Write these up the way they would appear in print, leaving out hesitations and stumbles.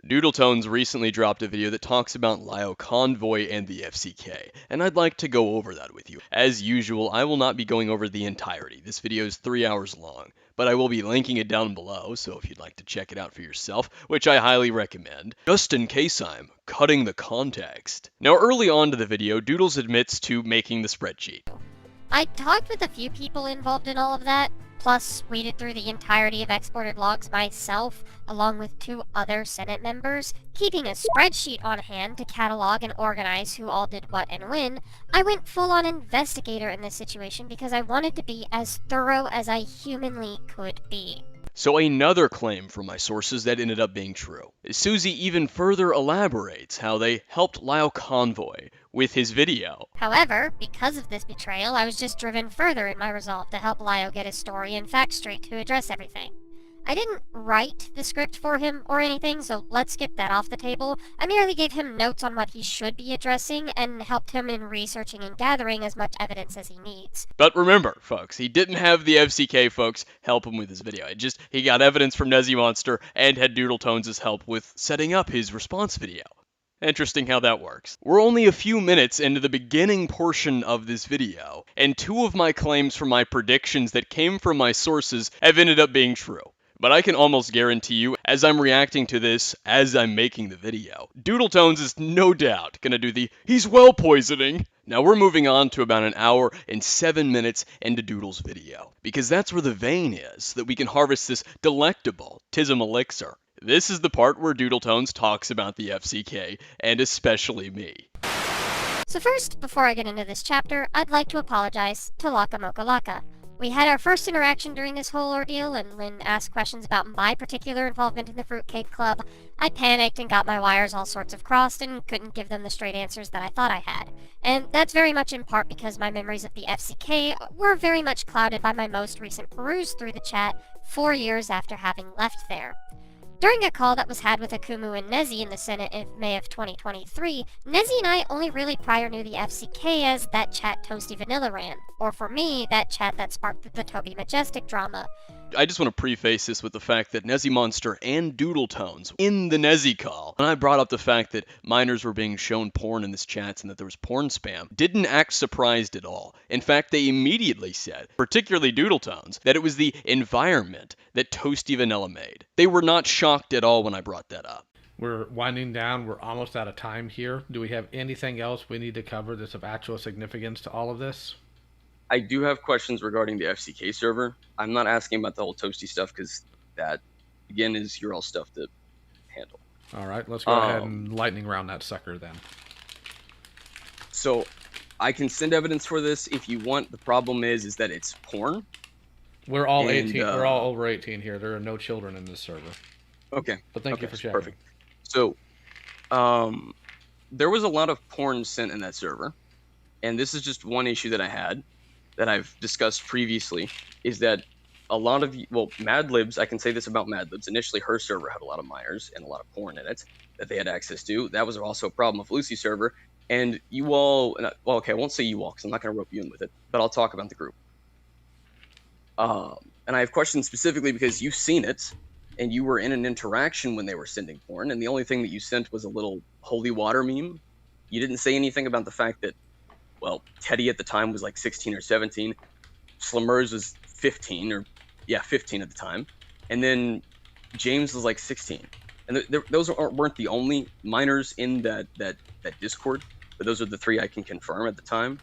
Doodletones recently dropped a video that talks about Lio Convoy and the FCK, and I'd like to go over that with you. As usual, I will not be going over the entirety. This video is 3 hours long, but I will be linking it down below, so if you'd like to check it out for yourself, which I highly recommend, just in case I'm cutting the context. Now, early on to the video, Doodles admits to making the spreadsheet. I talked with a few people involved in all of that, plus weeded through the entirety of exported logs myself, along with 2 other Senate members. Keeping a spreadsheet on hand to catalog and organize who all did what and when, I went full-on investigator in this situation because I wanted to be as thorough as I humanly could be. So another claim from my sources that ended up being true. Susie even further elaborates how they helped Lio Convoy with his video. However, because of this betrayal, I was just driven further in my resolve to help Lio get his story and facts straight to address everything. I didn't write the script for him or anything, so let's skip that off the table. I merely gave him notes on what he should be addressing and helped him in researching and gathering as much evidence as he needs. But remember, folks, he didn't have the FCK folks help him with his video. He got evidence from Monster and had Doodletones' help with setting up his response video. Interesting how that works. We're only a few minutes into the beginning portion of this video, and 2 of my claims from my predictions that came from my sources have ended up being true. But I can almost guarantee you, as I'm reacting to this, as I'm making the video, Doodletones is no doubt gonna do the "he's well poisoning." Now we're moving on to about 1 hour and 7 minutes into Doodle's video, because that's where the vein is, so that we can harvest this delectable Tism elixir. This is the part where Doodletones talks about the FCK, and especially me. So first, before I get into this chapter, I'd like to apologize to Laka Moka Laka. We had our first interaction during this whole ordeal, and when asked questions about my particular involvement in the Fruitcake Club, I panicked and got my wires all sorts of crossed and couldn't give them the straight answers that I thought I had. And that's very much in part because my memories of the FCK were very much clouded by my most recent peruse through the chat 4 years after having left there. During a call that was had with Akumu and Nezzy in the Senate in May of 2023, Nezzy and I only really prior knew the FCK as that chat Toasty Vanilla ran, or for me, that chat that sparked the Toby Majestic drama. I just want to preface this with the fact that Monster and Doodletones in the Nezzy call, when I brought up the fact that minors were being shown porn in this chat and that there was porn spam, didn't act surprised at all. In fact, they immediately said, particularly Doodletones, that it was the environment that Toasty Vanilla made. They were not shocked at all when I brought that up. We're winding down. We're almost out of time here. Do we have anything else we need to cover that's of actual significance to all of this? I do have questions regarding the FCK server. I'm not asking about the whole Toasty stuff because that, again, is your all stuff to handle. All right, let's go ahead and lightning round that sucker then. So I can send evidence for this if you want. The problem is that it's porn. We're all 18. We're all over 18 here. There are no children in this server. Okay. But thank you for checking. Perfect. So, there was a lot of porn sent in that server, and this is just one issue that I had that I've discussed previously, is that a lot of, Mad Libs, I can say this about Mad Libs, initially her server had a lot of minors and a lot of porn in it that they had access to. That was also a problem with Lucy's server, and you all, I won't say you all because I'm not going to rope you in with it, but I'll talk about the group. And I have questions specifically because you've seen it, and you were in an interaction when they were sending porn, and the only thing that you sent was a little holy water meme. You didn't say anything about the fact that, Teddy at the time was like 16 or 17. Slimmers was 15 at the time. And then James was like 16. And those weren't the only minors in that Discord, but those are the 3 I can confirm at the time.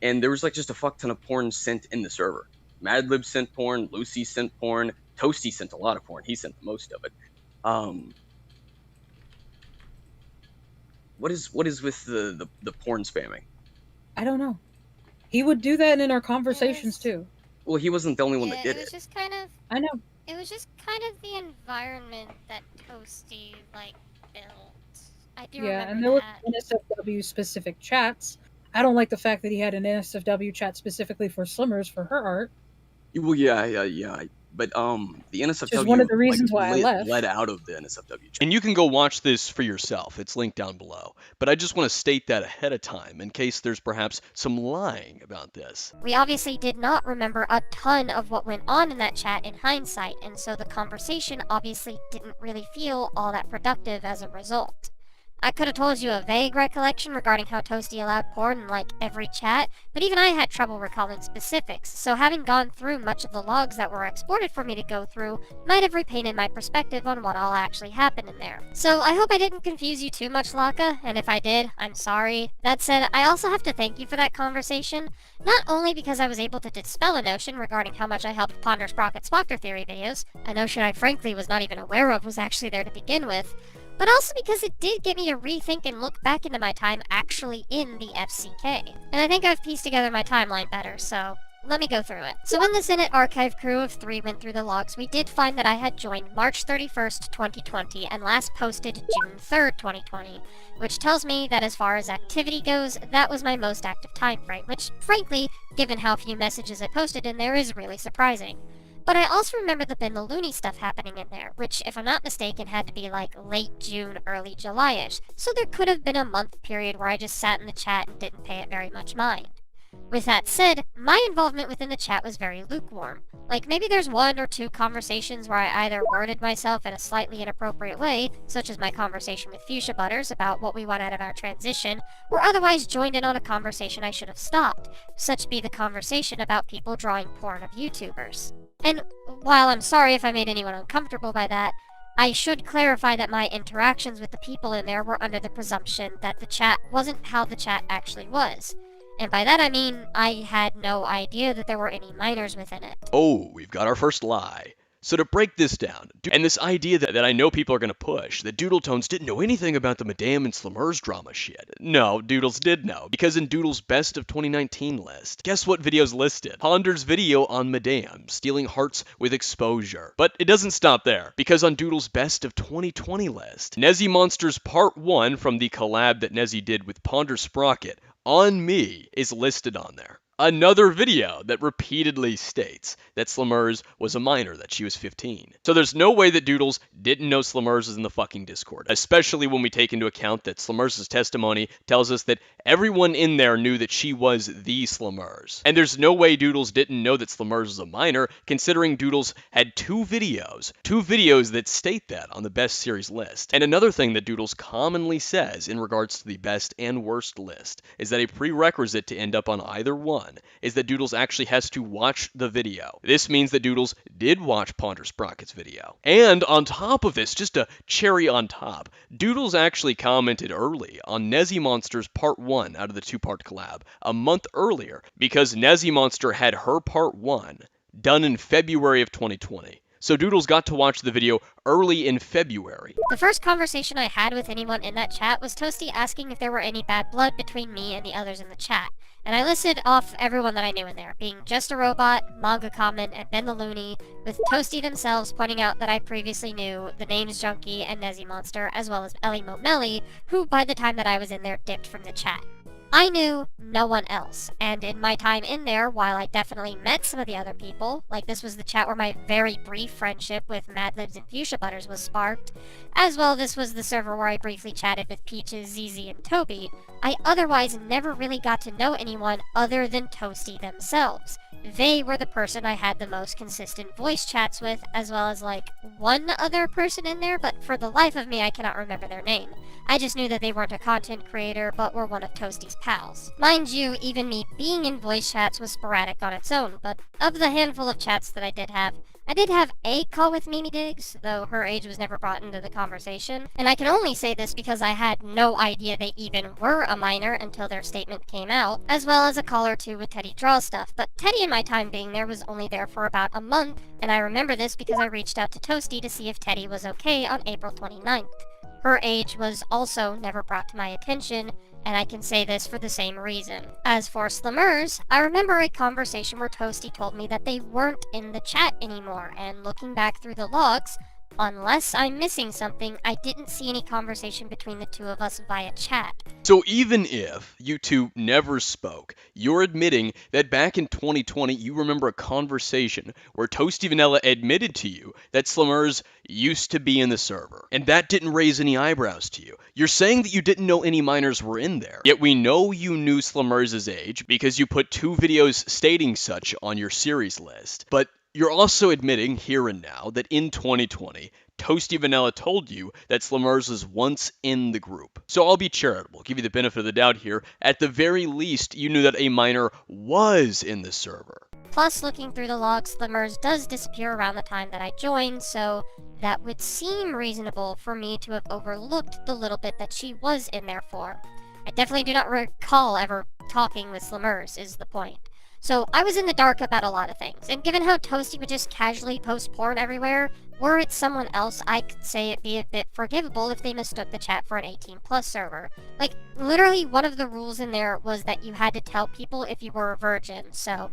And there was like just a fuck ton of porn sent in the server. Madlib sent porn, Lucy sent porn, Toasty sent a lot of porn. He sent most of it. What is with the porn spamming? I don't know. He would do that in our conversations too. Well, he wasn't the only one that did it. It was just kind of... I know. It was just kind of the environment that Toasty, built. I do remember Yeah, and there were that. NSFW specific chats. I don't like the fact that he had an NSFW chat specifically for Slimmers for her art. Well, yeah. But the NSFW Which is one of the reasons why I left. led out of the NSFW chat. And you can go watch this for yourself. It's linked down below. But I just want to state that ahead of time in case there's perhaps some lying about this. We obviously did not remember a ton of what went on in that chat in hindsight, and so the conversation obviously didn't really feel all that productive as a result. I could have told you a vague recollection regarding how Toasty allowed porn in like every chat, but even I had trouble recalling specifics, so having gone through much of the logs that were exported for me to go through might have repainted my perspective on what all actually happened in there. So I hope I didn't confuse you too much, Laka, and if I did, I'm sorry. That said, I also have to thank you for that conversation, not only because I was able to dispel a notion regarding how much I helped ponder Sprocket's Spoctor Theory videos, a notion I frankly was not even aware of was actually there to begin with, but also because it did get me to rethink and look back into my time actually in the FCK. And I think I've pieced together my timeline better, so let me go through it. So when the Senate archive crew of 3 went through the logs, we did find that I had joined March 31st, 2020, and last posted June 3rd, 2020, which tells me that as far as activity goes, that was my most active time frame, which frankly, given how few messages I posted in there, is really surprising. But I also remember the Ben the Looney stuff happening in there, which, if I'm not mistaken, had to be like late June, early July-ish, so there could have been a month period where I just sat in the chat and didn't pay it very much mind. With that said, my involvement within the chat was very lukewarm. Like, maybe there's 1 or 2 conversations where I either worded myself in a slightly inappropriate way, such as my conversation with Fuchsia Butters about what we want out of our transition, or otherwise joined in on a conversation I should have stopped, such be the conversation about people drawing porn of YouTubers. And while I'm sorry if I made anyone uncomfortable by that, I should clarify that my interactions with the people in there were under the presumption that the chat wasn't how the chat actually was. And by that I mean, I had no idea that there were any minors within it. Oh, we've got our first lie. So to break this down, and this idea that I know people are going to push, that Doodletones didn't know anything about the Madame and Slammers drama shit. No, Doodles did know, because in Doodle's Best of 2019 list, guess what video's listed? Ponder's video on Madame, stealing hearts with exposure. But it doesn't stop there, because on Doodle's Best of 2020 list, Nezzy Monsters Part 1 from the collab that Nezzy did with Ponder Sprocket, On Me, is listed on there. Another video that repeatedly states that Slammers was a minor, that she was 15. So there's no way that Doodles didn't know Slammers was in the fucking Discord, especially when we take into account that Slammers' testimony tells us that everyone in there knew that she was the Slammers. And there's no way Doodles didn't know that Slammers was a minor, considering Doodles had 2 videos that state that on the best series list. And another thing that Doodles commonly says in regards to the best and worst list is that a prerequisite to end up on either one is that Doodles actually has to watch the video. This means that Doodles did watch Ponder Sprocket's video. And on top of this, just a cherry on top, Doodles actually commented early on Nezzy Monsters Part 1 out of the 2-part collab a month earlier, because Nezzy Monster had her Part 1 done in February of 2020. So Doodles got to watch the video early in February. The first conversation I had with anyone in that chat was Toasty asking if there were any bad blood between me and the others in the chat. And I listed off everyone that I knew in there, being Just a Robot, Manga Common, and Ben the Looney, with Toasty themselves pointing out that I previously knew the names Junkie and Nezzy Monster, as well as Ellie Momelli, who by the time that I was in there dipped from the chat. I knew no one else, and in my time in there, while I definitely met some of the other people, like this was the chat where my very brief friendship with Madlibs and Fuchsia Butters was sparked, as well this was the server where I briefly chatted with Peaches, ZZ, and Toby, I otherwise never really got to know anyone other than Toasty themselves. They were the person I had the most consistent voice chats with, as well as like one other person in there, but for the life of me I cannot remember their name. I just knew that they weren't a content creator, but were one of Toasty's pals. Mind you, even me being in voice chats was sporadic on its own, but of the handful of chats that I did have a call with Mimi Diggs, though her age was never brought into the conversation, and I can only say this because I had no idea they even were a minor until their statement came out, as well as a call or 2 with Teddy Draw Stuff, but Teddy in my time being there was only there for about a month, and I remember this because I reached out to Toasty to see if Teddy was okay on April 29th. Her age was also never brought to my attention, and I can say this for the same reason. As for Slammers, I remember a conversation where Toasty told me that they weren't in the chat anymore, and looking back through the logs, unless I'm missing something, I didn't see any conversation between the two of us via chat. So even if you two never spoke, you're admitting that back in 2020 you remember a conversation where Toasty Vanilla admitted to you that Slimmers used to be in the server, and that didn't raise any eyebrows to you. You're saying that you didn't know any minors were in there, yet we know you knew Slimmers' age because you put 2 videos stating such on your series list. But you're also admitting here and now that in 2020, Toasty Vanilla told you that Slimmers was once in the group. So I'll be charitable, give you the benefit of the doubt here. At the very least, you knew that a minor was in the server. Plus, looking through the logs, Slimmers does disappear around the time that I joined, so that would seem reasonable for me to have overlooked the little bit that she was in there for. I definitely do not recall ever talking with Slimmers, is the point. So I was in the dark about a lot of things, and given how Toasty would just casually post porn everywhere, were it someone else, I could say it'd be a bit forgivable if they mistook the chat for an 18+ server. Like, literally one of the rules in there was that you had to tell people if you were a virgin, so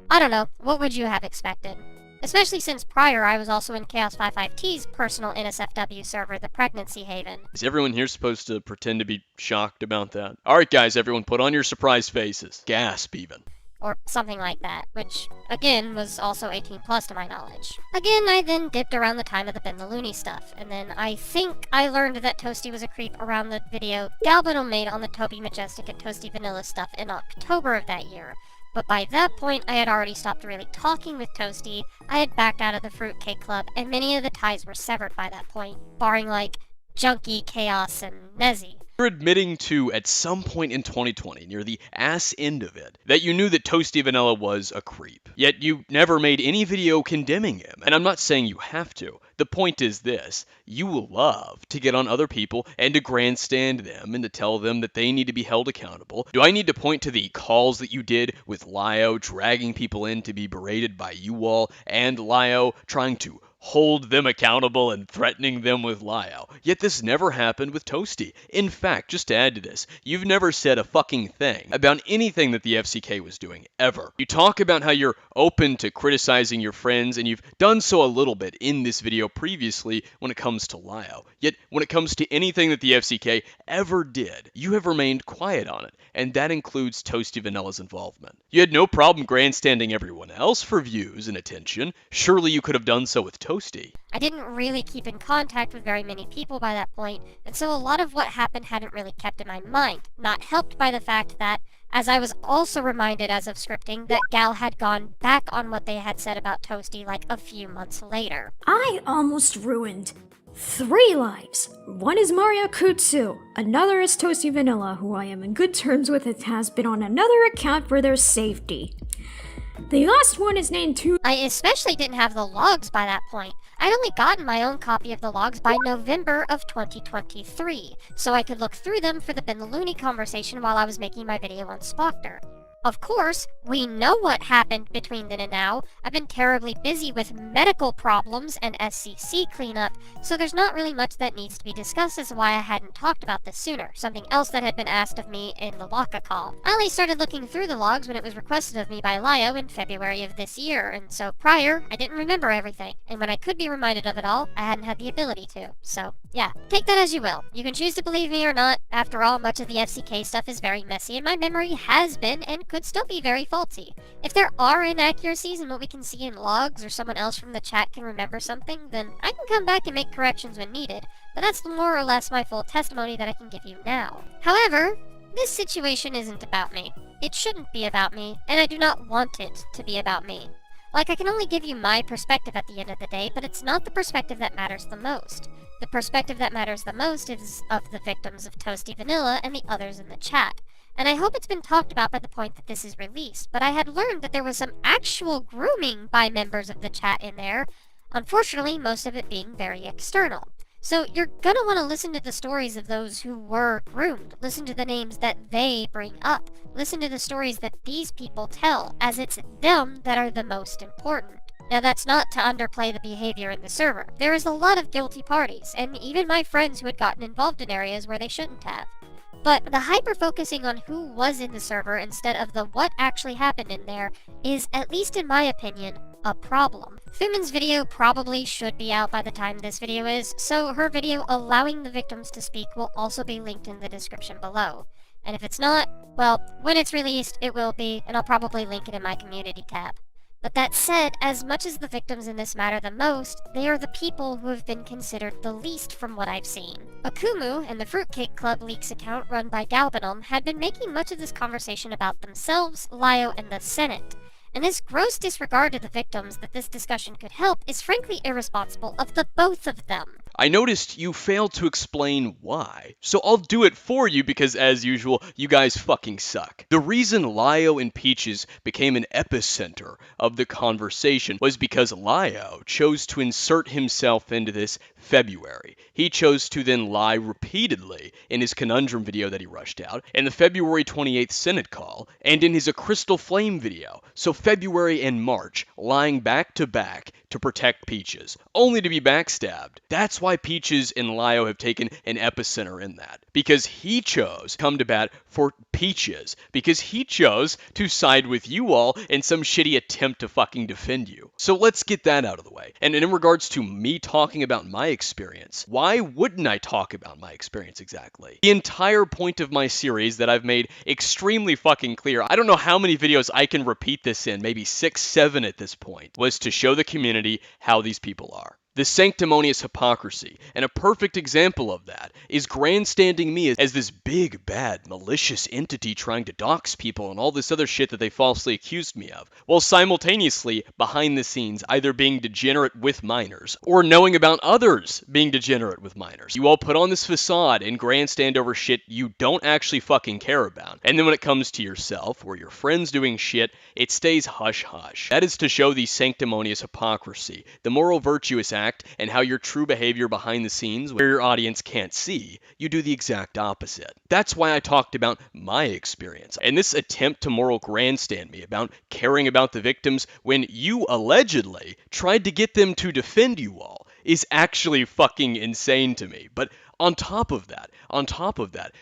I don't know, what would you have expected? Especially since prior I was also in Chaos 55T's personal NSFW server, the Pregnancy Haven. Is everyone here supposed to pretend to be shocked about that? Alright guys, everyone put on your surprised faces. Gasp even. Or something like that, which, again, was also 18+ to my knowledge. Again, I then dipped around the time of the Ben the Looney stuff, and then I think I learned that Toasty was a creep around the video Galvano made on the Toby Majestic and Toasty Vanilla stuff in October of that year. But by that point, I had already stopped really talking with Toasty, I had backed out of the Fruitcake Club, and many of the ties were severed by that point, barring like Junkie, Chaos, and Nezzy. You're admitting to, at some point in 2020, near the ass end of it, that you knew that Toasty Vanilla was a creep. Yet you never made any video condemning him. And I'm not saying you have to. The point is this. You love to get on other people and to grandstand them and to tell them that they need to be held accountable. Do I need to point to the calls that you did with Lio dragging people in to be berated by you all, and Lio trying to hold them accountable and threatening them with Lio? Yet this never happened with Toasty. In fact, just to add to this, you've never said a fucking thing about anything that the FCK was doing, ever. You talk about how you're open to criticizing your friends, and you've done so a little bit in this video previously when it comes to Lio. Yet, when it comes to anything that the FCK ever did, you have remained quiet on it, and that includes Toasty Vanilla's involvement. You had no problem grandstanding everyone else for views and attention. Surely you could have done so with Toasty. I didn't really keep in contact with very many people by that point, and so a lot of what happened hadn't really kept in my mind, not helped by the fact that, as I was also reminded as of scripting, that Gal had gone back on what they had said about Toasty like a few months later. I almost ruined 3 lives. One is Mario Kutsu, another is Toasty Vanilla, who I am in good terms with and has been on another account for their safety. The last one is named Two. I especially didn't have the logs by that point. I'd only gotten my own copy of the logs by November of 2023, so I could look through them for the Ben the Looney conversation while I was making my video on Spockter. Of course, we know what happened between then and now. I've been terribly busy with medical problems and SCC cleanup, so there's not really much that needs to be discussed as to why I hadn't talked about this sooner, something else that had been asked of me in the Laka call. I only started looking through the logs when it was requested of me by Lio in February of this year, and so prior, I didn't remember everything, and when I could be reminded of it all, I hadn't had the ability to. So, yeah, take that as you will. You can choose to believe me or not. After all, much of the FCK stuff is very messy, and my memory has been and could still be very faulty. If there are inaccuracies in what we can see in logs, or someone else from the chat can remember something, then I can come back and make corrections when needed, but that's more or less my full testimony that I can give you now. However, this situation isn't about me. It shouldn't be about me, and I do not want it to be about me. Like, I can only give you my perspective at the end of the day, but it's not the perspective that matters the most. The perspective that matters the most is of the victims of Toasty Vanilla and the others in the chat. And I hope it's been talked about by the point that this is released, but I had learned that there was some actual grooming by members of the chat in there, unfortunately most of it being very external. So you're gonna want to listen to the stories of those who were groomed, listen to the names that they bring up, listen to the stories that these people tell, as it's them that are the most important. Now that's not to underplay the behavior in the server. There is a lot of guilty parties, and even my friends who had gotten involved in areas where they shouldn't have. But the hyper-focusing on who was in the server instead of the what actually happened in there is, at least in my opinion, a problem. Thuman's video probably should be out by the time this video is, so her video allowing the victims to speak will also be linked in the description below. And if it's not, well, when it's released, it will be, and I'll probably link it in my community tab. But that said, as much as the victims in this matter the most, they are the people who have been considered the least from what I've seen. Akumu and the Fruitcake Club leaks account run by Galbanum had been making much of this conversation about themselves, Lio, and the Senate. And this gross disregard to the victims that this discussion could help is frankly irresponsible of the both of them. I noticed you failed to explain why, so I'll do it for you because, as usual, you guys fucking suck. The reason Lio and Peaches became an epicenter of the conversation was because Lio chose to insert himself into this February. He chose to then lie repeatedly in his conundrum video that he rushed out, in the February 28th Senate call, and in his A Crystal Flame video. So February and March, lying back to back to protect Peaches, only to be backstabbed. That's why Peaches and Lio have taken an epicenter in that. Because he chose to come to bat for Peaches. Because he chose to side with you all in some shitty attempt to fucking defend you. So let's get that out of the way. And in regards to me talking about my experience, why wouldn't I talk about my experience exactly? The entire point of my series that I've made extremely fucking clear, I don't know how many videos I can repeat this in, maybe 6, 7 at this point, was to show the community how these people are. The sanctimonious hypocrisy, and a perfect example of that is grandstanding me as this big, bad, malicious entity trying to dox people and all this other shit that they falsely accused me of, while simultaneously, behind the scenes, either being degenerate with minors, or knowing about others being degenerate with minors. You all put on this facade and grandstand over shit you don't actually fucking care about, and then when it comes to yourself, or your friends doing shit, it stays hush-hush. That is to show the sanctimonious hypocrisy, the moral virtuous act, and how your true behavior behind the scenes, where your audience can't see, you do the exact opposite. That's why I talked about my experience, and this attempt to moral grandstand me about caring about the victims when you allegedly tried to get them to defend you all is actually fucking insane to me. But on top of that,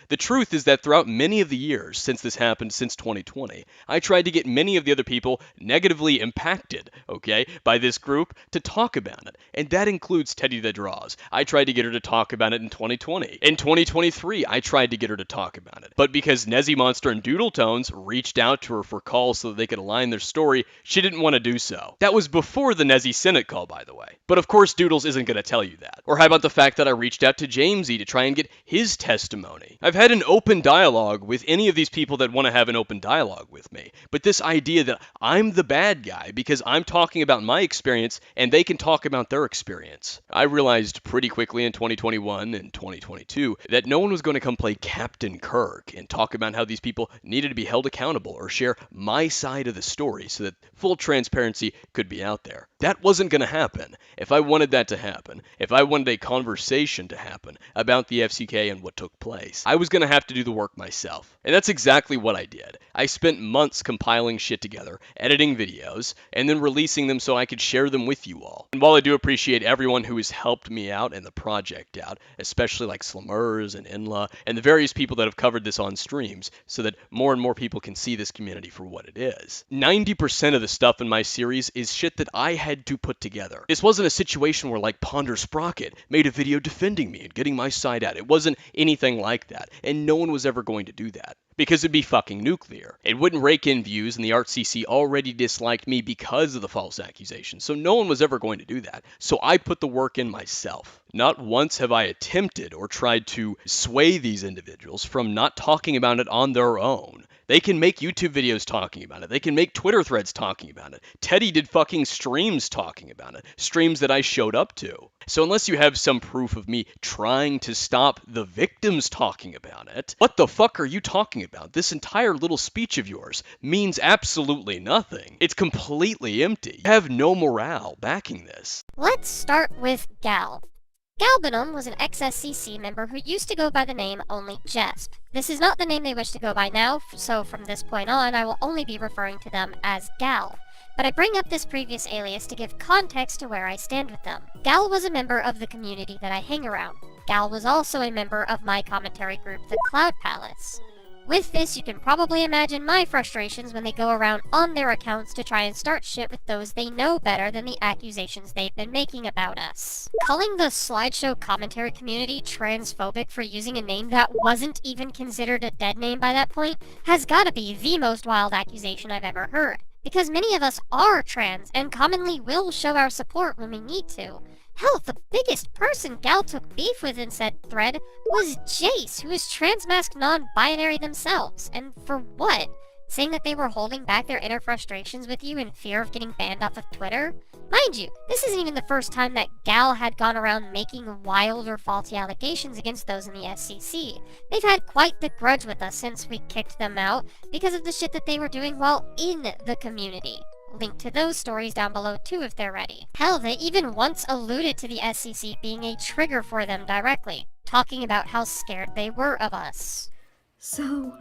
the truth is that throughout many of the years since this happened, since 2020, I tried to get many of the other people negatively impacted, okay, by this group to talk about it. And that includes Teddy the Draws. I tried to get her to talk about it in 2020. In 2023, I tried to get her to talk about it. But because Nezzy Monster and Doodletones reached out to her for calls so that they could align their story, she didn't want to do so. That was before the Nezzy Senate call, by the way. But of course, Doodles isn't going to tell you that. Or how about the fact that I reached out to Jamesy to try and get his testimony? I've had an open dialogue with any of these people that want to have an open dialogue with me. But this idea that I'm the bad guy because I'm talking about my experience and they can talk about their experience. I realized pretty quickly in 2021 and 2022 that no one was going to come play Captain Kirk and talk about how these people needed to be held accountable or share my side of the story so that full transparency could be out there. That wasn't going to happen. If I wanted that to happen, if I wanted a conversation to happen about the FCK and what took place, I was going to have to do the work myself. And that's exactly what I did. I spent months compiling shit together, editing videos, and then releasing them so I could share them with you all. And while I do appreciate everyone who has helped me out and the project out, especially like Slammers and Inla, and the various people that have covered this on streams so that more and more people can see this community for what it is, 90% of the stuff in my series is shit that I had to put together. This wasn't a situation where like Ponder Sprocket made a video defending me and getting my side out. It wasn't anything like that, and no one was ever going to do that. Because it'd be fucking nuclear. It wouldn't rake in views, and the ArtCC already disliked me because of the false accusations, so no one was ever going to do that. So I put the work in myself. Not once have I attempted or tried to sway these individuals from not talking about it on their own. They can make YouTube videos talking about it. They can make Twitter threads talking about it. Teddy did fucking streams talking about it. Streams that I showed up to. So unless you have some proof of me trying to stop the victims talking about it, what the fuck are you talking about? This entire little speech of yours means absolutely nothing. It's completely empty. You have no morale backing this. Let's start with Gal. Galbanum was an ex-SCC member who used to go by the name only Jesp. This is not the name they wish to go by now, so from this point on I will only be referring to them as Gal. But I bring up this previous alias to give context to where I stand with them. Gal was a member of the community that I hang around. Gal was also a member of my commentary group, the Cloud Palace. With this, you can probably imagine my frustrations when they go around on their accounts to try and start shit with those they know better than the accusations they've been making about us. Calling the slideshow commentary community transphobic for using a name that wasn't even considered a dead name by that point has gotta be the most wild accusation I've ever heard. Because many of us are trans and commonly will show our support when we need to. Hell, the biggest person Gal took beef with in said thread was Jace, who is transmasc non-binary themselves. And for what? Saying that they were holding back their inner frustrations with you in fear of getting banned off of Twitter? Mind you, this isn't even the first time that Gal had gone around making wild or faulty allegations against those in the SCC. They've had quite the grudge with us since we kicked them out because of the shit that they were doing while in the community. Link to those stories down below too if they're ready. Hell, they even once alluded to the SCC being a trigger for them directly, talking about how scared they were of us. So,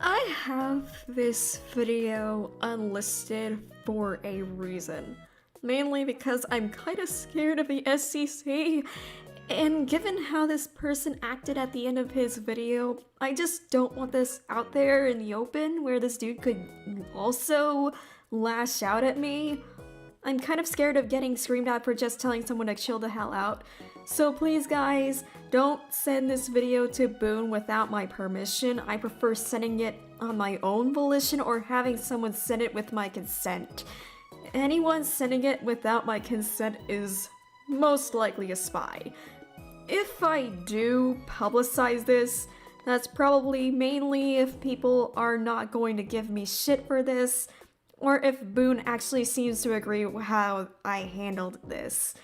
I have this video unlisted for a reason. Mainly because I'm kinda scared of the SCC, and given how this person acted at the end of his video, I just don't want this out there in the open where this dude could also lash out at me. I'm kind of scared of getting screamed at for just telling someone to chill the hell out. So please guys, don't send this video to Boone without my permission. I prefer sending it on my own volition or having someone send it with my consent. Anyone sending it without my consent is most likely a spy. If I do publicize this, that's probably mainly if people are not going to give me shit for this, or if Boone actually seems to agree with how I handled this.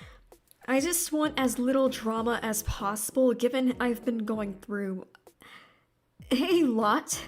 I just want as little drama as possible given I've been going through a lot.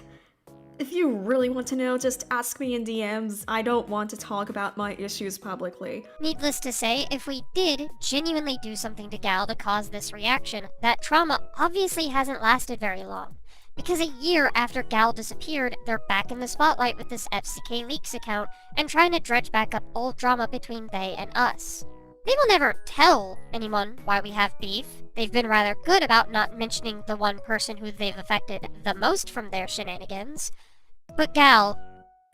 If you really want to know, just ask me in DMs. I don't want to talk about my issues publicly. Needless to say, if we did genuinely do something to Gal to cause this reaction, that trauma obviously hasn't lasted very long. Because a year after Gal disappeared, they're back in the spotlight with this FCK Leaks account and trying to dredge back up old drama between they and us. They will never tell anyone why we have beef. They've been rather good about not mentioning the one person who they've affected the most from their shenanigans. But Gal,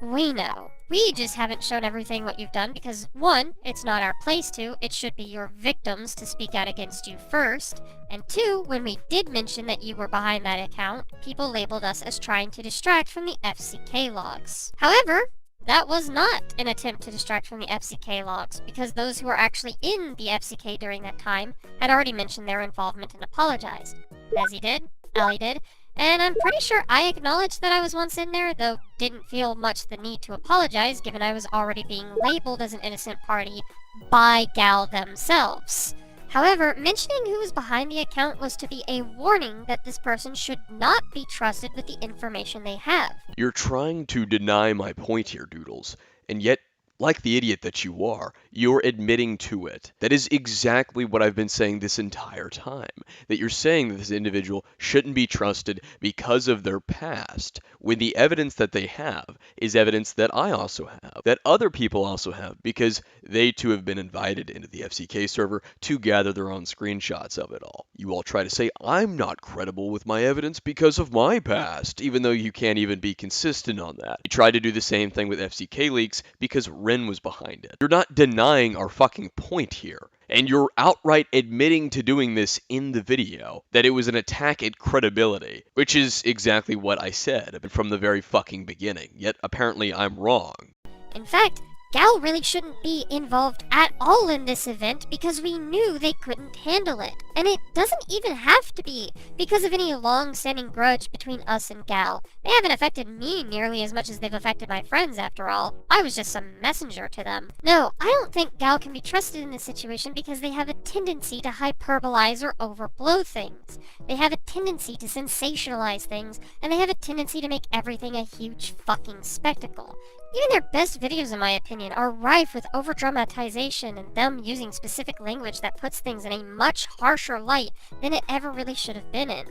we know. We just haven't shown everything what you've done because, one, it's not our place to, it should be your victims to speak out against you first, and two, when we did mention that you were behind that account, people labeled us as trying to distract from the FCK logs. However, that was not an attempt to distract from the FCK logs, because those who were actually in the FCK during that time had already mentioned their involvement and apologized. Nezzy did, Allie did, and I'm pretty sure I acknowledged that I was once in there, though didn't feel much the need to apologize given I was already being labeled as an innocent party by Gal themselves. However, mentioning who was behind the account was to be a warning that this person should not be trusted with the information they have. You're trying to deny my point here, Doodles, and yet, like the idiot that you are, you're admitting to it. That is exactly what I've been saying this entire time. That you're saying that this individual shouldn't be trusted because of their past, when the evidence that they have is evidence that I also have, that other people also have, because they too have been invited into the FCK server to gather their own screenshots of it all. You all try to say I'm not credible with my evidence because of my past, even though you can't even be consistent on that. You try to do the same thing with FCK leaks because Ren was behind it. You're not denying our fucking point here. And you're outright admitting to doing this in the video, that it was an attack at credibility, which is exactly what I said from the very fucking beginning, yet apparently I'm wrong. In fact, Gal really shouldn't be involved at all in this event because we knew they couldn't handle it. And it doesn't even have to be because of any long-standing grudge between us and Gal. They haven't affected me nearly as much as they've affected my friends, after all. I was just some messenger to them. No, I don't think Gal can be trusted in this situation because they have a tendency to hyperbolize or overblow things. They have a tendency to sensationalize things, and they have a tendency to make everything a huge fucking spectacle. Even their best videos, in my opinion, are rife with over-dramatization and them using specific language that puts things in a much harsher light than it ever really should have been in.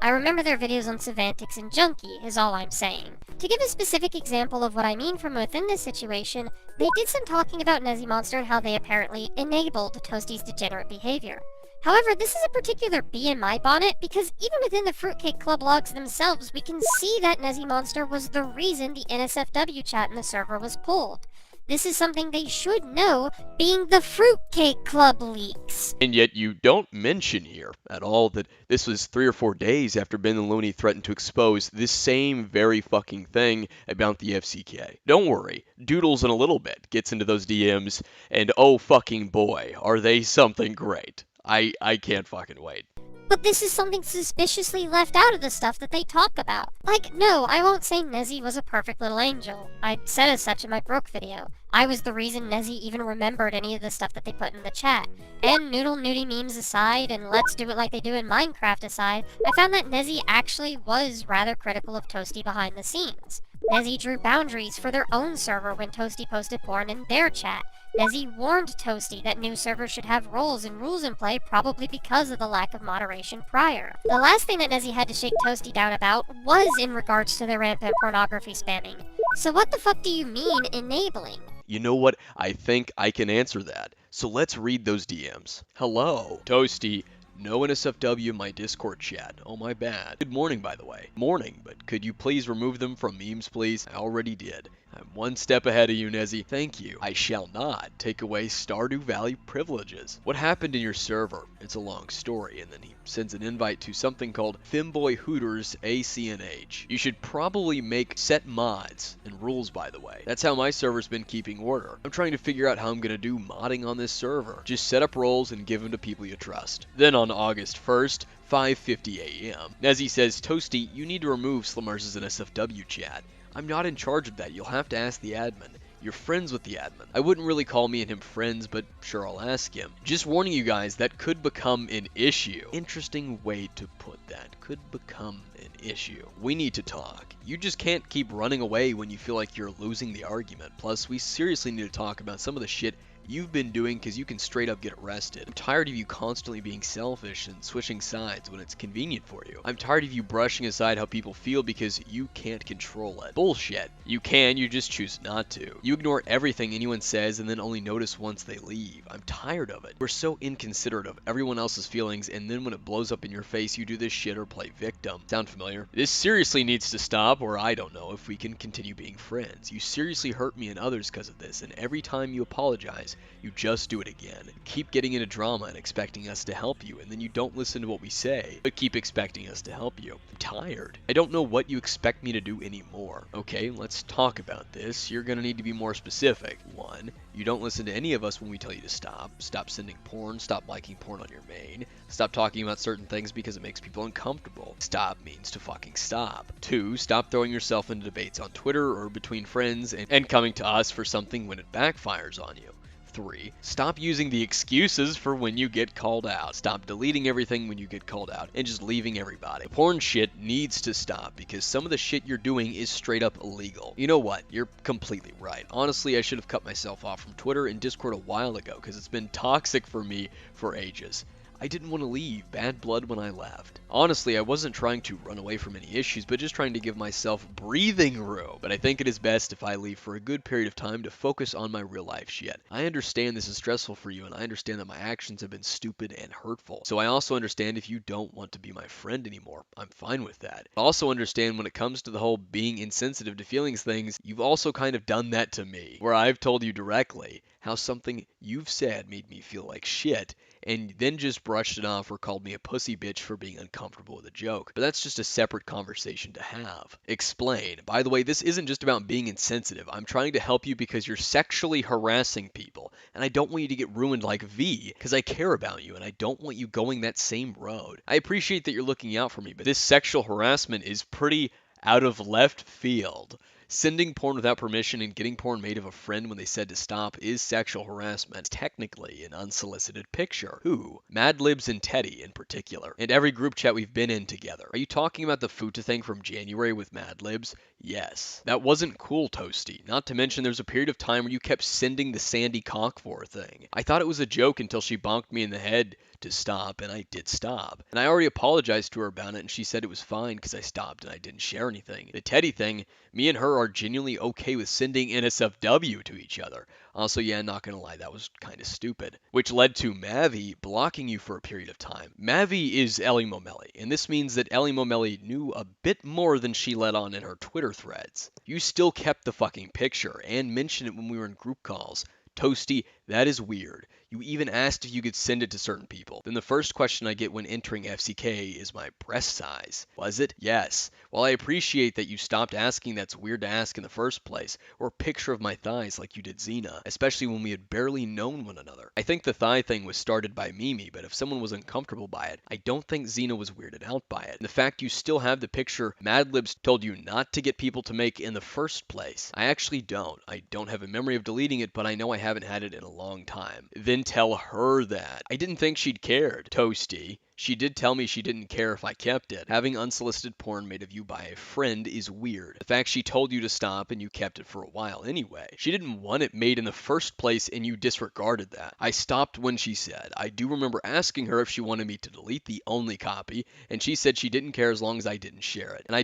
I remember their videos on Semantics and Junkie, is all I'm saying. To give a specific example of what I mean from within this situation, they did some talking about Nezzy Monster and how they apparently enabled Toasty's degenerate behavior. However, this is a particular bee in my bonnet because even within the Fruitcake Club logs themselves, we can see that Nezzy Monster was the reason the NSFW chat in the server was pulled. This is something they should know, being the Fruitcake Club leaks. And yet you don't mention here at all that this was 3 or 4 days after Ben and Looney threatened to expose this same very fucking thing about the FCK. Don't worry, Doodles in a little bit gets into those DMs, and oh fucking boy, are they something great. I can't fucking wait. But this is something suspiciously left out of the stuff that they talk about. Like, no, I won't say Nezzy was a perfect little angel. I said as such in my Brook video. I was the reason Nezzy even remembered any of the stuff that they put in the chat. And noodle nudie memes aside, and let's do it like they do in Minecraft aside, I found that Nezzy actually was rather critical of Toasty behind the scenes. Nezzy drew boundaries for their own server when Toasty posted porn in their chat. Nezzy warned Toasty that new servers should have roles and rules in play, probably because of the lack of moderation prior. The last thing that Nezzy had to shake Toasty down about was in regards to their rampant pornography spamming. So what the fuck do you mean enabling? You know what? I think I can answer that. So let's read those DMs. Hello, Toasty. No NSFW in my Discord chat. Oh, my bad. Good morning, by the way. Morning, but could you please remove them from memes, please? I already did. I'm one step ahead of you, Nezzy. Thank you. I shall not take away Stardew Valley privileges. What happened in your server? It's a long story, and then he sends an invite to something called Femboy Hooters ACNH. You should probably make set mods and rules, by the way. That's how my server's been keeping order. I'm trying to figure out how I'm gonna do modding on this server. Just set up roles and give them to people you trust. Then on August 1st, 5:50 a.m. Nezzy says, Toasty, you need to remove Slimmers' NSFW chat. I'm not in charge of that. You'll have to ask the admin. You're friends with the admin. I wouldn't really call me and him friends, but sure, I'll ask him. Just warning you guys, that could become an issue. Interesting way to put that. Could become an issue. We need to talk. You just can't keep running away when you feel like you're losing the argument. Plus, we seriously need to talk about some of the shit you've been doing because you can straight up get arrested. I'm tired of you constantly being selfish and switching sides when it's convenient for you. I'm tired of you brushing aside how people feel because you can't control it. Bullshit. You can, you just choose not to. You ignore everything anyone says and then only notice once they leave. I'm tired of it. We're so inconsiderate of everyone else's feelings, and then when it blows up in your face, you do this shit or play victim. Sound familiar? This seriously needs to stop, or I don't know if we can continue being friends. You seriously hurt me and others because of this, and every time you apologize, you just do it again. You keep getting into drama and expecting us to help you, and then you don't listen to what we say, but keep expecting us to help you. I'm tired. I don't know what you expect me to do anymore. Okay, let's talk about this. You're gonna need to be more specific. 1. You don't listen to any of us when we tell you to stop. Stop sending porn. Stop liking porn on your main. Stop talking about certain things because it makes people uncomfortable. Stop means to fucking stop. 2. Stop throwing yourself into debates on Twitter or between friends and coming to us for something when it backfires on you. 3. Stop using the excuses for when you get called out. Stop deleting everything when you get called out and just leaving everybody. The porn shit needs to stop because some of the shit you're doing is straight up illegal. You know what? You're completely right. Honestly, I should have cut myself off from Twitter and Discord a while ago because it's been toxic for me for ages. I didn't want to leave bad blood when I left. Honestly, I wasn't trying to run away from any issues, but just trying to give myself breathing room. But I think it is best if I leave for a good period of time to focus on my real life shit. I understand this is stressful for you, and I understand that my actions have been stupid and hurtful. So I also understand if you don't want to be my friend anymore. I'm fine with that. I also understand when it comes to the whole being insensitive to feelings things, you've also kind of done that to me, where I've told you directly how something you've said made me feel like shit, and then just brushed it off or called me a pussy bitch for being uncomfortable with a joke. But that's just a separate conversation to have. Explain. By the way, this isn't just about being insensitive. I'm trying to help you because you're sexually harassing people, and I don't want you to get ruined like V, because I care about you, and I don't want you going that same road. I appreciate that you're looking out for me, but this sexual harassment is pretty out of left field. Sending porn without permission and getting porn made of a friend when they said to stop is sexual harassment. It's technically an unsolicited picture. Who? Mad Libs and Teddy in particular. And every group chat we've been in together. Are you talking about the Futa thing from January with Mad Libs? Yes. That wasn't cool, Toasty. Not to mention there's a period of time where you kept sending the Sandy Cockfor thing. I thought it was a joke until she bonked me in the head to stop, and I did stop. And I already apologized to her about it, and she said it was fine because I stopped and I didn't share anything. The Teddy thing, me and her are genuinely okay with sending NSFW to each other. Also, yeah, not gonna lie, that was kind of stupid. Which led to Mavi blocking you for a period of time. Mavi is Ellie Momelli, and this means that Ellie Momelli knew a bit more than she let on in her Twitter threads. You still kept the fucking picture, and mentioned it when we were in group calls. Toasty, that is weird. You even asked if you could send it to certain people. Then the first question I get when entering FCK is my breast size. Was it? Yes. While I appreciate that you stopped asking, that's weird to ask in the first place, or a picture of my thighs like you did Xena, especially when we had barely known one another. I think the thigh thing was started by Mimi, but if someone was uncomfortable by it, I don't think Xena was weirded out by it. And the fact you still have the picture Madlibs told you not to get people to make in the first place. I actually don't. I don't have a memory of deleting it, but I know I haven't had it in a long time. Then tell her that. I didn't think she'd cared. Toasty. She did tell me she didn't care if I kept it. Having unsolicited porn made of you by a friend is weird. The fact she told you to stop and you kept it for a while anyway. She didn't want it made in the first place and you disregarded that. I stopped when she said. I do remember asking her if she wanted me to delete the only copy, and she said she didn't care as long as I didn't share it. And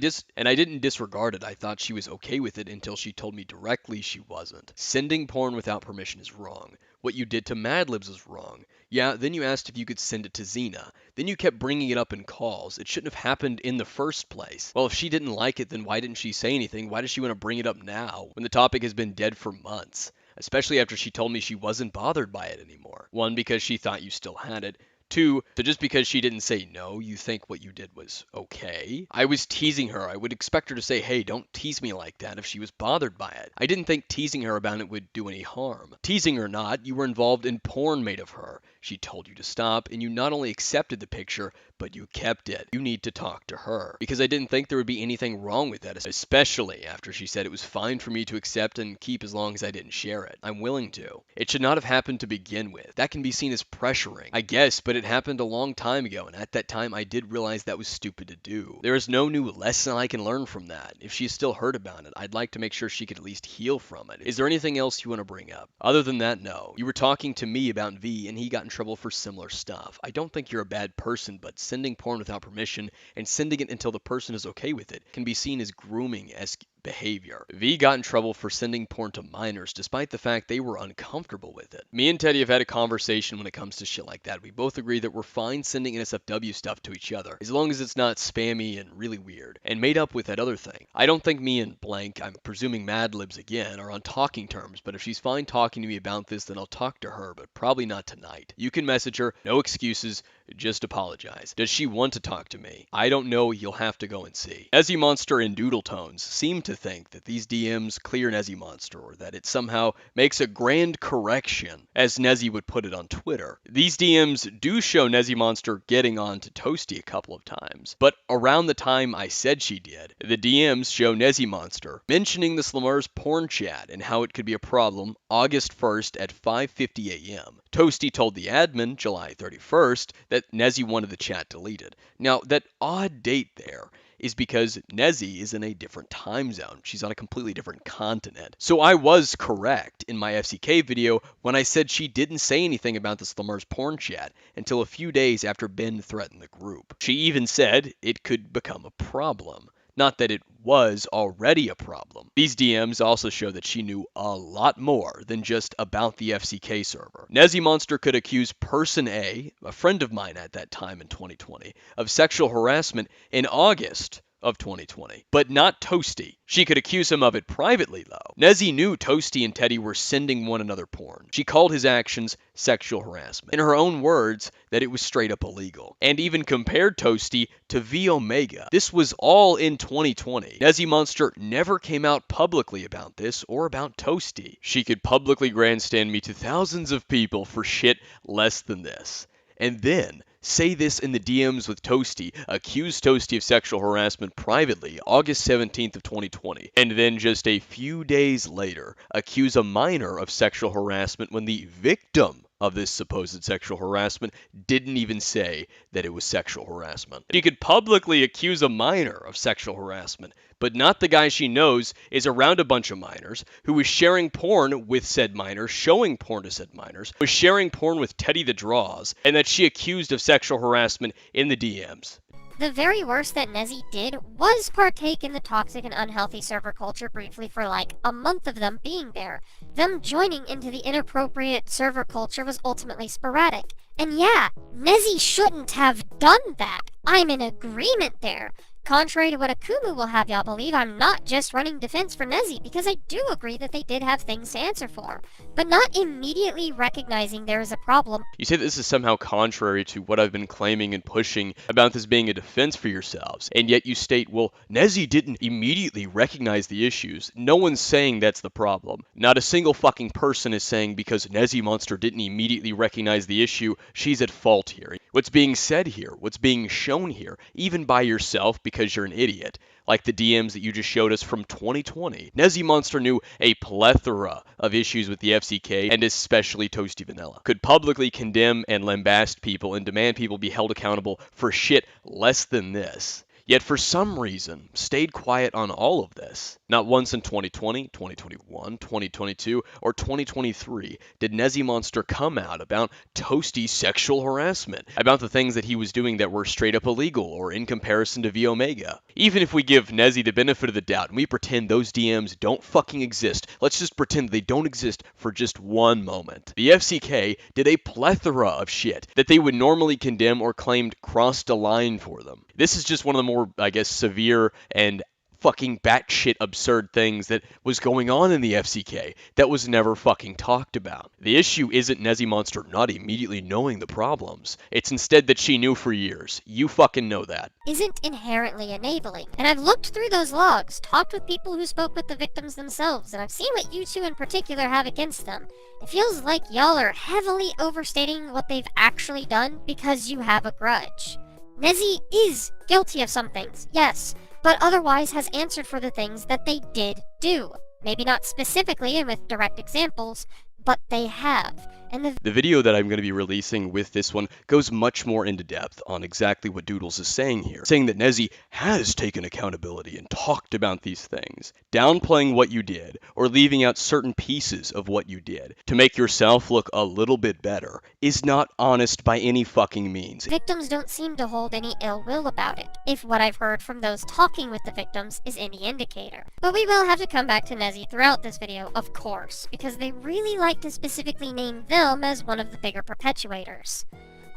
I didn't disregard it. I thought she was okay with it until she told me directly she wasn't. Sending porn without permission is wrong. What you did to Madlibs is wrong. Yeah, then you asked if you could send it to Xena. Then you kept bringing it up in calls. It shouldn't have happened in the first place. Well, if she didn't like it, then why didn't she say anything? Why does she want to bring it up now, when the topic has been dead for months? Especially after she told me she wasn't bothered by it anymore. 1, because she thought you still had it. 2, so just because she didn't say no, you think what you did was okay? I was teasing her. I would expect her to say, hey, don't tease me like that if she was bothered by it. I didn't think teasing her about it would do any harm. Teasing or not, you were involved in porn made of her. She told you to stop, and you not only accepted the picture, but you kept it. You need to talk to her. Because I didn't think there would be anything wrong with that, especially after she said it was fine for me to accept and keep as long as I didn't share it. I'm willing to. It should not have happened to begin with. That can be seen as pressuring, I guess, but it happened a long time ago, and at that time I did realize that was stupid to do. There is no new lesson I can learn from that. If she's still hurt about it, I'd like to make sure she could at least heal from it. Is there anything else you want to bring up? Other than that, no. You were talking to me about V, and he got in trouble for similar stuff. I don't think you're a bad person, but sending porn without permission and sending it until the person is okay with it can be seen as grooming-esque behavior. V got in trouble for sending porn to minors despite the fact they were uncomfortable with it. Me and Teddy have had a conversation when it comes to shit like that. We both agree that we're fine sending NSFW stuff to each other as long as it's not spammy and really weird and made up with that other thing. I don't think me and blank, I'm presuming Madlibs again, are on talking terms, but if she's fine talking to me about this, then I'll talk to her, but probably not tonight. You can message her, no excuses, just apologize. Does she want to talk to me? I don't know, you'll have to go and see. Nezzy Monster and Doodletones seem to think that these DMs clear Nezzy Monster, or that it somehow makes a grand correction, as Nezzy would put it on Twitter. These DMs do show Nezzy Monster getting on to Toasty a couple of times, but around the time I said she did, the DMs show Nezzy Monster mentioning the Slammers porn chat and how it could be a problem August 1st at 5:50 a.m. Toasty told the admin, July 31st, that Nezzy wanted the chat deleted. Now, that odd date there is because Nezzy is in a different time zone. She's on a completely different continent. So I was correct in my FCK video when I said she didn't say anything about the Slammers porn chat until a few days after Ben threatened the group. She even said it could become a problem. Not that it was already a problem. These DMs also show that she knew a lot more than just about the FCK server. Nezzy Monster could accuse Person A, a friend of mine at that time in 2020, of sexual harassment in August of 2020, but not Toasty. She could accuse him of it privately, though. Nezzy knew Toasty and Teddy were sending one another porn. She called his actions sexual harassment. In her own words, that it was straight up illegal. And even compared Toasty to V Omega. This was all in 2020. Nezzy Monster never came out publicly about this or about Toasty. She could publicly grandstand me to thousands of people for shit less than this. And then say this in the DMs with Toasty, accuse Toasty of sexual harassment privately, August 17th of 2020, and then just a few days later, accuse a minor of sexual harassment when the victim of this supposed sexual harassment didn't even say that it was sexual harassment. She could publicly accuse a minor of sexual harassment, but not the guy she knows is around a bunch of minors, who was sharing porn with said minors, showing porn to said minors, was sharing porn with Teddy the Draws, and that she accused of sexual harassment in the DMs. The very worst that Nezzy did was partake in the toxic and unhealthy server culture briefly for like a month of them being there. Them joining into the inappropriate server culture was ultimately sporadic. And yeah, Nezzy shouldn't have done that. I'm in agreement there. Contrary to what Akumu will have y'all believe, I'm not just running defense for Nezzy, because I do agree that they did have things to answer for, but not immediately recognizing there is a problem. You say that this is somehow contrary to what I've been claiming and pushing about this being a defense for yourselves, and yet you state, well, Nezzy didn't immediately recognize the issues. No one's saying that's the problem. Not a single fucking person is saying because Nezzy Monster didn't immediately recognize the issue, she's at fault here. What's being said here, what's being shown here, even by yourself because you're an idiot, like the DMs that you just showed us from 2020. Nezzy Monster knew a plethora of issues with the FCK, and especially Toasty Vanilla. Could publicly condemn and lambast people and demand people be held accountable for shit less than this. Yet for some reason, stayed quiet on all of this. Not once in 2020, 2021, 2022, or 2023 did Nezzy Monster come out about Toasty's sexual harassment, about the things that he was doing that were straight up illegal or in comparison to V Omega. Even if we give Nezzy the benefit of the doubt and we pretend those DMs don't fucking exist, let's just pretend they don't exist for just one moment. The FCK did a plethora of shit that they would normally condemn or claimed crossed a line for them. This is just one of the more, I guess, severe and fucking batshit absurd things that was going on in the FCK that was never fucking talked about. The issue isn't Nezzy Monster not immediately knowing the problems. It's instead that she knew for years. You fucking know that. Isn't inherently enabling. And I've looked through those logs, talked with people who spoke with the victims themselves, and I've seen what you two in particular have against them. It feels like y'all are heavily overstating what they've actually done because you have a grudge. Nezzy is guilty of some things, yes, but otherwise has answered for the things that they did do. Maybe not specifically and with direct examples, but they have. And the video that I'm going to be releasing with this one goes much more into depth on exactly what Doodles is saying here, saying that Nezzy has taken accountability and talked about these things, downplaying what you did or leaving out certain pieces of what you did to make yourself look a little bit better is not honest by any fucking means. Victims don't seem to hold any ill will about it, if what I've heard from those talking with the victims is any indicator. But we will have to come back to Nezzy throughout this video, of course, because they really like to specifically name them as one of the bigger perpetuators.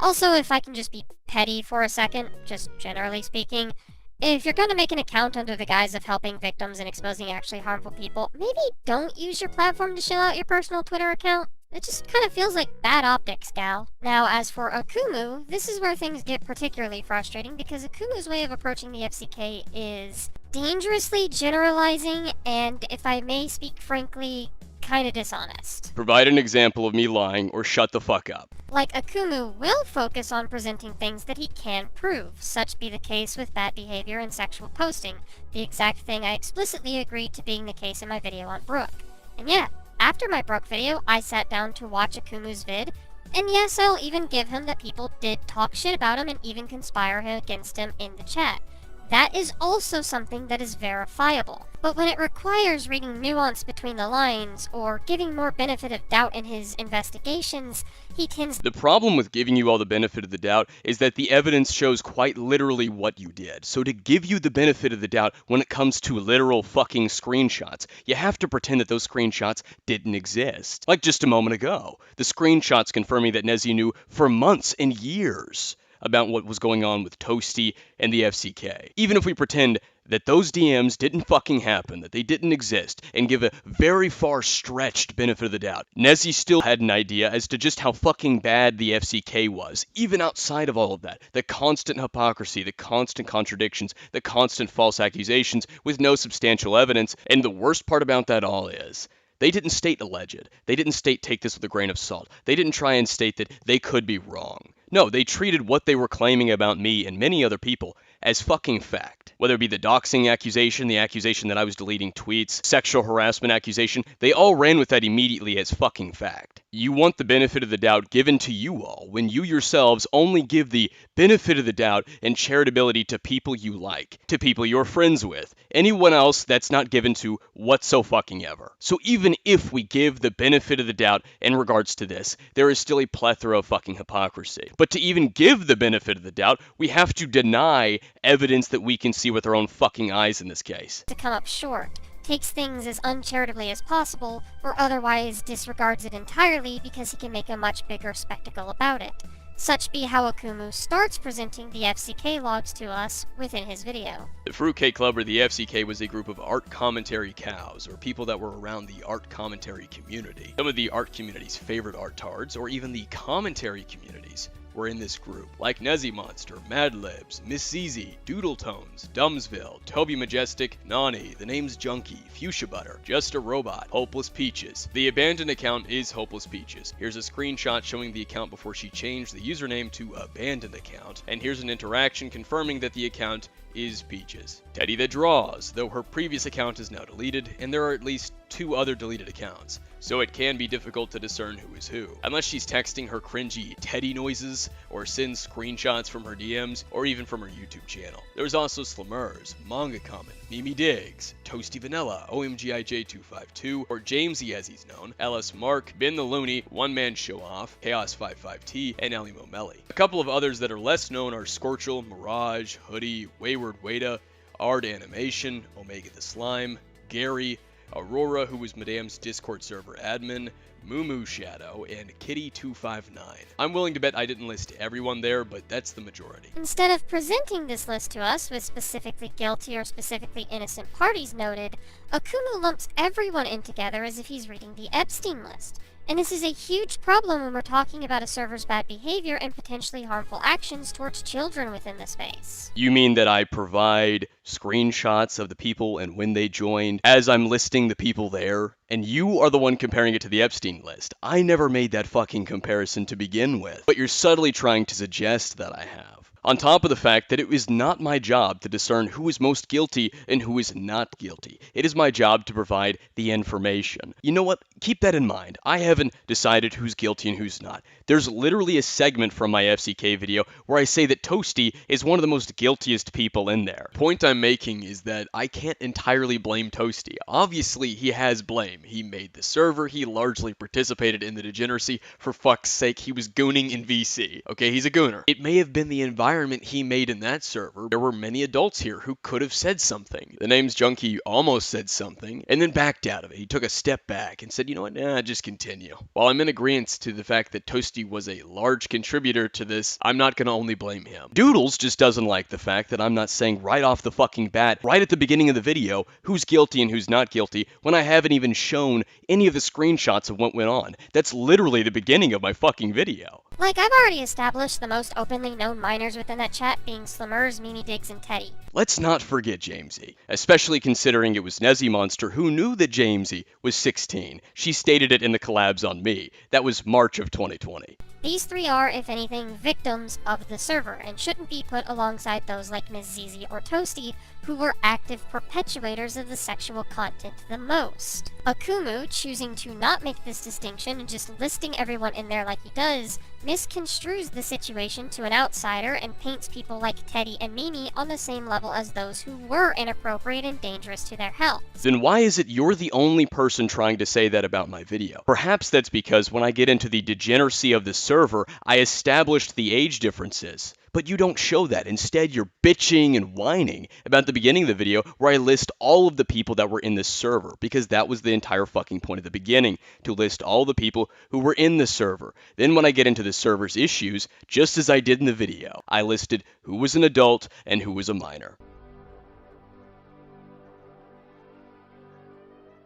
Also, if I can just be petty for a second, just generally speaking, if you're gonna make an account under the guise of helping victims and exposing actually harmful people, maybe don't use your platform to shill out your personal Twitter account. It just kind of feels like bad optics, gal. Now, as for Akumu, this is where things get particularly frustrating because Akumu's way of approaching the FCK is dangerously generalizing and, if I may speak frankly, kinda dishonest. Provide an example of me lying or shut the fuck up. Like, Akumu will focus on presenting things that he can prove, such be the case with bad behavior and sexual posting, the exact thing I explicitly agreed to being the case in my video on Brooke. And yeah, after my Brooke video, I sat down to watch Akumu's vid, and yes, I'll even give him that people did talk shit about him and even conspire against him in the chat. That is also something that is verifiable. But when it requires reading nuance between the lines, or giving more benefit of doubt in his investigations, he tends... The problem with giving you all the benefit of the doubt is that the evidence shows quite literally what you did. So to give you the benefit of the doubt when it comes to literal fucking screenshots, you have to pretend that those screenshots didn't exist. Like just a moment ago, the screenshots confirming that Nezzy knew for months and years about what was going on with Toasty and the FCK. Even if we pretend that those DMs didn't fucking happen, that they didn't exist, and give a very far stretched benefit of the doubt, Nezzy still had an idea as to just how fucking bad the FCK was, even outside of all of that. The constant hypocrisy, the constant contradictions, the constant false accusations with no substantial evidence, and the worst part about that all is, they didn't state alleged. They didn't state take this with a grain of salt. They didn't try and state that they could be wrong. No, they treated what they were claiming about me and many other people as fucking fact. Whether it be the doxing accusation, the accusation that I was deleting tweets, sexual harassment accusation, they all ran with that immediately as fucking fact. You want the benefit of the doubt given to you all when you yourselves only give the benefit of the doubt and charitability to people you like, to people you're friends with, anyone else that's not given to whatso-fucking-ever. So even if we give the benefit of the doubt in regards to this, there is still a plethora of fucking hypocrisy. But to even give the benefit of the doubt, we have to deny evidence that we can see with our own fucking eyes in this case. To come up short, takes things as uncharitably as possible, or otherwise disregards it entirely because he can make a much bigger spectacle about it. Such be how Akumu starts presenting the FCK logs to us within his video. The Fruitcake Club, or the FCK, was a group of art commentary cows, or people that were around the art commentary community. Some of the art community's favorite art-tards, or even the commentary communities, were in this group, like Nezzy Monster, Madlibs, Miss ZZ, Doodletones, Dumbsville, Toby Majestic, Nani, The Name's Junkie, Fuchsia Butter, Just a Robot, Hopeless Peaches. The abandoned account is Hopeless Peaches. Here's a screenshot showing the account before she changed the username to Abandoned Account, and here's an interaction confirming that the account is Peaches. Teddy the Draws, though her previous account is now deleted, and there are at least 2 other deleted accounts, so it can be difficult to discern who is who. Unless she's texting her cringy Teddy noises, or sends screenshots from her DMs, or even from her YouTube channel. There's also Slimmers, Manga Common, Mimi Diggs, Toasty Vanilla, OMGIJ252, or Jamesy as he's known, LS Mark, Ben the Looney, One Man Show Off, Chaos55T, and Ellie Momelli. A couple of others that are less known are Scorchel, Mirage, Hoodie, Wayward Wada, Art Animation, Omega the Slime, Gary, Aurora, who was Madame's Discord server admin, Moo Shadow, and Kitty259. I'm willing to bet I didn't list everyone there, but that's the majority. Instead of presenting this list to us with specifically guilty or specifically innocent parties noted, Akumu lumps everyone in together as if he's reading the Epstein list. And this is a huge problem when we're talking about a server's bad behavior and potentially harmful actions towards children within the space. You mean that I provide screenshots of the people and when they joined as I'm listing the people there? And you are the one comparing it to the Epstein list. I never made that fucking comparison to begin with. But you're subtly trying to suggest that I have. On top of the fact that it is not my job to discern who is most guilty and who is not guilty. It is my job to provide the information. You know what? Keep that in mind. I haven't decided who's guilty and who's not. There's literally a segment from my FCK video where I say that Toasty is one of the most guiltiest people in there. The point I'm making is that I can't entirely blame Toasty. Obviously, he has blame. He made the server. He largely participated in the degeneracy. For fuck's sake, he was gooning in VC. Okay, he's a gooner. It may have been the environment he made in that server. There were many adults here who could have said something. The Name's Junkie almost said something and then backed out of it. He took a step back and said, you know what, nah, just continue. While I'm in agreement to the fact that Toasty was a large contributor to this, I'm not going to only blame him. Doodles just doesn't like the fact that I'm not saying right off the fucking bat, right at the beginning of the video, who's guilty and who's not guilty when I haven't even shown any of the screenshots of what went on. That's literally the beginning of my fucking video. Like, I've already established the most openly known minors within that chat being Slimmers, Mimi Diggs, and Teddy. Let's not forget Jamesy, especially considering it was Nezzy Monster who knew that Jamesy was 16. She stated it in the collabs on me. That was March of 2020. These 3 are, if anything, victims of the server, and shouldn't be put alongside those like Ms. ZZ or Toasty, who were active perpetuators of the sexual content the most. Akumu, choosing to not make this distinction and just listing everyone in there like he does, misconstrues the situation to an outsider and paints people like Teddy and Mimi on the same level as those who were inappropriate and dangerous to their health. Then why is it you're the only person trying to say that about my video? Perhaps that's because when I get into the degeneracy of the server, I established the age differences. But you don't show that. Instead, you're bitching and whining about the beginning of the video where I list all of the people that were in this server, because that was the entire fucking point of the beginning, to list all the people who were in the server. Then when I get into the server's issues, just as I did in the video, I listed who was an adult and who was a minor.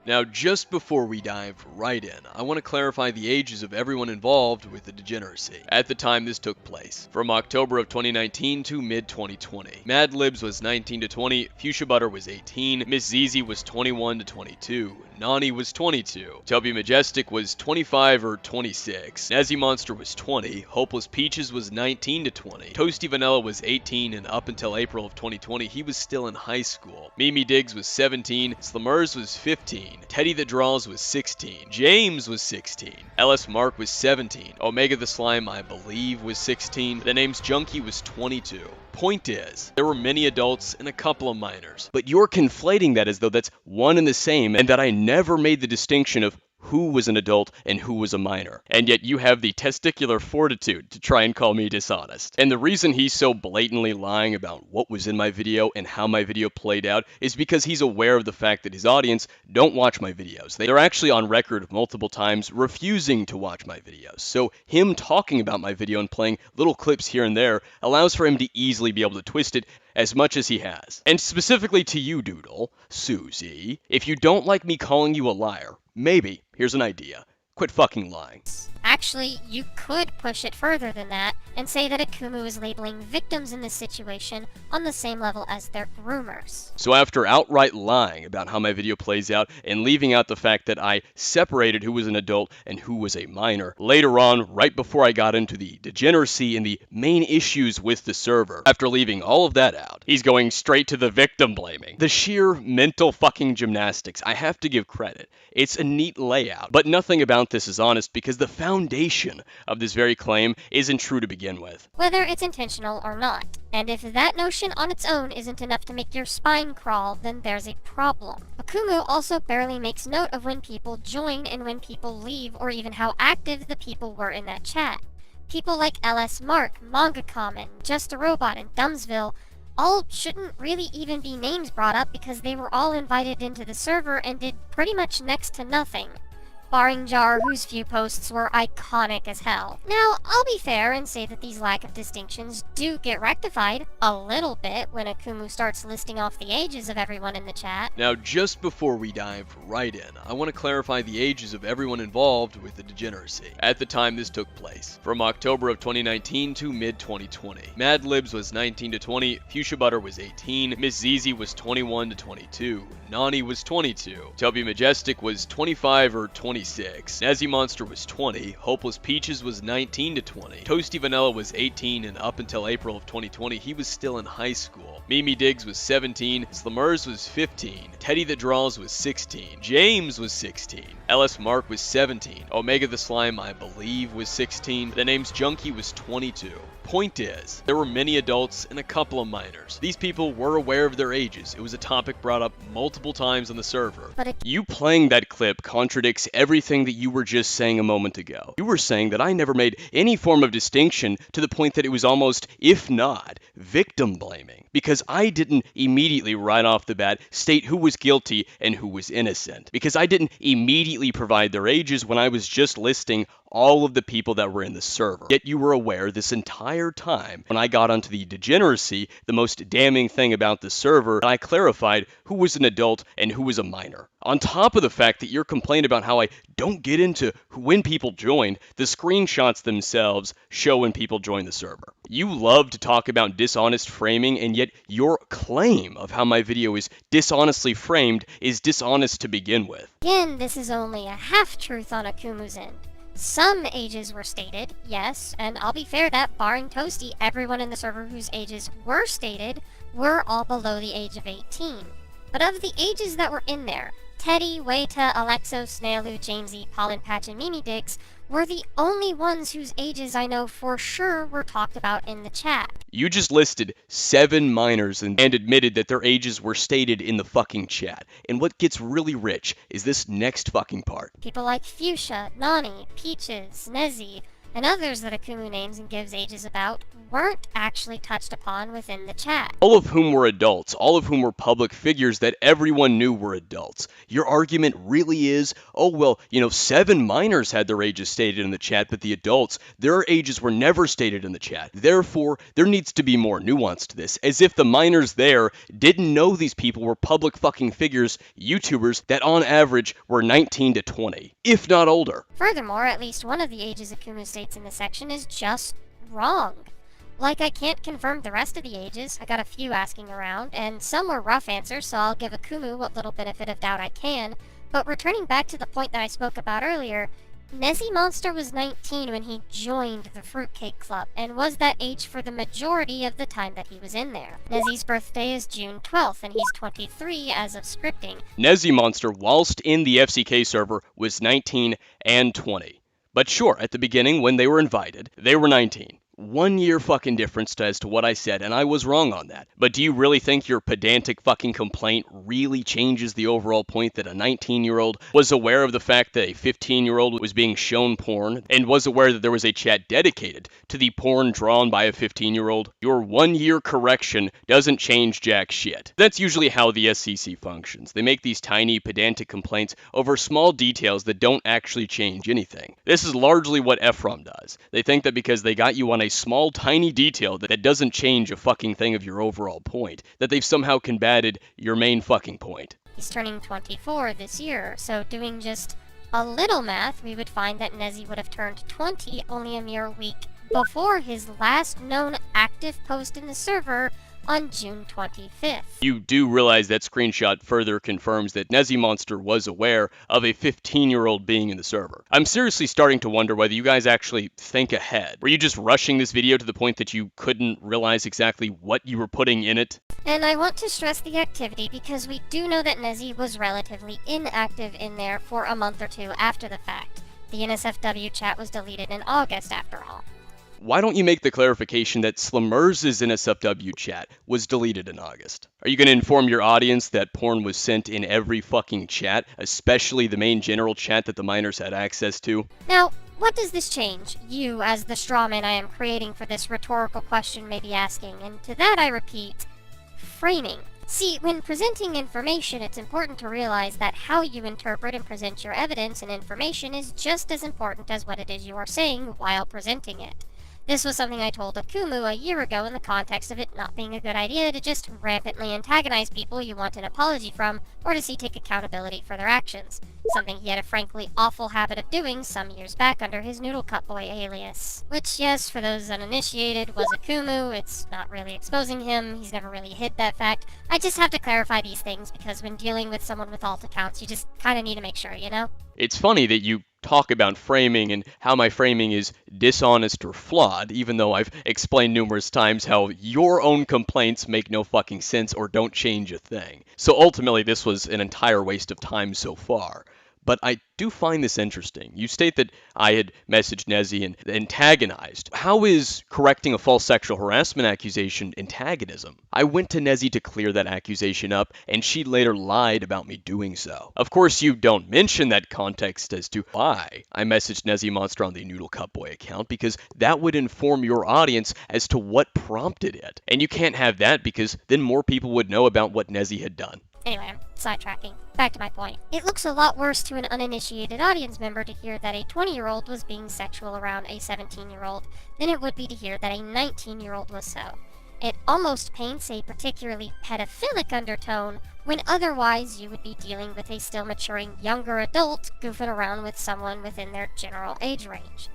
Now, just before we dive right in, I want to clarify the ages of everyone involved with the degeneracy at the time this took place, from October of 2019 to mid-2020. Mad Libs was 19 to 20, Fuchsia Butter was 18, Miss Zizi was 21 to 22, Nani was 22, Toby Majestic was 25 or 26, Nezzy Monster was 20, Hopeless Peaches was 19 to 20, Toasty Vanilla was 18, and up until April of 2020, he was still in high school. Mimi Diggs was 17, Slimmers was 15, Teddy the Draws was 16, James was 16, LS Mark was 17, Omega the Slime, I believe, was 16, the name's Junkie was 22. Point is, there were many adults and a couple of minors. But you're conflating that as though that's one and the same, and that I never made the distinction of who was an adult and who was a minor. And yet you have the testicular fortitude to try and call me dishonest. And the reason he's so blatantly lying about what was in my video and how my video played out is because he's aware of the fact that his audience don't watch my videos. They're actually on record multiple times refusing to watch my videos. So him talking about my video and playing little clips here and there allows for him to easily be able to twist it as much as he has. And specifically to you, Doodle, Susie, if you don't like me calling you a liar, maybe, here's an idea. Quit fucking lying. Actually, you could push it further than that and say that Akumu is labeling victims in this situation on the same level as their groomers. So after outright lying about how my video plays out and leaving out the fact that I separated who was an adult and who was a minor, later on, right before I got into the degeneracy and the main issues with the server, after leaving all of that out, he's going straight to the victim blaming. The sheer mental fucking gymnastics, I have to give credit. It's a neat layout, but nothing about this is honest because the foundation of this very claim isn't true to begin with. Whether it's intentional or not. And if that notion on its own isn't enough to make your spine crawl, then there's a problem. Akumu also barely makes note of when people join and when people leave, or even how active the people were in that chat. People like LS Mark, Manga Common, Just a Robot, and Dumbsville all shouldn't really even be names brought up because they were all invited into the server and did pretty much next to nothing. Barring Jar, whose few posts were iconic as hell. Now, I'll be fair and say that these lack of distinctions do get rectified a little bit when Akumu starts listing off the ages of everyone in the chat. Now, just before we dive right in, I want to clarify the ages of everyone involved with the degeneracy at the time this took place, from October of 2019 to mid-2020. Mad Libs was 19 to 20, Fuchsia Butter was 18, Miss Zizi was 21 to 22, Nani was 22, Toby Majestic was 25 or 26, Nezzy Monster was 20, Hopeless Peaches was 19 to 20, Toasty Vanilla was 18, and up until April of 2020, he was still in high school. Mimi Diggs was 17, Slimmers was 15, Teddy the Draws was 16, James was 16, LS Mark was 17, Omega the Slime, I believe, was 16, the name's Junkie was 22. Point is, there were many adults and a couple of minors. These people were aware of their ages. It was a topic brought up multiple times on the server. You playing that clip contradicts everything that you were just saying a moment ago. You were saying that I never made any form of distinction to the point that it was almost, if not, victim blaming. Because I didn't immediately right off the bat state who was guilty and who was innocent. Because I didn't immediately provide their ages when I was just listing all of the people that were in the server. Yet you were aware this entire time when I got onto the degeneracy, the most damning thing about the server, I clarified who was an adult and who was a minor. On top of the fact that your complaint about how I don't get into when people join, the screenshots themselves show when people join the server. You love to talk about dishonest framing, and yet your claim of how my video is dishonestly framed is dishonest to begin with. Again, this is only a half-truth on Akumu's end. Some ages were stated, yes, and I'll be fair that, barring Toasty, everyone in the server whose ages were stated were all below the age of 18. But of the ages that were in there, Teddy, Weta, Alexo, Snailu, Jamesy, Pollen Patch, and Mimi Diggs were the only ones whose ages I know for sure were talked about in the chat. You just listed 7 minors and admitted that their ages were stated in the fucking chat. And what gets really rich is this next fucking part. People like Fuchsia, Nani, Peaches, Nezzy, and others that Akumu names and gives ages about weren't actually touched upon within the chat. All of whom were adults, all of whom were public figures that everyone knew were adults. Your argument really is, oh well, 7 minors had their ages stated in the chat, but the adults, their ages were never stated in the chat. Therefore, there needs to be more nuance to this, as if the minors there didn't know these people were public fucking figures, YouTubers, that on average were 19 to 20, if not older. Furthermore, at least one of the ages Akumu states in this section is just wrong. Like, I can't confirm the rest of the ages. I got a few asking around, and some were rough answers, so I'll give Akumu what little benefit of doubt I can. But returning back to the point that I spoke about earlier, Nezzy Monster was 19 when he joined the Fruitcake Club, and was that age for the majority of the time that he was in there. Nezzy's birthday is June 12th, and he's 23 as of scripting. Nezzy Monster, whilst in the FCK server, was 19 and 20. But sure, at the beginning, when they were invited, they were 19. 1 year fucking difference as to what I said, and I was wrong on that. But do you really think your pedantic fucking complaint really changes the overall point that a 19-year-old was aware of the fact that a 15-year-old was being shown porn, and was aware that there was a chat dedicated to the porn drawn by a 15-year-old? Your 1 year correction doesn't change jack shit. That's usually how the SCC functions. They make these tiny pedantic complaints over small details that don't actually change anything. This is largely what Ephraim does. They think that because they got you on a small tiny detail that doesn't change a fucking thing of your overall point, that they've somehow combated your main fucking point. He's turning 24 this year, so doing just a little math, we would find that Nezzy would have turned 20 only a mere week before his last known active post in the server on June 25th. You do realize that screenshot further confirms that Nezzy Monster was aware of a 15-year-old being in the server. I'm seriously starting to wonder whether you guys actually think ahead. Were you just rushing this video to the point that you couldn't realize exactly what you were putting in it? And I want to stress the activity because we do know that Nezzy was relatively inactive in there for a month or two after the fact. The NSFW chat was deleted in August after all. Why don't you make the clarification that Slimmers's NSFW chat was deleted in August? Are you going to inform your audience that porn was sent in every fucking chat, especially the main general chat that the minors had access to? Now, what does this change? You, as the strawman I am creating for this rhetorical question, may be asking, and to that I repeat, framing. See, when presenting information, it's important to realize that how you interpret and present your evidence and information is just as important as what it is you are saying while presenting it. This was something I told Akumu a year ago in the context of it not being a good idea to just rampantly antagonize people you want an apology from, or to see take accountability for their actions. Something he had a frankly awful habit of doing some years back under his Noodle Cup Boy alias. Which, yes, for those uninitiated, was Akumu. It's not really exposing him, he's never really hid that fact. I just have to clarify these things, because when dealing with someone with alt accounts, you just kinda need to make sure, you know? It's funny that you talk about framing and how my framing is dishonest or flawed, even though I've explained numerous times how your own complaints make no fucking sense or don't change a thing. So ultimately, this was an entire waste of time so far. But I do find this interesting. You state that I had messaged Nezzy and antagonized. How is correcting a false sexual harassment accusation antagonism? I went to Nezzy to clear that accusation up, and she later lied about me doing so. Of course, you don't mention that context as to why I messaged Nezzy Monster on the Noodle Cup Boy account, because that would inform your audience as to what prompted it. And you can't have that, because then more people would know about what Nezzy had done. Anyway, I'm sidetracking. Back to my point. It looks a lot worse to an uninitiated audience member to hear that a 20-year-old was being sexual around a 17-year-old than it would be to hear that a 19-year-old was so. It almost paints a particularly pedophilic undertone when otherwise you would be dealing with a still maturing younger adult goofing around with someone within their general age range.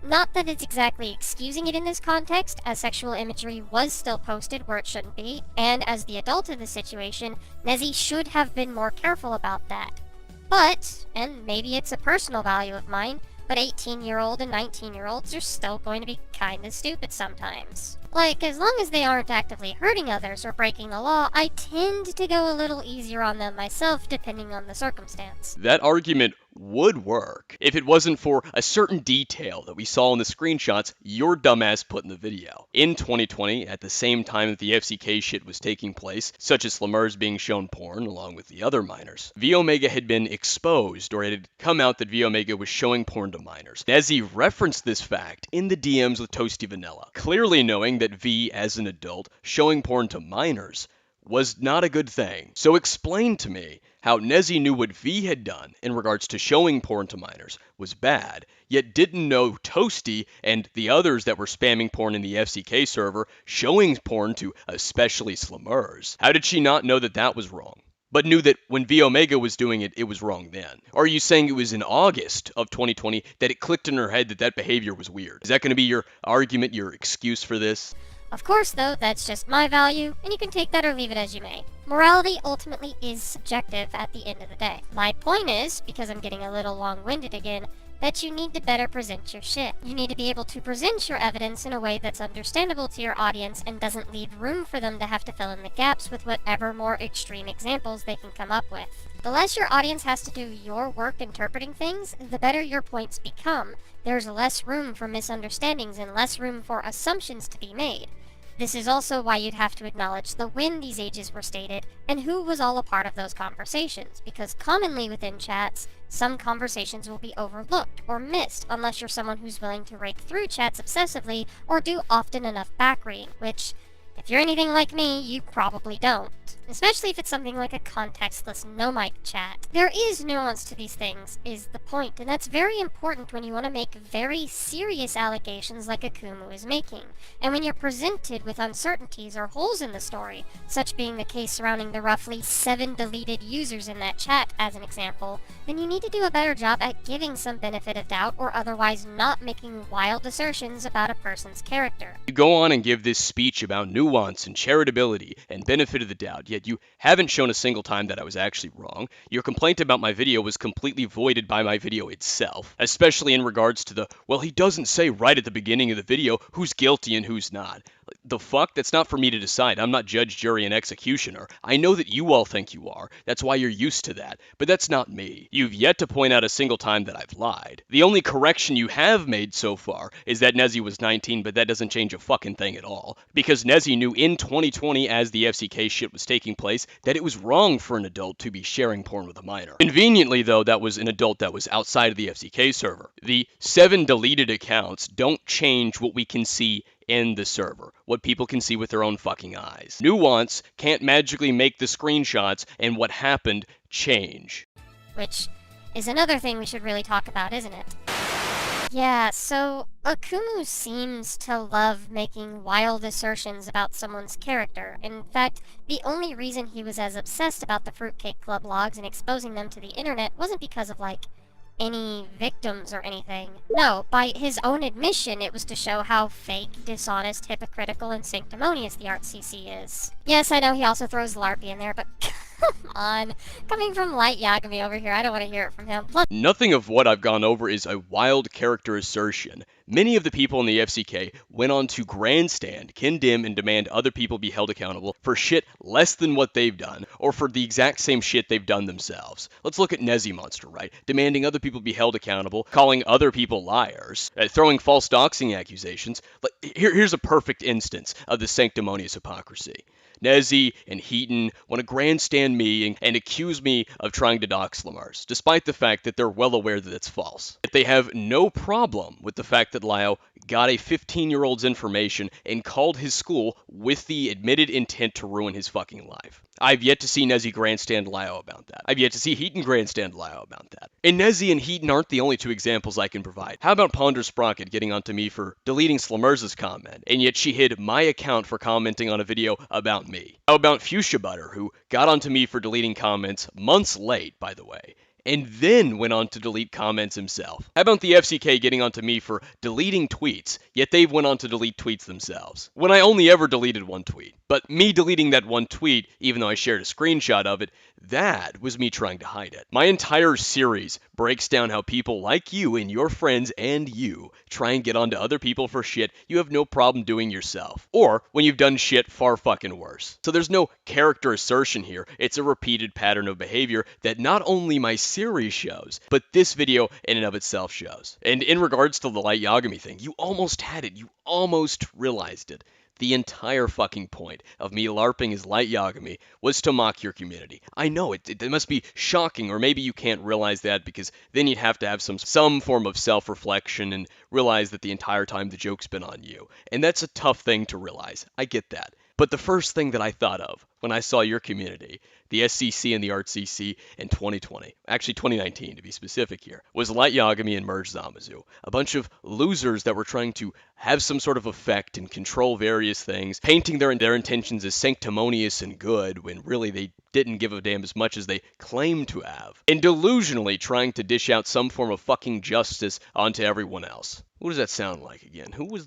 Not that it's exactly excusing it in this context, as sexual imagery was still posted where it shouldn't be, and as the adult in the situation, Nezzy should have been more careful about that. But, and maybe it's a personal value of mine, but 18-year-old and 19-year-olds are still going to be kinda stupid sometimes. Like, as long as they aren't actively hurting others or breaking the law, I tend to go a little easier on them myself, depending on the circumstance. That argument would work if it wasn't for a certain detail that we saw in the screenshots your dumbass put in the video. In 2020, at the same time that the FCK shit was taking place, such as Slamurs being shown porn along with the other minors, V Omega had been exposed, or it had come out that V Omega was showing porn to minors. Nezzy referenced this fact in the DMs with Toasty Vanilla, clearly knowing that V, as an adult, showing porn to minors was not a good thing. So explain to me how Nezzy knew what V had done in regards to showing porn to minors was bad, yet didn't know Toasty and the others that were spamming porn in the FCK server showing porn to especially Slamurs. How did she not know that that was wrong, but knew that when V Omega was doing it, it was wrong then? Or are you saying it was in August of 2020 that it clicked in her head that that behavior was weird? Is that going to be your argument, your excuse for this? Of course, though, that's just my value, and you can take that or leave it as you may. Morality ultimately is subjective at the end of the day. My point is, because I'm getting a little long-winded again, that you need to better present your shit. You need to be able to present your evidence in a way that's understandable to your audience and doesn't leave room for them to have to fill in the gaps with whatever more extreme examples they can come up with. The less your audience has to do your work interpreting things, the better your points become. There's less room for misunderstandings and less room for assumptions to be made. This is also why you'd have to acknowledge the when these ages were stated and who was all a part of those conversations, because commonly within chats, some conversations will be overlooked or missed unless you're someone who's willing to rake through chats obsessively or do often enough back reading, which, if you're anything like me, you probably don't. Especially if it's something like a contextless no-mic chat. There is nuance to these things, is the point, and that's very important when you want to make very serious allegations like Akumu is making, and when you're presented with uncertainties or holes in the story, such being the case surrounding the roughly 7 deleted users in that chat as an example, then you need to do a better job at giving some benefit of doubt or otherwise not making wild assertions about a person's character. You go on and give this speech about nuance and charitability and benefit of the doubt, yet you haven't shown a single time that I was actually wrong. Your complaint about my video was completely voided by my video itself, especially in regards to the, well, he doesn't say right at the beginning of the video who's guilty and who's not. The fuck? That's not for me to decide. I'm not judge, jury, and executioner. I know that you all think you are. That's why you're used to that. But that's not me. You've yet to point out a single time that I've lied. The only correction you have made so far is that Nezzy was 19, but that doesn't change a fucking thing at all. Because Nezzy knew in 2020, as the FCK shit was taking place, that it was wrong for an adult to be sharing porn with a minor. Conveniently, though, that was an adult that was outside of the FCK server. The 7 deleted accounts don't change what we can see in the server, what people can see with their own fucking eyes. Nuance can't magically make the screenshots and what happened change. Which is another thing we should really talk about, isn't it? Yeah, so Akumu seems to love making wild assertions about someone's character. In fact, the only reason he was as obsessed about the Fruitcake Club logs and exposing them to the internet wasn't because of, like, any victims or anything. No, by his own admission, it was to show how fake, dishonest, hypocritical, and sanctimonious the ArtCC is. Yes, I know he also throws LARPy in there, but come on. Coming from Light Yagami over here, I don't want to hear it from him. Plus, nothing of what I've gone over is a wild character assertion. Many of the people in the FCK went on to grandstand, condemn, and demand other people be held accountable for shit less than what they've done, or for the exact same shit they've done themselves. Let's look at Nezzy Monster, right? Demanding other people be held accountable, calling other people liars, throwing false doxing accusations. Here's a perfect instance of the sanctimonious hypocrisy. Nezzy and Heaton want to grandstand me and accuse me of trying to dox Slamars, despite the fact that they're well aware that it's false. Yet they have no problem with the fact that Lyle got a 15-year-old's information and called his school with the admitted intent to ruin his fucking life. I've yet to see Nezzy grandstand Lyle about that. I've yet to see Heaton grandstand Lyle about that. And Nezzy and Heaton aren't the only 2 examples I can provide. How about Ponder Sprocket getting onto me for deleting Slamurs' comment, and yet she hid my account for commenting on a video about me? How about Fuchsia Butter, who got onto me for deleting comments months late, by the way, and then went on to delete comments himself. How about the FCK getting onto me for deleting tweets, yet they've went on to delete tweets themselves, when I only ever deleted one tweet. But me deleting that one tweet, even though I shared a screenshot of it, that was me trying to hide it. My entire series breaks down how people like you and your friends and you try and get onto other people for shit you have no problem doing yourself, or when you've done shit far fucking worse. So there's no character assertion here, it's a repeated pattern of behavior that not only my series shows, but this video in and of itself shows. And in regards to the Light Yagami thing, you almost had it, you almost realized it. The entire fucking point of me LARPing as Light Yagami was to mock your community. I know, it must be shocking, or maybe you can't realize that because then you'd have to have some form of self-reflection and realize that the entire time the joke's been on you. And that's a tough thing to realize. I get that. But the first thing that I thought of when I saw your community, the SCC and the ArtCC in 2020, actually 2019 to be specific here, was Light Yagami and Merge Zamazu. A bunch of losers that were trying to have some sort of effect and control various things, painting their intentions as sanctimonious and good when really they didn't give a damn as much as they claimed to have, and delusionally trying to dish out some form of fucking justice onto everyone else. What does that sound like again? Who was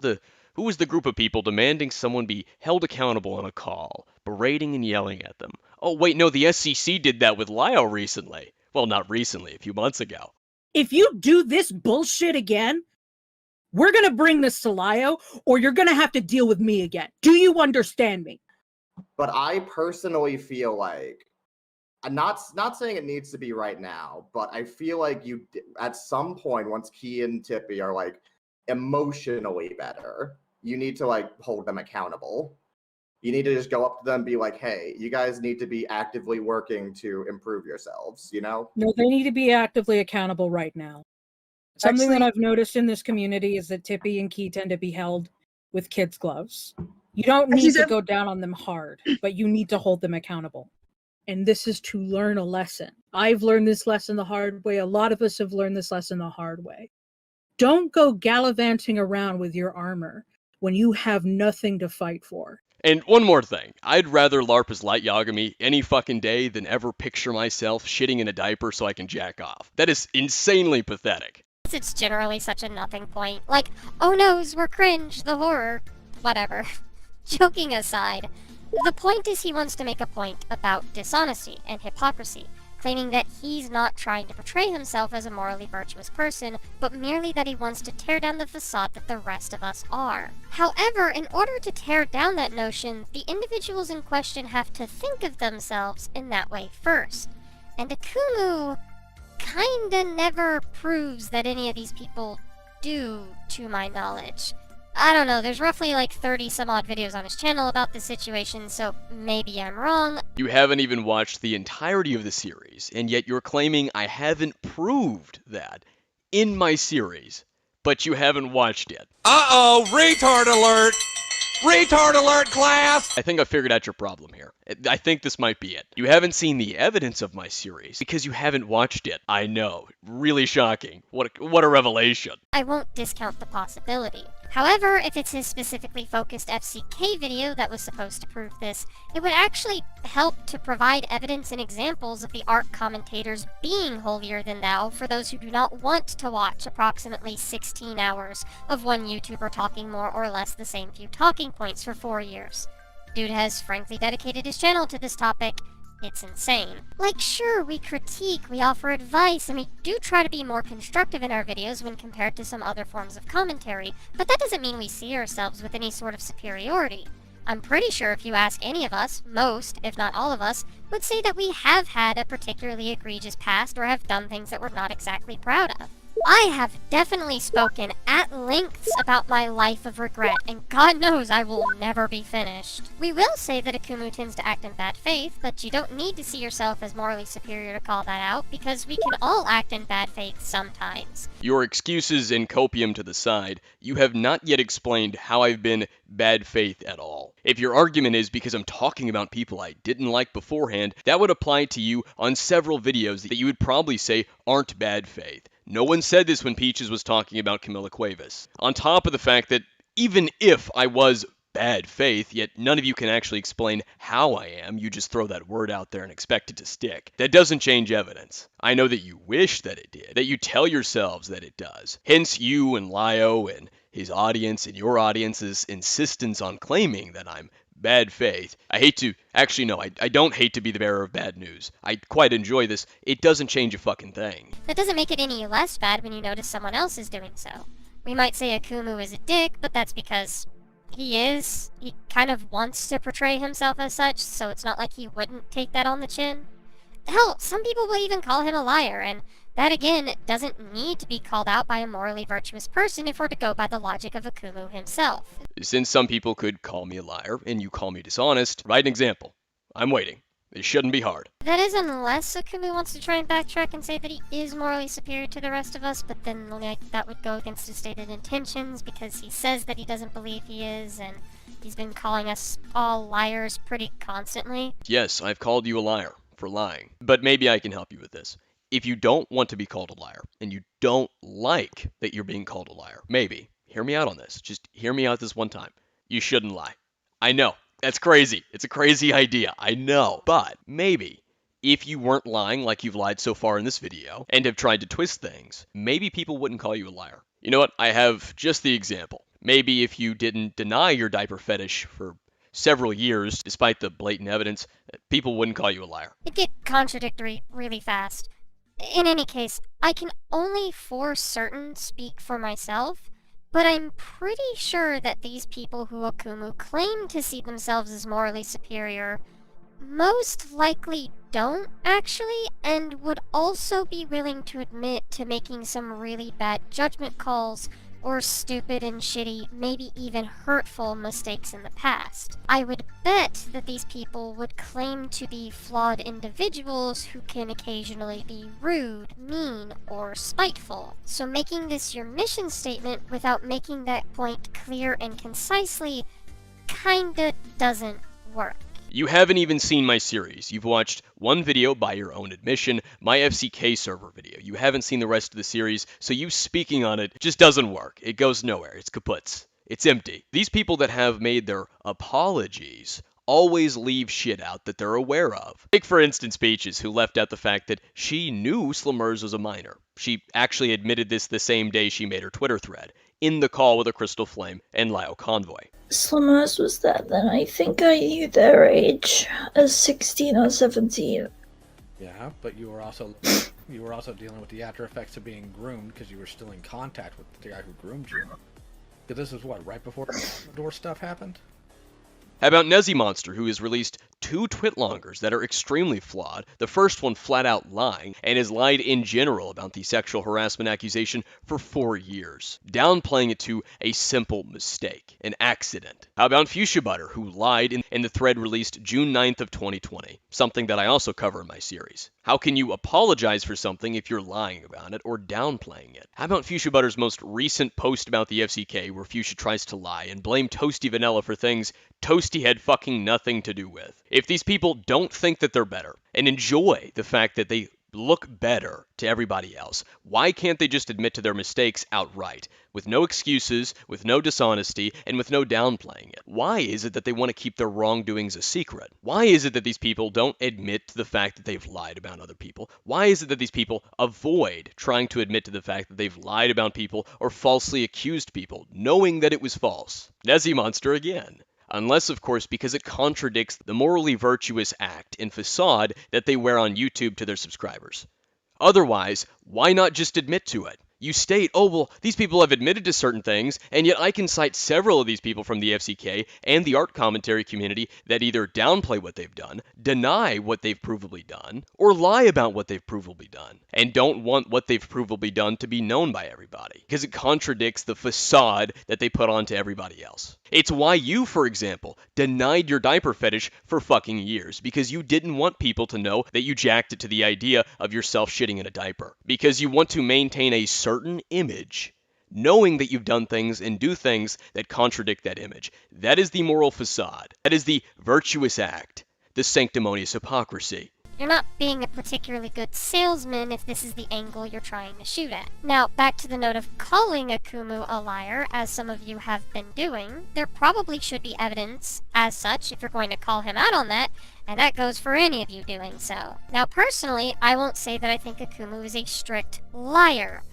the group of people demanding someone be held accountable on a call, berating and yelling at them? Oh wait, no, the SCC did that with Lio recently. Well, not recently, a few months ago. If you do this bullshit again, we're gonna bring this to Lio, or you're gonna have to deal with me again. Do you understand me? But I personally feel like, I'm not saying it needs to be right now, but I feel like you, at some point, once Key and Tippy are like emotionally better, you need to like hold them accountable. You need to just go up to them and be like, hey, you guys need to be actively working to improve yourselves, you know? No, they need to be actively accountable right now. Something that I've noticed in this community is that Tippy and Key tend to be held with kids' gloves. You don't need to go down on them hard, but you need to hold them accountable. And this is to learn a lesson. I've learned this lesson the hard way. A lot of us have learned this lesson the hard way. Don't go gallivanting around with your armor when you have nothing to fight for. And one more thing, I'd rather LARP as Light Yagami any fucking day than ever picture myself shitting in a diaper so I can jack off. That is insanely pathetic. It's generally such a nothing point. Like, oh noes, we're cringe, the horror. Whatever. Joking aside, the point is he wants to make a point about dishonesty and hypocrisy, claiming that he's not trying to portray himself as a morally virtuous person, but merely that he wants to tear down the facade that the rest of us are. However, in order to tear down that notion, the individuals in question have to think of themselves in that way first. And Akumu kinda never proves that any of these people do, to my knowledge. I don't know, there's roughly like 30 some odd videos on his channel about this situation, so maybe I'm wrong. You haven't even watched the entirety of the series, and yet you're claiming I haven't proved that in my series, but you haven't watched it. Uh-oh, retard alert! Retard alert, class! I think I figured out your problem here. I think this might be it. You haven't seen the evidence of my series because you haven't watched it. I know. Really shocking. What a revelation. I won't discount the possibility. However, if it's his specifically focused FCK video that was supposed to prove this, it would actually help to provide evidence and examples of the art commentators being holier than thou for those who do not want to watch approximately 16 hours of one YouTuber talking more or less the same few talking points for 4 years. Dude has frankly dedicated his channel to this topic. It's insane. Like, sure, we critique, we offer advice, and we do try to be more constructive in our videos when compared to some other forms of commentary, but that doesn't mean we see ourselves with any sort of superiority. I'm pretty sure if you ask any of us, most, if not all of us, would say that we have had a particularly egregious past or have done things that we're not exactly proud of. I have definitely spoken at lengths about my life of regret, and God knows I will never be finished. We will say that Akumu tends to act in bad faith, but you don't need to see yourself as morally superior to call that out, because we can all act in bad faith sometimes. Your excuses and copium to the side, you have not yet explained how I've been bad faith at all. If your argument is because I'm talking about people I didn't like beforehand, that would apply to you on several videos that you would probably say aren't bad faith. No one said this when Peaches was talking about Camila Cuevas. On top of the fact that even if I was bad faith, yet none of you can actually explain how I am. You just throw that word out there and expect it to stick. That doesn't change evidence. I know that you wish that it did, that you tell yourselves that it does. Hence you and Lio and his audience and your audience's insistence on claiming that I'm bad faith. I don't hate to be the bearer of bad news. I quite enjoy this. It doesn't change a fucking thing. That doesn't make it any less bad when you notice someone else is doing so. We might say Akumu is a dick, but that's because he is. He kind of wants to portray himself as such, so it's not like he wouldn't take that on the chin. Hell, some people will even call him a liar, and that again doesn't need to be called out by a morally virtuous person if we're to go by the logic of Akumu himself. Since some people could call me a liar and you call me dishonest, write an example. I'm waiting. It shouldn't be hard. That is, unless Akumu wants to try and backtrack and say that he is morally superior to the rest of us, but then that would go against his stated intentions because he says that he doesn't believe he is, and he's been calling us all liars pretty constantly. Yes, I've called you a liar for lying, but maybe I can help you with this. If you don't want to be called a liar, and you don't like that you're being called a liar, maybe, hear me out on this, just hear me out this one time, you shouldn't lie. I know. That's crazy. It's a crazy idea. I know. But maybe if you weren't lying like you've lied so far in this video and have tried to twist things, maybe people wouldn't call you a liar. You know what? I have just the example. Maybe if you didn't deny your diaper fetish for several years, despite the blatant evidence, people wouldn't call you a liar. It'd get contradictory really fast. In any case, I can only for certain speak for myself, but I'm pretty sure that these people who Akumu claim to see themselves as morally superior most likely don't actually, and would also be willing to admit to making some really bad judgment calls or stupid and shitty, maybe even hurtful mistakes in the past. I would bet that these people would claim to be flawed individuals who can occasionally be rude, mean, or spiteful. So making this your mission statement without making that point clear and concisely kinda doesn't work. You haven't even seen my series. You've watched one video by your own admission, my FCK server video. You haven't seen the rest of the series, so you speaking on it just doesn't work. It goes nowhere. It's kaputs. It's empty. These people that have made their apologies always leave shit out that they're aware of. Take, for instance, Peaches, who left out the fact that she knew Slimmers was a minor. She actually admitted this the same day she made her Twitter thread, in the call with a Crystal Flame and Lio Convoy. Slimmers was that then. I think I knew their age as 16 or 17. Yeah, but you were also dealing with the after effects of being groomed because you were still in contact with the guy who groomed you. Because this is what, right before the door stuff happened? How about Nezzy Monster, who has released 2 twitlongers that are extremely flawed, the first one flat out lying, and has lied in general about the sexual harassment accusation for 4 years, downplaying it to a simple mistake, an accident. How about Fuchsia Butter, who lied in the thread released June 9th of 2020, something that I also cover in my series. How can you apologize for something if you're lying about it or downplaying it? How about Fuchsia Butter's most recent post about the FCK where Fuchsia tries to lie and blame Toasty Vanilla for things Toasty had fucking nothing to do with? If these people don't think that they're better and enjoy the fact that they look better to everybody else, why can't they just admit to their mistakes outright, with no excuses, with no dishonesty, and with no downplaying it? Why is it that they want to keep their wrongdoings a secret? Why is it that these people don't admit to the fact that they've lied about other people? Why is it that these people avoid trying to admit to the fact that they've lied about people or falsely accused people, knowing that it was false? Nezzy Monster again. Unless, of course, because it contradicts the morally virtuous act and facade that they wear on YouTube to their subscribers. Otherwise, why not just admit to it? You state, oh, well, these people have admitted to certain things, and yet I can cite several of these people from the FCK and the art commentary community that either downplay what they've done, deny what they've provably done, or lie about what they've provably done, and don't want what they've provably done to be known by everybody, because it contradicts the facade that they put on to everybody else. It's why you, for example, denied your diaper fetish for fucking years, because you didn't want people to know that you jacked it to the idea of yourself shitting in a diaper, because you want to maintain a certain image, knowing that you've done things and do things that contradict that image. That is the moral facade. That is the virtuous act, the sanctimonious hypocrisy. You're not being a particularly good salesman if this is the angle you're trying to shoot at. Now, back to the note of calling Akumu a liar, as some of you have been doing, there probably should be evidence as such if you're going to call him out on that, and that goes for any of you doing so. Now, personally, I won't say that I think Akumu is a strict liar.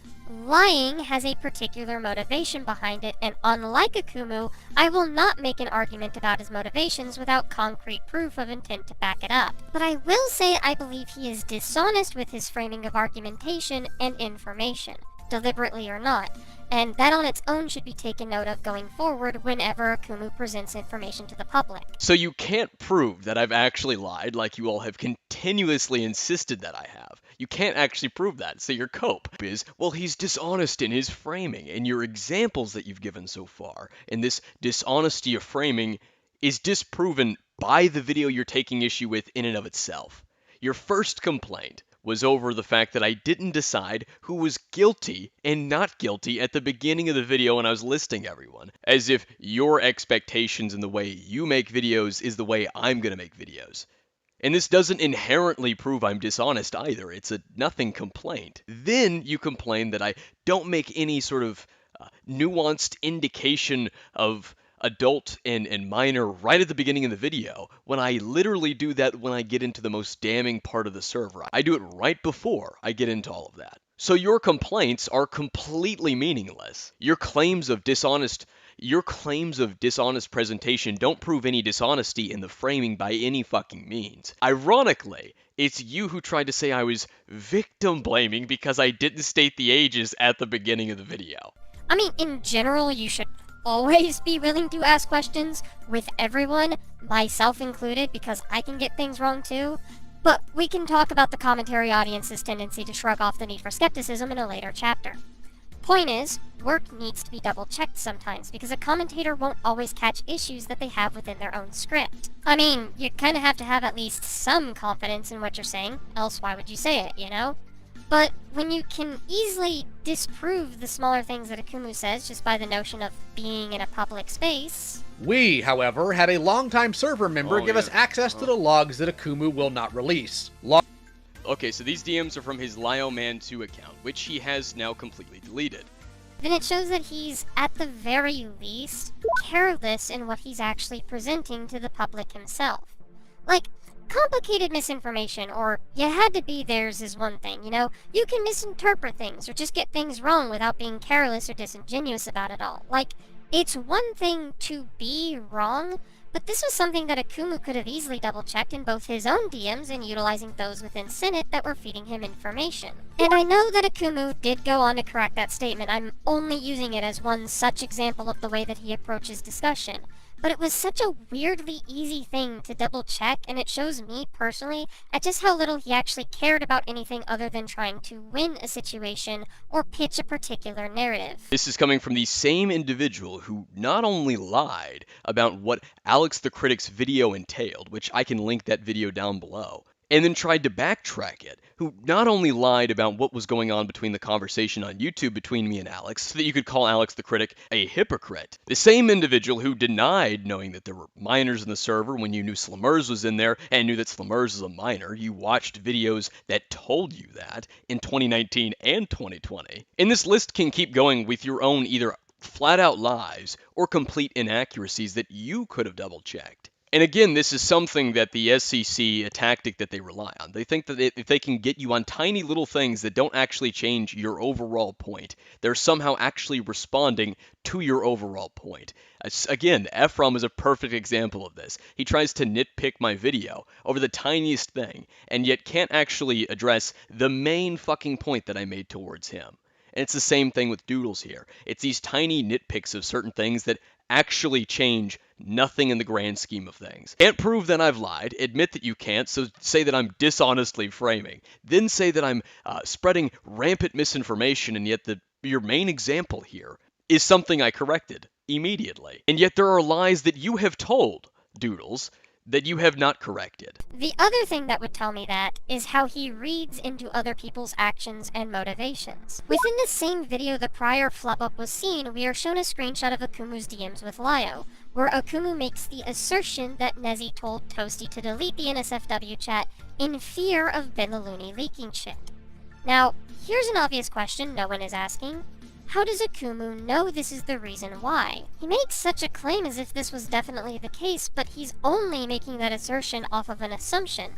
Lying has a particular motivation behind it, and unlike Akumu, I will not make an argument about his motivations without concrete proof of intent to back it up. But I will say I believe he is dishonest with his framing of argumentation and information, deliberately or not, and that on its own should be taken note of going forward whenever Akumu presents information to the public. So you can't prove that I've actually lied like you all have continuously insisted that I have. You can't actually prove that, so your cope is, well, he's dishonest in his framing, and your examples that you've given so far, and this dishonesty of framing is disproven by the video you're taking issue with in and of itself. Your first complaint was over the fact that I didn't decide who was guilty and not guilty at the beginning of the video when I was listing everyone, as if your expectations and the way you make videos is the way I'm gonna make videos. And this doesn't inherently prove I'm dishonest either. It's a nothing complaint. Then you complain that I don't make any sort of nuanced indication of adult and minor right at the beginning of the video, when I literally do that when I get into the most damning part of the server. I do it right before I get into all of that. So your complaints are completely meaningless. Your claims of dishonest presentation don't prove any dishonesty in the framing by any fucking means. Ironically, it's you who tried to say I was victim blaming because I didn't state the ages at the beginning of the video. I mean, in general, you should always be willing to ask questions with everyone, myself included, because I can get things wrong too. But we can talk about the commentary audience's tendency to shrug off the need for skepticism in a later chapter. Point is, work needs to be double-checked sometimes, because a commentator won't always catch issues that they have within their own script. I mean, you kind of have to have at least some confidence in what you're saying, else why would you say it, you know? But when you can easily disprove the smaller things that Akumu says just by the notion of being in a public space... We, however, had a longtime server member give us access to the logs that Akumu will not release. Okay, so these DMs are from his LioMan2 account, which he has now completely deleted. Then it shows that he's, at the very least, careless in what he's actually presenting to the public himself. Like, complicated misinformation, or you had to be theirs is one thing, you know? You can misinterpret things, or just get things wrong without being careless or disingenuous about it all. Like, it's one thing to be wrong, but this was something that Akumu could have easily double-checked in both his own DMs and utilizing those within Senate that were feeding him information. And I know that Akumu did go on to correct that statement. I'm only using it as one such example of the way that he approaches discussion. But it was such a weirdly easy thing to double-check, and it shows me, personally, at just how little he actually cared about anything other than trying to win a situation or pitch a particular narrative. This is coming from the same individual who not only lied about what Alex the Critic's video entailed, which I can link that video down below, and then tried to backtrack it, who not only lied about what was going on between the conversation on YouTube between me and Alex, so that you could call Alex the Critic a hypocrite. The same individual who denied knowing that there were minors in the server when you knew Slamers was in there and knew that Slamers is a minor. You watched videos that told you that in 2019 and 2020. And this list can keep going with your own either flat-out lies or complete inaccuracies that you could have double-checked. And again, this is something that the SCC, a tactic that they rely on. They think that if they can get you on tiny little things that don't actually change your overall point, they're somehow actually responding to your overall point. Again, Ephraim is a perfect example of this. He tries to nitpick my video over the tiniest thing, and yet can't actually address the main fucking point that I made towards him. And it's the same thing with Doodles here. It's these tiny nitpicks of certain things that actually change nothing in the grand scheme of things. Can't prove that I've lied, admit that you can't, so say that I'm dishonestly framing, then say that I'm spreading rampant misinformation, and yet your main example here is something I corrected immediately. And yet there are lies that you have told, Doodles, that you have not corrected. The other thing that would tell me that is how he reads into other people's actions and motivations. Within the same video the prior flub-up was seen, we are shown a screenshot of Akumu's DMs with Lio, where Okumu makes the assertion that Nezzy told Toasty to delete the NSFW chat in fear of Ben the Looney leaking shit. Now, here's an obvious question no one is asking. How does Okumu know this is the reason why? He makes such a claim as if this was definitely the case, but he's only making that assertion off of an assumption.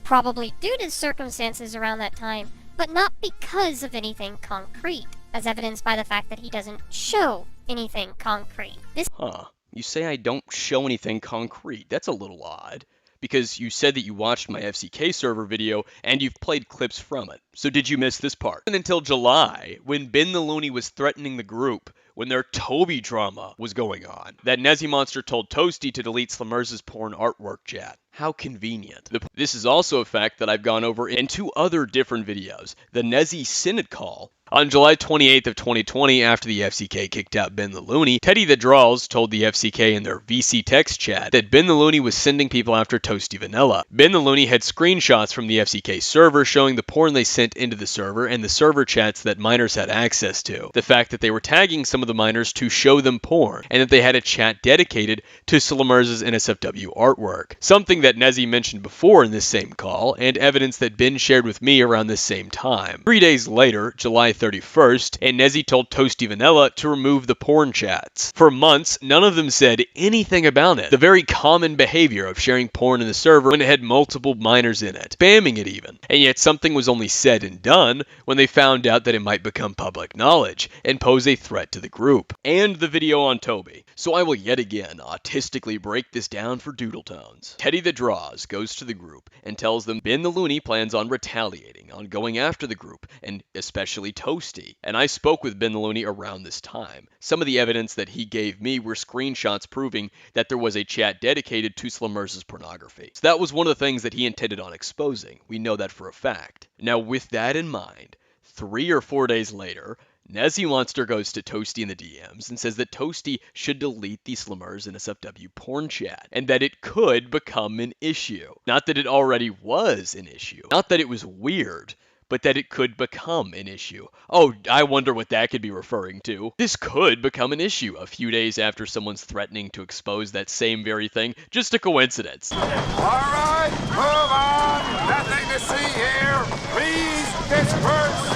Probably due to circumstances around that time, but not because of anything concrete, as evidenced by the fact that he doesn't show anything concrete. Huh. You say I don't show anything concrete. That's a little odd. Because you said that you watched my FCK server video and you've played clips from it. So did you miss this part? And until July, when Ben the Looney was threatening the group, when their Toby drama was going on, that Nezzy Monster told Toasty to delete Slimmers' porn artwork chat. How convenient. This is also a fact that I've gone over in 2 other different videos. The Nezzy Synod call. On July 28th of 2020, after the FCK kicked out Ben the Looney, Teddy the Draws told the FCK in their VC text chat that Ben the Looney was sending people after Toasty Vanilla. Ben the Looney had screenshots from the FCK server showing the porn they sent into the server and the server chats that minors had access to. The fact that they were tagging some of the minors to show them porn, and that they had a chat dedicated to Slimmers' NSFW artwork. Something that Nezzy mentioned before in this same call, and evidence that Ben shared with me around this same time. 3 days later, July 31st, and Nezzy told Toasty Vanilla to remove the porn chats. For months, none of them said anything about it. The very common behavior of sharing porn in the server when it had multiple minors in it, spamming it even. And yet something was only said and done when they found out that it might become public knowledge and pose a threat to the group. And the video on Toby. So I will yet again autistically break this down for Doodletones. Teddy the Draws goes to the group and tells them Ben the Looney plans on retaliating, on going after the group, and especially Toasty. And I spoke with Ben the Looney around this time. Some of the evidence that he gave me were screenshots proving that there was a chat dedicated to Slimmers' pornography. So that was one of the things that he intended on exposing. We know that for a fact. Now with that in mind, 3 or 4 days later, Nezzy Monster goes to Toasty in the DMs and says that Toasty should delete the Slimmers NSFW porn chat, and that it could become an issue. Not that it already was an issue. Not that it was weird, but that it could become an issue. Oh, I wonder what that could be referring to. This could become an issue a few days after someone's threatening to expose that same very thing. Just a coincidence. All right, move on. Nothing to see here. Please disperse.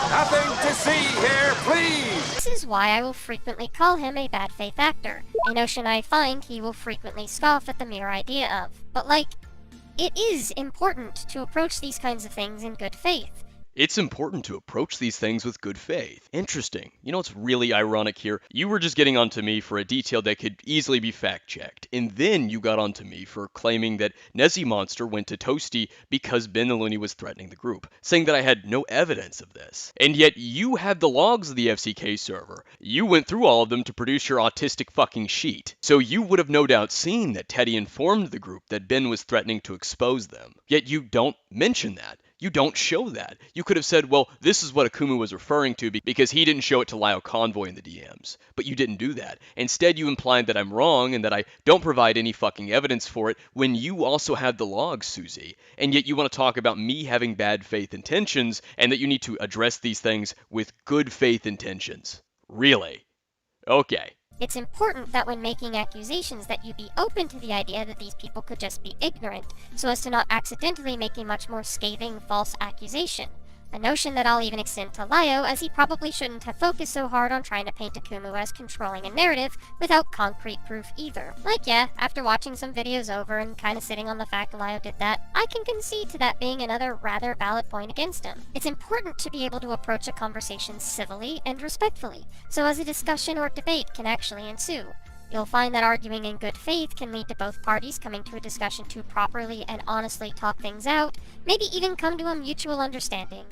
Nothing to see here, please. This is why I will frequently call him a bad faith actor, a notion I find he will frequently scoff at the mere idea of. But it is important to approach these kinds of things in good faith. It's important to approach these things with good faith. Interesting. You know what's really ironic here? You were just getting onto me for a detail that could easily be fact-checked, and then you got onto me for claiming that Nezzy Monster went to Toasty because Ben the Looney was threatening the group, saying that I had no evidence of this. And yet you had the logs of the FCK server. You went through all of them to produce your autistic fucking sheet. So you would have no doubt seen that Teddy informed the group that Ben was threatening to expose them. Yet you don't mention that. You don't show that. You could have said, well, this is what Akumu was referring to because he didn't show it to Lyle Convoy in the DMs. But you didn't do that. Instead, you implied that I'm wrong and that I don't provide any fucking evidence for it when you also had the logs, Susie. And yet you want to talk about me having bad faith intentions and that you need to address these things with good faith intentions. Really? Okay. It's important that when making accusations that you be open to the idea that these people could just be ignorant, so as to not accidentally make a much more scathing false accusation. A notion that I'll even extend to Lyo, as he probably shouldn't have focused so hard on trying to paint Akumu as controlling a narrative without concrete proof either. Yeah, after watching some videos over and kinda sitting on the fact Lyo did that, I can concede to that being another rather valid point against him. It's important to be able to approach a conversation civilly and respectfully, so as a discussion or debate can actually ensue. You'll find that arguing in good faith can lead to both parties coming to a discussion to properly and honestly talk things out, maybe even come to a mutual understanding.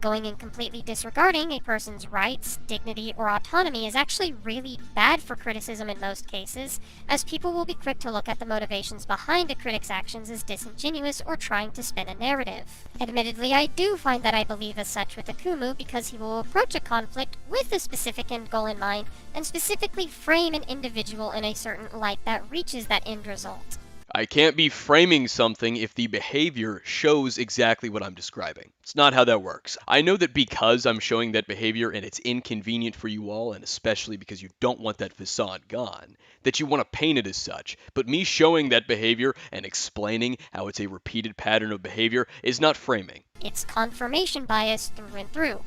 Going in completely disregarding a person's rights, dignity, or autonomy is actually really bad for criticism in most cases, as people will be quick to look at the motivations behind a critic's actions as disingenuous or trying to spin a narrative. Admittedly, I do find that I believe as such with Akumu because he will approach a conflict with a specific end goal in mind, and specifically frame an individual in a certain light that reaches that end result. I can't be framing something if the behavior shows exactly what I'm describing. It's not how that works. I know that because I'm showing that behavior and it's inconvenient for you all, and especially because you don't want that facade gone, that you want to paint it as such. But me showing that behavior and explaining how it's a repeated pattern of behavior is not framing. It's confirmation bias through and through.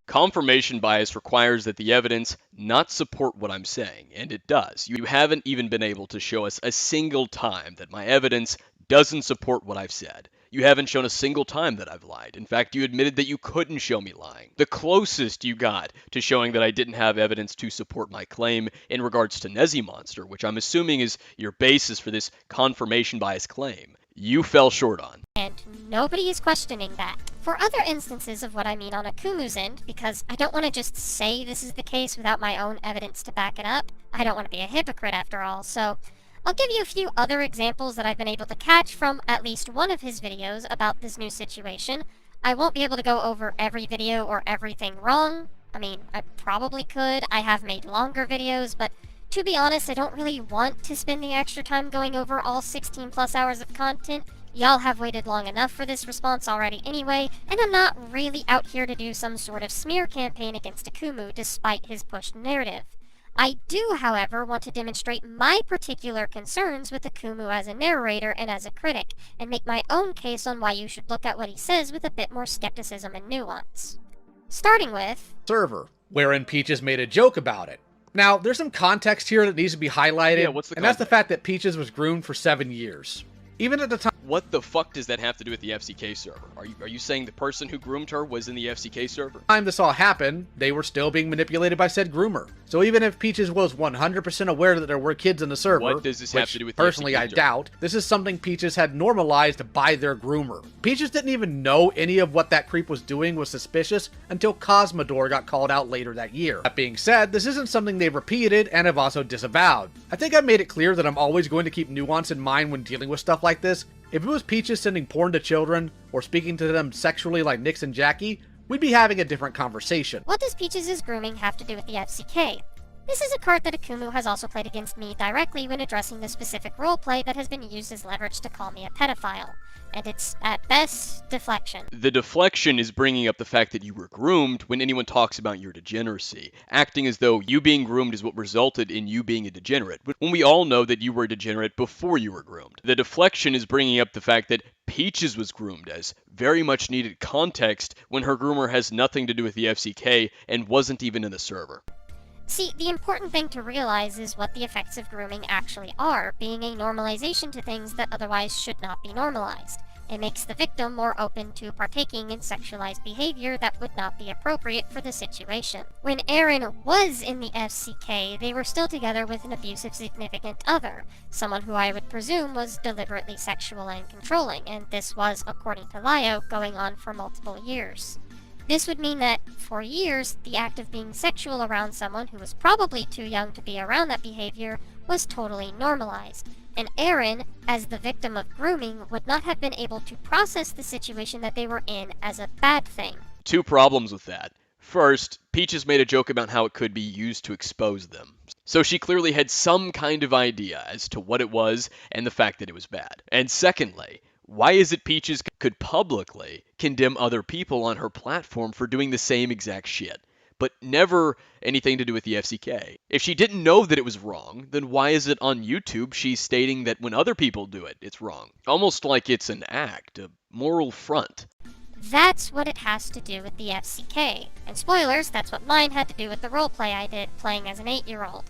Confirmation bias requires that the evidence not support what I'm saying, and it does. You haven't even been able to show us a single time that my evidence doesn't support what I've said. You haven't shown a single time that I've lied. In fact, you admitted that you couldn't show me lying. The closest you got to showing that I didn't have evidence to support my claim in regards to Nezzy Monster, which I'm assuming is your basis for this confirmation bias claim, you fell short on. And nobody is questioning that. For other instances of what I mean on Akumu's end, because I don't want to just say this is the case without my own evidence to back it up, I don't want to be a hypocrite after all, so I'll give you a few other examples that I've been able to catch from at least one of his videos about this new situation. I won't be able to go over every video or everything wrong. I mean, I probably could. I have made longer videos, but to be honest, I don't really want to spend the extra time going over all 16 plus hours of content. Y'all have waited long enough for this response already anyway, and I'm not really out here to do some sort of smear campaign against Akumu despite his pushed narrative. I do, however, want to demonstrate my particular concerns with Akumu as a narrator and as a critic, and make my own case on why you should look at what he says with a bit more skepticism and nuance. Starting with server, wherein Peaches made a joke about it. Now, there's some context here that needs to be highlighted, Yeah, what's the and that's the context? fact that Peaches was groomed for 7 years. Even at the time What the fuck does that have to do with the FCK server? Are you saying the person who groomed her was in the FCK server? this all happened, they were still being manipulated by said groomer. So even if Peaches was 100% aware that there were kids in the server, What does this have which to do with the personally FCK I server? doubt, this is something Peaches had normalized by their groomer. Peaches didn't even know any of what that creep was doing was suspicious until Cosmodor got called out later that year. That being said, this isn't something they've repeated and have also disavowed. I think I made it clear that I'm always going to keep nuance in mind when dealing with stuff like this. If it was Peaches sending porn to children, or speaking to them sexually like Nyx and Jackie, we'd be having a different conversation. what does Peaches' grooming have to do with the FCK? This is a card that Akumu has also played against me directly when addressing the specific roleplay that has been used as leverage to call me a pedophile. And it's, at best, deflection. The deflection is bringing up the fact that you were groomed when anyone talks about your degeneracy, acting as though you being groomed is what resulted in you being a degenerate, when we all know that you were a degenerate before you were groomed. The deflection is bringing up the fact that Peaches was groomed as very much needed context when her groomer has nothing to do with the FCK and wasn't even in the server. See, the important thing to realize is what the effects of grooming actually are, being a normalization to things that otherwise should not be normalized. It makes the victim more open to partaking in sexualized behavior that would not be appropriate for the situation. When Aaron was in the FCK, they were still together with an abusive significant other, someone who I would presume was deliberately sexual and controlling, and this was, according to Lyo, going on for multiple years. This would mean that, for years, the act of being sexual around someone who was probably too young to be around that behavior was totally normalized, and Aaron, as the victim of grooming, would not have been able to process the situation that they were in as a bad thing. Two problems with that. First, Peaches made a joke about how it could be used to expose them. So she clearly had some kind of idea as to what it was and the fact that it was bad. And secondly, why is it Peaches could publicly condemn other people on her platform for doing the same exact shit, but never anything to do with the FCK? If she didn't know that it was wrong, then why is it on YouTube she's stating that when other people do it, it's wrong? Almost like it's an act, a moral front. That's what it has to do with the FCK. And spoilers, that's what mine had to do with the roleplay I did, playing as an 8-year-old.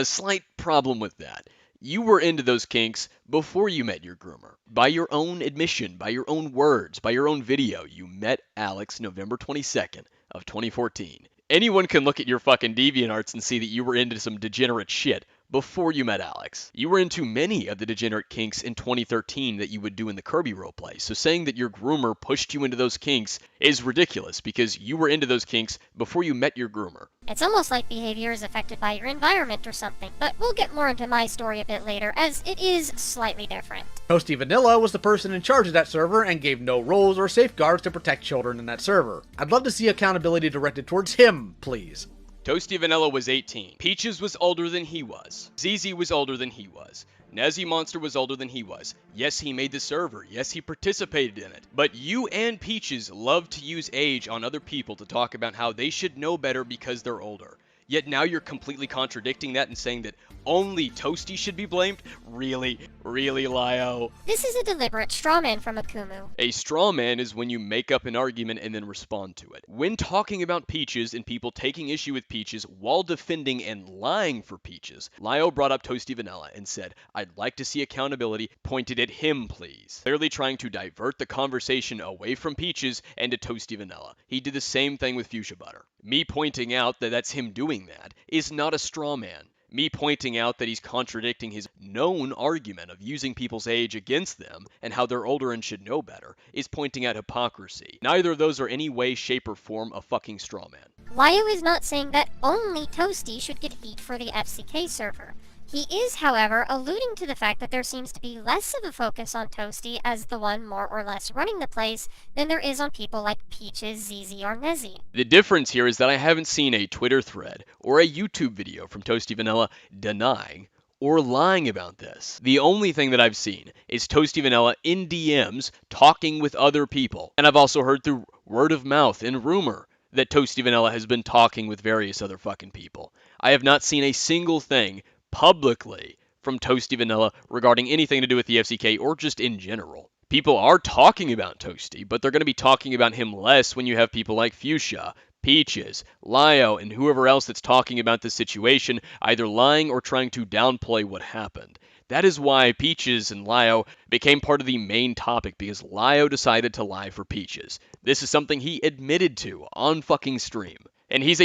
Slight problem with that. You were into those kinks before you met your groomer. By your own admission, by your own words, by your own video, you met Alex November 22nd of 2014. Anyone can look at your fucking DeviantArts and see that you were into some degenerate shit before you met Alex. You were into many of the degenerate kinks in 2013 that you would do in the Kirby roleplay, so saying that your groomer pushed you into those kinks is ridiculous because you were into those kinks before you met your groomer. It's almost like behavior is affected by your environment or something, but we'll get more into my story a bit later, as it is slightly different. Toasty Vanilla was the person in charge of that server and gave no rules or safeguards to protect children in that server. I'd love to see accountability directed towards him, please. Toasty Vanilla was 18. Peaches was older than he was. ZZ was older than he was. Nezzy Monster was older than he was. Yes, he made the server. Yes, he participated in it. But you and Peaches love to use age on other people to talk about how they should know better because they're older. Yet now you're completely contradicting that and saying that only Toasty should be blamed? Really? Really, Lio? This is a deliberate straw man from Akumu. A straw man is when you make up an argument and then respond to it. When talking about Peaches and people taking issue with Peaches while defending and lying for Peaches, Lio brought up Toasty Vanilla and said, "I'd like to see accountability pointed at him, please." Clearly trying to divert the conversation away from Peaches and to Toasty Vanilla. He did the same thing with Fuchsia Butter. Me pointing out that that's him doing that is not a straw man. Me pointing out that he's contradicting his known argument of using people's age against them and how they're older and should know better is pointing out hypocrisy. Neither of those are any way, shape, or form a fucking straw man. Lio is not saying that only Toasty should get heat for the FCK server. He is, however, alluding to the fact that there seems to be less of a focus on Toasty as the one more or less running the place than there is on people like Peaches, ZZ, or Nezzy. The difference here is that I haven't seen a Twitter thread or a YouTube video from Toasty Vanilla denying or lying about this. The only thing that I've seen is Toasty Vanilla in DMs talking with other people. And I've also heard through word of mouth and rumor that Toasty Vanilla has been talking with various other fucking people. I have not seen a single thing publicly from Toasty Vanilla regarding anything to do with the FCK or just in general. People are talking about Toasty, but they're going to be talking about him less when you have people like Fuchsia, Peaches, Lio, and whoever else that's talking about the situation, either lying or trying to downplay what happened. That is why Peaches and Lio became part of the main topic, because Lio decided to lie for Peaches. This is something he admitted to on fucking stream. And he's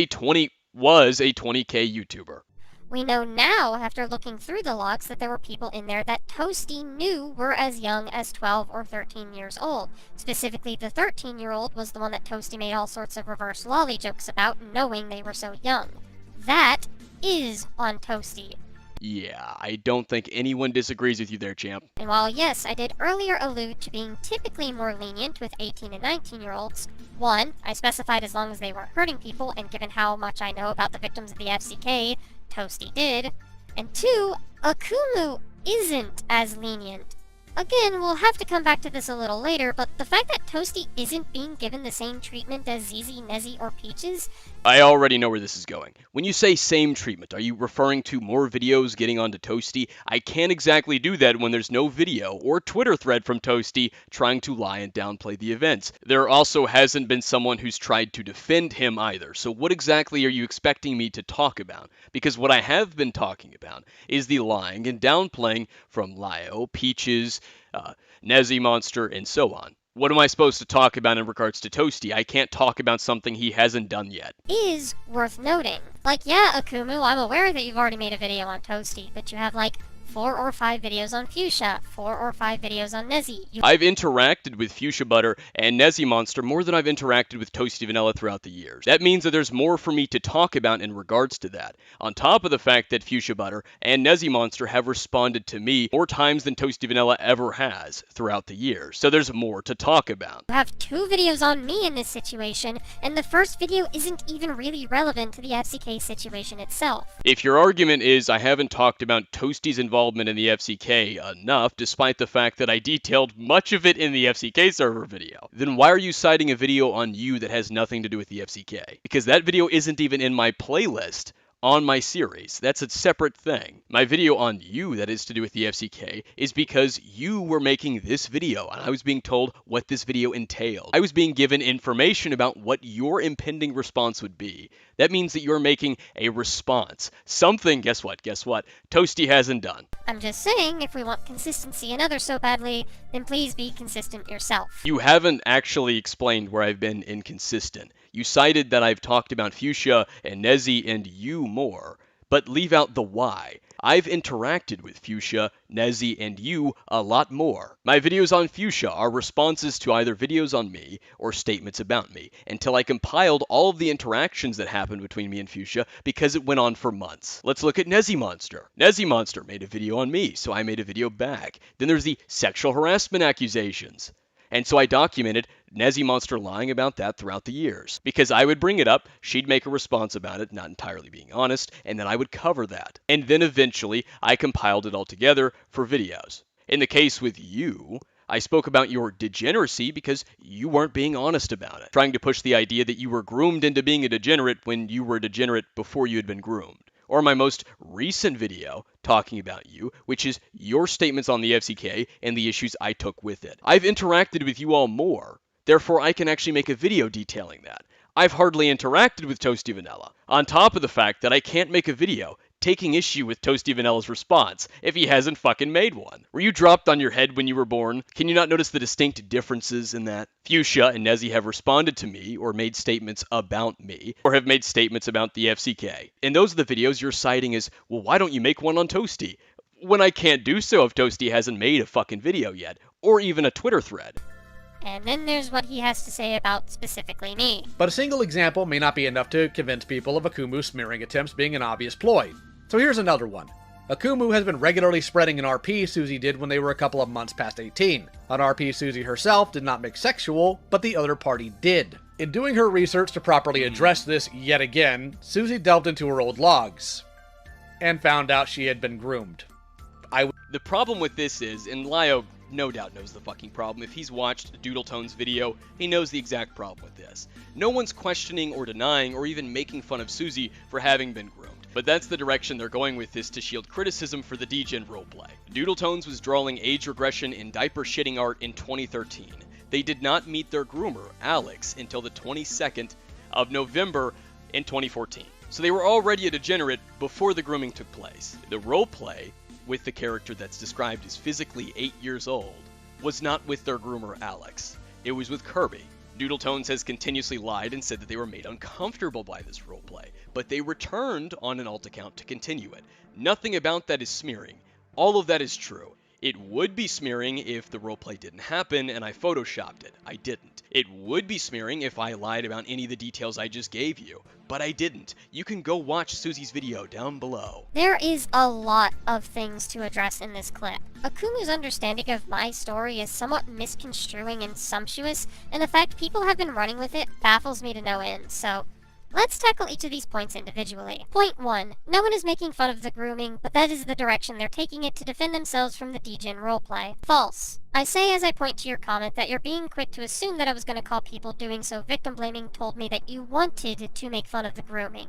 was a 20k YouTuber. We know now, after looking through the logs, that there were people in there that Toasty knew were as young as 12 or 13 years old. Specifically, the 13-year-old was the one that Toasty made all sorts of reverse lolly jokes about, knowing they were so young. That is on Toasty. Yeah, I don't think anyone disagrees with you there, champ. And while yes, I did earlier allude to being typically more lenient with 18 and 19-year-olds, one, I specified as long as they weren't hurting people, and given how much I know about the victims of the FCK, Toasty did. And two, Akumu isn't as lenient. Again, we'll have to come back to this a little later, but the fact that Toasty isn't being given the same treatment as ZZ, Nezzy, or Peaches... I already know where this is going. When you say same treatment, are you referring to more videos getting onto Toasty? I can't exactly do that when there's no video or Twitter thread from Toasty trying to lie and downplay the events. There also hasn't been someone who's tried to defend him either, so what exactly are you expecting me to talk about? Because what I have been talking about is the lying and downplaying from Lio, Peaches, Nezzy Monster, and so on. What am I supposed to talk about in regards to Toasty? I can't talk about something he hasn't done yet. Is worth noting. Like, yeah, Akumu, I'm aware that you've already made a video on Toasty, but you have, like, 4 or 5 videos on Fuchsia, 4 or 5 videos on Nezzy. I've interacted with Fuchsia Butter and Nezzy Monster more than I've interacted with Toasty Vanilla throughout the years. That means that there's more for me to talk about in regards to that. On top of the fact that Fuchsia Butter and Nezzy Monster have responded to me more times than Toasty Vanilla ever has throughout the years. So there's more to talk about. You have 2 videos on me in this situation, and the first video isn't even really relevant to the FCK situation itself. If your argument is I haven't talked about Toasty's involvement in the FCK enough, despite the fact that I detailed much of it in the FCK server video, then why are you citing a video on you that has nothing to do with the FCK? Because that video isn't even in my playlist on my series. That's a separate thing. My video on you that is to do with the FCK is because you were making this video and I was being told what this video entailed. I was being given information about what your impending response would be. That means that you're making a response. Something, guess what, Toasty hasn't done. I'm just saying, if we want consistency and others so badly, then please be consistent yourself. You haven't actually explained where I've been inconsistent. You cited that I've talked about Fuchsia and Nezzy and you more, but leave out the why. I've interacted with Fuchsia, Nezzy, and you a lot more. My videos on Fuchsia are responses to either videos on me or statements about me, until I compiled all of the interactions that happened between me and Fuchsia because it went on for months. Let's look at Nezzy Monster. Nezzy Monster made a video on me, so I made a video back. Then there's the sexual harassment accusations. And so I documented Nezzy Monster lying about that throughout the years. Because I would bring it up, she'd make a response about it, not entirely being honest, and then I would cover that. And then eventually, I compiled it all together for videos. In the case with you, I spoke about your degeneracy because you weren't being honest about it, trying to push the idea that you were groomed into being a degenerate when you were a degenerate before you had been groomed. Or my most recent video talking about you, which is your statements on the FCK and the issues I took with it. I've interacted with you all more, therefore I can actually make a video detailing that. I've hardly interacted with Toasty Vanilla, on top of the fact that I can't make a video taking issue with Toasty Vanilla's response if he hasn't fucking made one. Were you dropped on your head when you were born? Can you not notice the distinct differences in that? Fuchsia and Nezzy have responded to me or made statements about me or have made statements about the FCK. And those are the videos you're citing as, well, why don't you make one on Toasty? When I can't do so if Toasty hasn't made a fucking video yet, or even a Twitter thread. And then there's what he has to say about specifically me. But a single example may not be enough to convince people of Akumu smearing attempts being an obvious ploy. So here's another one. Akumu has been regularly spreading an RP Susie did when they were a couple of months past 18. An RP Susie herself did not make sexual, but the other party did. In doing her research to properly address this yet again, Susie delved into her old logs and found out she had been groomed. The problem with this is, and Lio no doubt knows the fucking problem. If he's watched Doodletones' video, he knows the exact problem with this. No one's questioning or denying or even making fun of Susie for having been groomed. But that's the direction they're going with this to shield criticism for the degen roleplay. Doodletones was drawing age regression in diaper shitting art in 2013. They did not meet their groomer, Alex, until the 22nd of November in 2014. So they were already a degenerate before the grooming took place. The roleplay with the character that's described as physically 8 years old was not with their groomer Alex. It was with Kirby. Doodletones has continuously lied and said that they were made uncomfortable by this roleplay, but they returned on an alt account to continue it. Nothing about that is smearing. All of that is true. It would be smearing if the roleplay didn't happen and I photoshopped it. I didn't. It would be smearing if I lied about any of the details I just gave you, but I didn't. You can go watch Susie's video down below. There is a lot of things to address in this clip. Akumu's understanding of my story is somewhat misconstruing and sumptuous, and the fact people have been running with it baffles me to no end, so let's tackle each of these points individually. Point 1. No one is making fun of the grooming, but that is the direction they're taking it to defend themselves from the degen roleplay. False. I say as I point to your comment that you're being quick to assume that I was going to call people doing so victim blaming told me that you wanted to make fun of the grooming.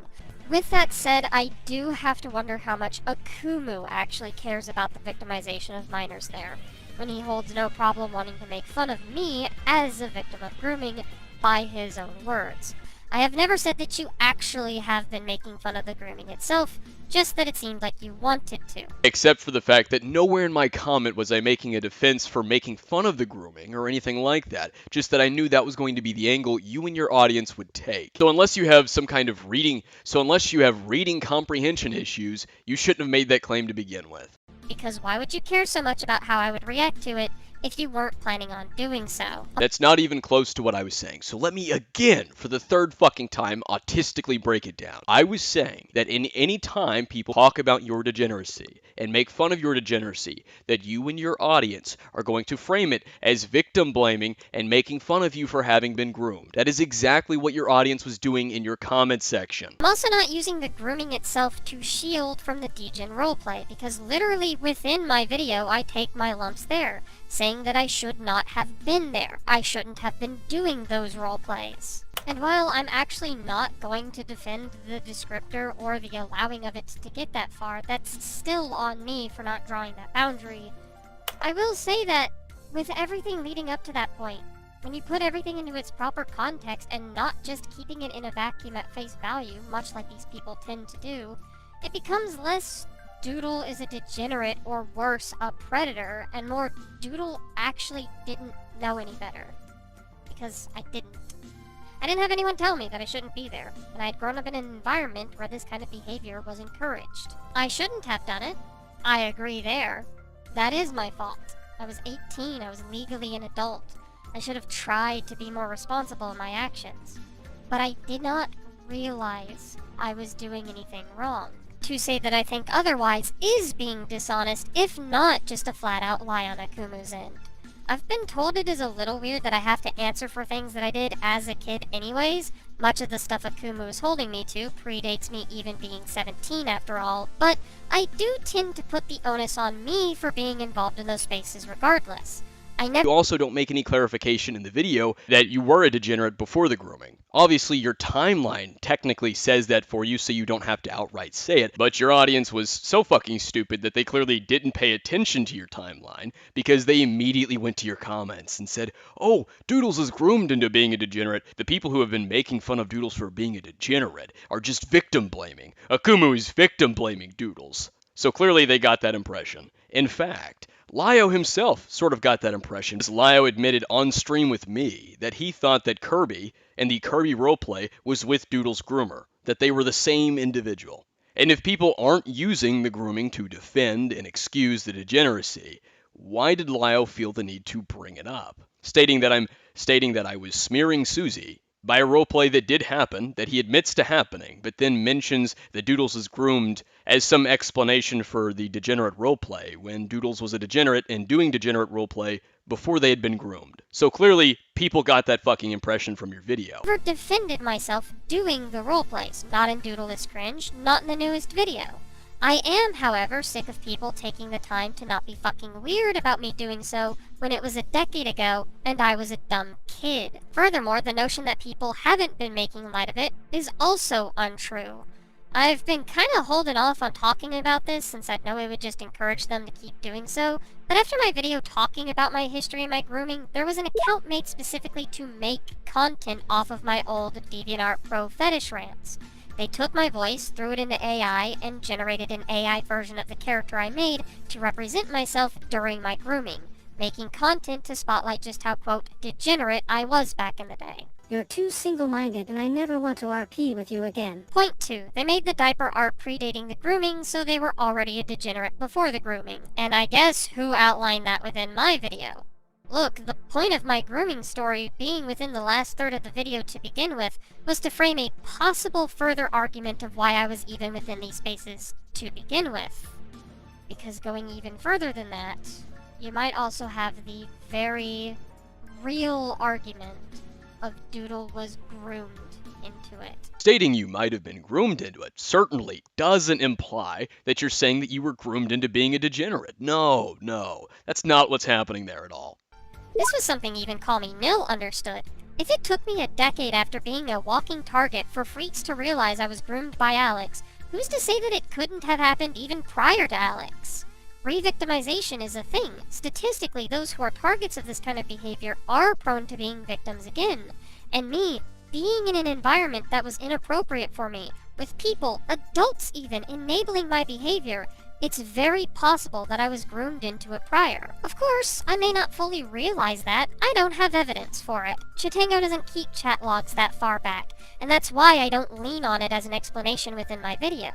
With that said, I do have to wonder how much Akumu actually cares about the victimization of minors there, when he holds no problem wanting to make fun of me as a victim of grooming by his own words. I have never said that you actually have been making fun of the grooming itself, just that it seemed like you wanted to. Except for the fact that nowhere in my comment was I making a defense for making fun of the grooming or anything like that, just that I knew that was going to be the angle you and your audience would take. So unless you have reading comprehension issues, you shouldn't have made that claim to begin with. Because why would you care so much about how I would react to it if you weren't planning on doing so? That's not even close to what I was saying. So let me again, for the third fucking time, autistically break it down. I was saying that in any time people talk about your degeneracy and make fun of your degeneracy, that you and your audience are going to frame it as victim blaming and making fun of you for having been groomed. That is exactly what your audience was doing in your comment section. I'm also not using the grooming itself to shield from the degen roleplay, because literally within my video I take my lumps there, saying that I should not have been there. I shouldn't have been doing those roleplays. And while I'm actually not going to defend the descriptor or the allowing of it to get that far, that's still on me for not drawing that boundary. I will say that with everything leading up to that point, when you put everything into its proper context and not just keeping it in a vacuum at face value, much like these people tend to do, it becomes less Doodle is a degenerate, or worse, a predator, and more Doodle actually didn't know any better. Because I didn't. I didn't have anyone tell me that I shouldn't be there, and I had grown up in an environment where this kind of behavior was encouraged. I shouldn't have done it. I agree there. That is my fault. I was 18, I was legally an adult. I should have tried to be more responsible in my actions. But I did not realize I was doing anything wrong. To say that I think otherwise is being dishonest, if not just a flat-out lie on Akumu's end. I've been told it is a little weird that I have to answer for things that I did as a kid anyways. Much of the stuff Akumu is holding me to predates me even being 17 after all, but I do tend to put the onus on me for being involved in those spaces regardless. You also don't make any clarification in the video that you were a degenerate before the grooming. Obviously, your timeline technically says that for you, so you don't have to outright say it, but your audience was so fucking stupid that they clearly didn't pay attention to your timeline because they immediately went to your comments and said, oh, Doodles is groomed into being a degenerate. The people who have been making fun of Doodles for being a degenerate are just victim blaming. Akumu is victim blaming Doodles. So clearly they got that impression. In fact, Lyo himself sort of got that impression, as Lyo admitted on stream with me that he thought that Kirby and the Kirby roleplay was with Doodle's groomer, that they were the same individual. And if people aren't using the grooming to defend and excuse the degeneracy, why did Lyo feel the need to bring it up? Stating that I was smearing Susie by a roleplay that did happen, that he admits to happening, but then mentions that Doodles is groomed as some explanation for the degenerate roleplay, when Doodles was a degenerate and doing degenerate roleplay before they had been groomed. So clearly, people got that fucking impression from your video. Never defended myself doing the roleplays, not in Doodle is Cringe, not in the newest video. I am, however, sick of people taking the time to not be fucking weird about me doing so when it was a decade ago and I was a dumb kid. Furthermore, the notion that people haven't been making light of it is also untrue. I've been kinda holding off on talking about this since I know it would just encourage them to keep doing so, but after my video talking about my history and my grooming, there was an account made specifically to make content off of my old DeviantArt Pro fetish rants. They took my voice, threw it into AI, and generated an AI version of the character I made to represent myself during my grooming, making content to spotlight just how, quote, degenerate I was back in the day. You're too single-minded and I never want to RP with you again. Point 2. They made the diaper art predating the grooming, so they were already a degenerate before the grooming. And I guess who outlined that within my video? Look, the point of my grooming story being within the last third of the video to begin with was to frame a possible further argument of why I was even within these spaces to begin with. Because going even further than that, you might also have the very real argument of Doodle was groomed into it. Stating you might have been groomed into it certainly doesn't imply that you're saying that you were groomed into being a degenerate. No, that's not what's happening there at all. This was something even Call Me Nil understood. If it took me a decade after being a walking target for freaks to realize I was groomed by Alex, who's to say that it couldn't have happened even prior to Alex? Re-victimization is a thing. Statistically, those who are targets of this kind of behavior are prone to being victims again. And me, being in an environment that was inappropriate for me, with people, adults even, enabling my behavior, it's very possible that I was groomed into it prior. Of course, I may not fully realize that. I don't have evidence for it. Chitango doesn't keep chat logs that far back, and that's why I don't lean on it as an explanation within my video.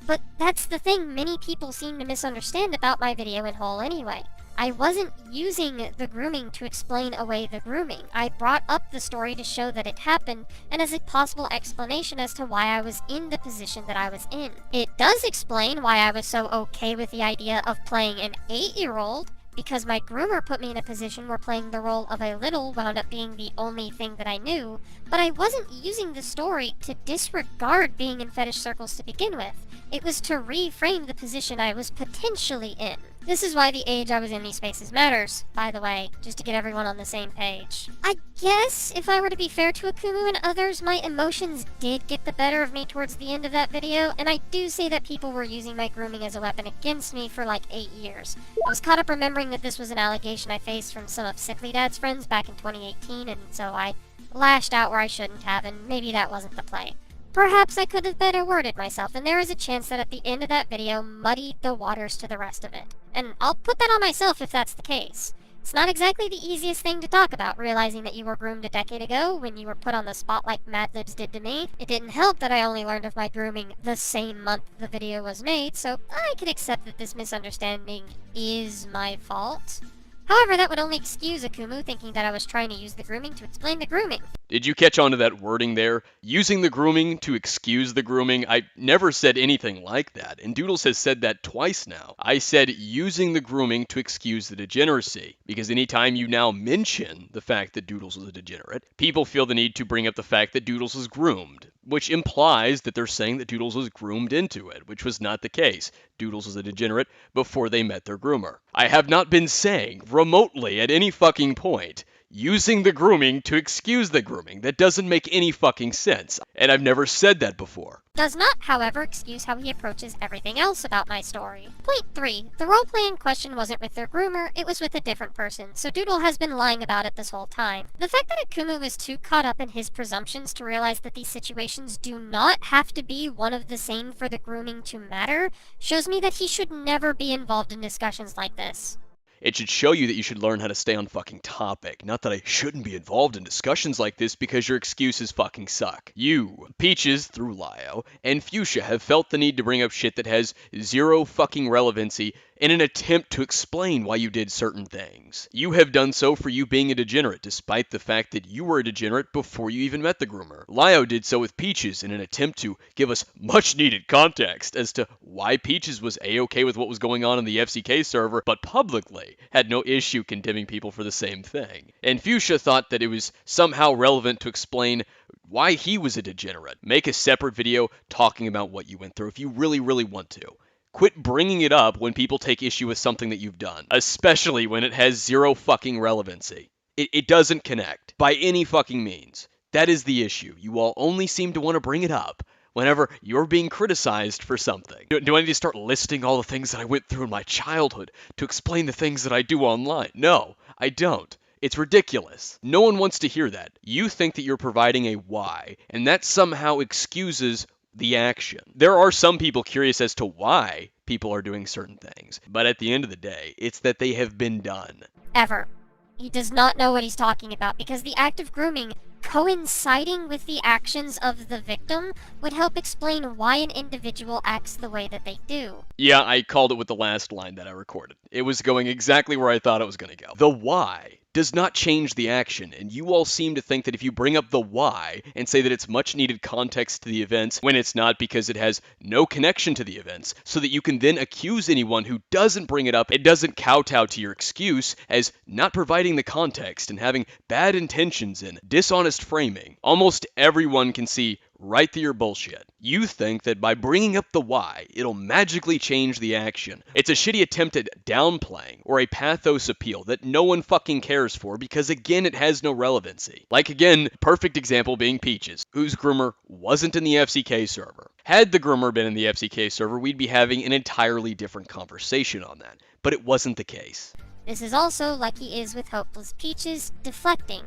But that's the thing many people seem to misunderstand about my video in whole anyway. I wasn't using the grooming to explain away the grooming. I brought up the story to show that it happened, and as a possible explanation as to why I was in the position that I was in. It does explain why I was so okay with the idea of playing an 8-year-old, because my groomer put me in a position where playing the role of a little wound up being the only thing that I knew, but I wasn't using the story to disregard being in fetish circles to begin with. It was to reframe the position I was potentially in. This is why the age I was in these spaces matters, by the way, just to get everyone on the same page. I guess, if I were to be fair to Akumu and others, my emotions did get the better of me towards the end of that video, and I do say that people were using my grooming as a weapon against me for like 8 years. I was caught up remembering that this was an allegation I faced from some of Sickly Dad's friends back in 2018, and so I lashed out where I shouldn't have, and maybe that wasn't the play. Perhaps I could have better worded myself, and there is a chance that at the end of that video muddied the waters to the rest of it. And I'll put that on myself if that's the case. It's not exactly the easiest thing to talk about, realizing that you were groomed a decade ago when you were put on the spot like Mad Libs did to me. It didn't help that I only learned of my grooming the same month the video was made, so I can accept that this misunderstanding is my fault. However, that would only excuse Akumu thinking that I was trying to use the grooming to explain the grooming. Did you catch on to that wording there? Using the grooming to excuse the grooming? I never said anything like that, and Doodles has said that twice now. I said using the grooming to excuse the degeneracy, because anytime you now mention the fact that Doodles was a degenerate, people feel the need to bring up the fact that Doodles was groomed, which implies that they're saying that Doodles was groomed into it, which was not the case. Doodles was a degenerate before they met their groomer. I have not been saying remotely at any fucking point using the grooming to excuse the grooming. That doesn't make any fucking sense, and I've never said that before. Does not, however, excuse how he approaches everything else about my story. Point 3. The roleplay in question wasn't with their groomer, it was with a different person, so Doodle has been lying about it this whole time. The fact that Akumu is too caught up in his presumptions to realize that these situations do not have to be one of the same for the grooming to matter shows me that he should never be involved in discussions like this. It should show you that you should learn how to stay on fucking topic. Not that I shouldn't be involved in discussions like this because your excuses fucking suck. You, Peaches through Lio, and Fuchsia have felt the need to bring up shit that has zero fucking relevancy in an attempt to explain why you did certain things. You have done so for you being a degenerate, despite the fact that you were a degenerate before you even met the groomer. Lio did so with Peaches in an attempt to give us much needed context as to why Peaches was a-okay with what was going on in the FCK server, but publicly had no issue condemning people for the same thing. And Fuchsia thought that it was somehow relevant to explain why he was a degenerate. Make a separate video talking about what you went through if you really, really want to. Quit bringing it up when people take issue with something that you've done, especially when it has zero fucking relevancy. It doesn't connect by any fucking means. That is the issue. You all only seem to want to bring it up whenever you're being criticized for something. Do I need to start listing all the things that I went through in my childhood to explain the things that I do online? No, I don't. It's ridiculous. No one wants to hear that. You think that you're providing a why, and that somehow excuses the action. There are some people curious as to why people are doing certain things, but at the end of the day, it's that they have been done. Ever. He does not know what he's talking about because the act of grooming coinciding with the actions of the victim would help explain why an individual acts the way that they do. Yeah, I called it with the last line that I recorded. It was going exactly where I thought it was going to go. The why does not change the action, and you all seem to think that if you bring up the why and say that it's much needed context to the events when it's not because it has no connection to the events, so that you can then accuse anyone who doesn't bring it up, it doesn't kowtow to your excuse as not providing the context and having bad intentions and dishonest framing. Almost everyone can see right through your bullshit. You think that by bringing up the why, it'll magically change the action. It's a shitty attempt at downplaying or a pathos appeal that no one fucking cares for because again, it has no relevancy. Like again, perfect example being Peaches, whose groomer wasn't in the FCK server. Had the groomer been in the FCK server, we'd be having an entirely different conversation on that. But it wasn't the case. This is also like he is with Hopeless Peaches, deflecting.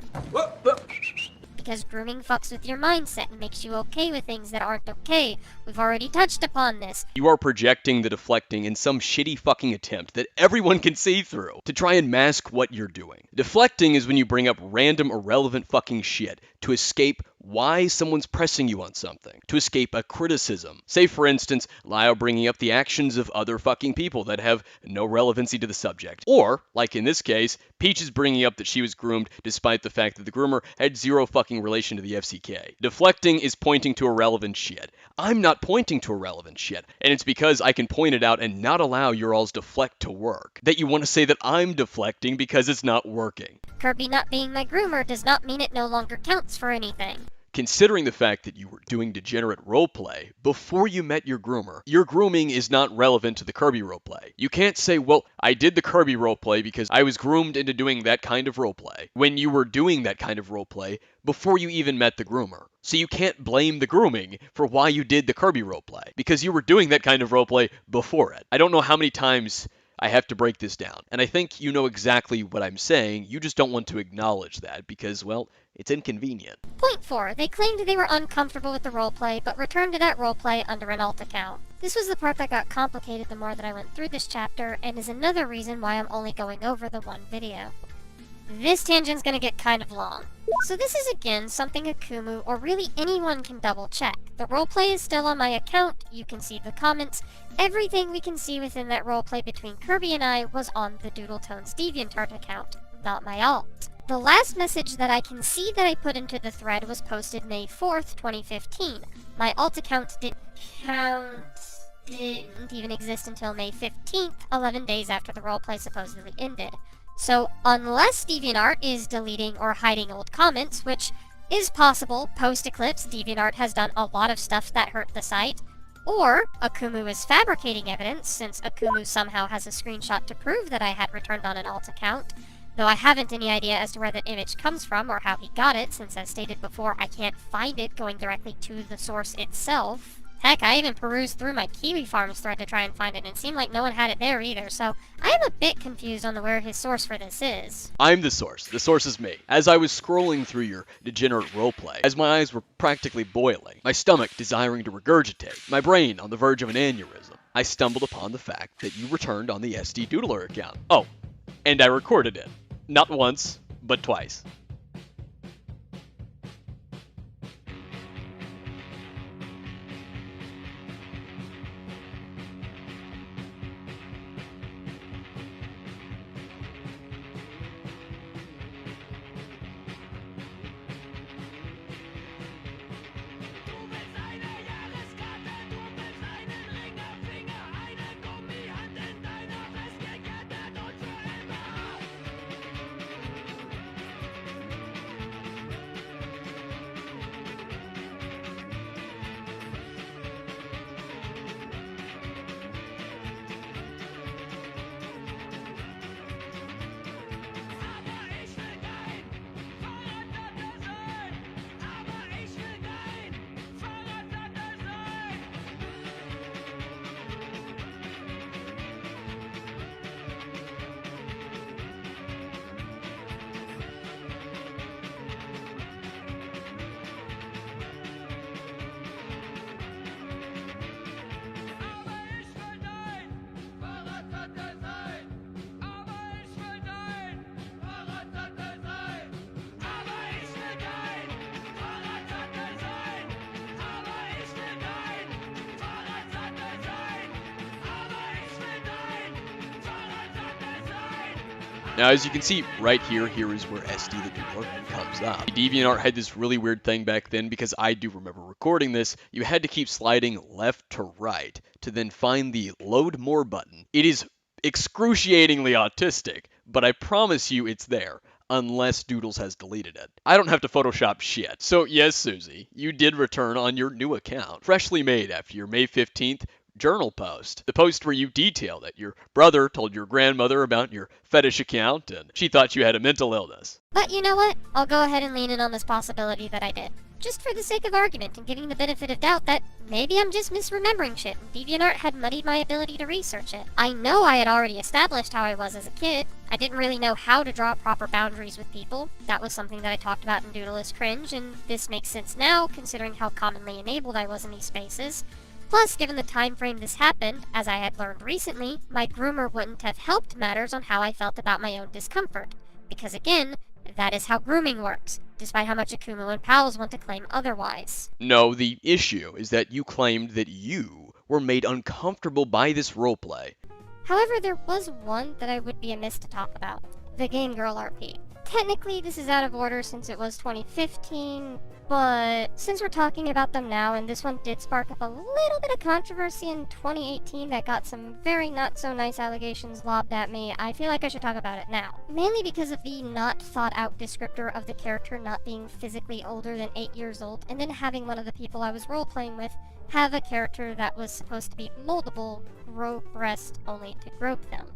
Because grooming fucks with your mindset and makes you okay with things that aren't okay. We've already touched upon this. You are projecting the deflecting in some shitty fucking attempt that everyone can see through to try and mask what you're doing. Deflecting is when you bring up random irrelevant fucking shit to escape why someone's pressing you on something, to escape a criticism. Say for instance, Lio bringing up the actions of other fucking people that have no relevancy to the subject. Or, like in this case, Peaches bringing up that she was groomed despite the fact that the groomer had zero fucking relation to the FCK. Deflecting is pointing to irrelevant shit. I'm not pointing to irrelevant shit, and it's because I can point it out and not allow your all's deflect to work that you want to say that I'm deflecting because it's not working. Kirby not being my groomer does not mean it no longer counts for anything. Considering the fact that you were doing degenerate roleplay before you met your groomer, your grooming is not relevant to the Kirby roleplay. You can't say, well, I did the Kirby roleplay because I was groomed into doing that kind of roleplay, when you were doing that kind of roleplay before you even met the groomer. So you can't blame the grooming for why you did the Kirby roleplay, because you were doing that kind of roleplay before it. I don't know how many times I have to break this down, and I think you know exactly what I'm saying, you just don't want to acknowledge that because, well, it's inconvenient. Point 4. They claimed they were uncomfortable with the roleplay, but returned to that roleplay under an alt account. This was the part that got complicated the more that I went through this chapter, and is another reason why I'm only going over the one video. This tangent's gonna get kind of long. So this is again something Akumu, or really anyone, can double check. The roleplay is still on my account, you can see the comments. Everything we can see within that roleplay between Kirby and I was on the Doodletones DeviantArt account, not my alt. The last message that I can see that I put into the thread was posted May 4th, 2015. My alt account didn't even exist until May 15th, 11 days after the roleplay supposedly ended. So, unless DeviantArt is deleting or hiding old comments, which is possible, post-Eclipse, DeviantArt has done a lot of stuff that hurt the site, or Akumu is fabricating evidence, since Akumu somehow has a screenshot to prove that I had returned on an alt account, though I haven't any idea as to where that image comes from or how he got it, since as stated before, I can't find it going directly to the source itself. Heck, I even perused through my Kiwi Farms thread to try and find it, and it seemed like no one had it there either, so I am a bit confused on where his source for this is. I'm the source. The source is me. As I was scrolling through your degenerate roleplay, as my eyes were practically boiling, my stomach desiring to regurgitate, my brain on the verge of an aneurysm, I stumbled upon the fact that you returned on the SD Doodler account. Oh, and I recorded it. Not once, but twice. Now, as you can see right here, here is where SD the Doodler comes up. DeviantArt had this really weird thing back then, because I do remember recording this. You had to keep sliding left to right to then find the load more button. It is excruciatingly autistic, but I promise you it's there, unless Doodles has deleted it. I don't have to Photoshop shit. So yes, Susie, you did return on your new account, freshly made after your May 15th journal post. The post where you detail that your brother told your grandmother about your fetish account and she thought you had a mental illness. But you know what? I'll go ahead and lean in on this possibility that I did. Just for the sake of argument and giving the benefit of doubt that maybe I'm just misremembering shit and DeviantArt had muddied my ability to research it. I know I had already established how I was as a kid. I didn't really know how to draw proper boundaries with people. That was something that I talked about in Doodle is Cringe, and this makes sense now considering how commonly enabled I was in these spaces. Plus, given the time frame this happened, as I had learned recently, my groomer wouldn't have helped matters on how I felt about my own discomfort. Because again, that is how grooming works, despite how much Akumu and pals want to claim otherwise. No, the issue is that you claimed that you were made uncomfortable by this roleplay. However, there was one that I would be amiss to talk about. The Game Girl RP. Technically, this is out of order since it was 2015, but since we're talking about them now, and this one did spark up a little bit of controversy in 2018 that got some very not-so-nice allegations lobbed at me, I feel like I should talk about it now. Mainly because of the not-thought-out descriptor of the character not being physically older than 8 years old, and then having one of the people I was role-playing with have a character that was supposed to be moldable, grow breasts only to grope them.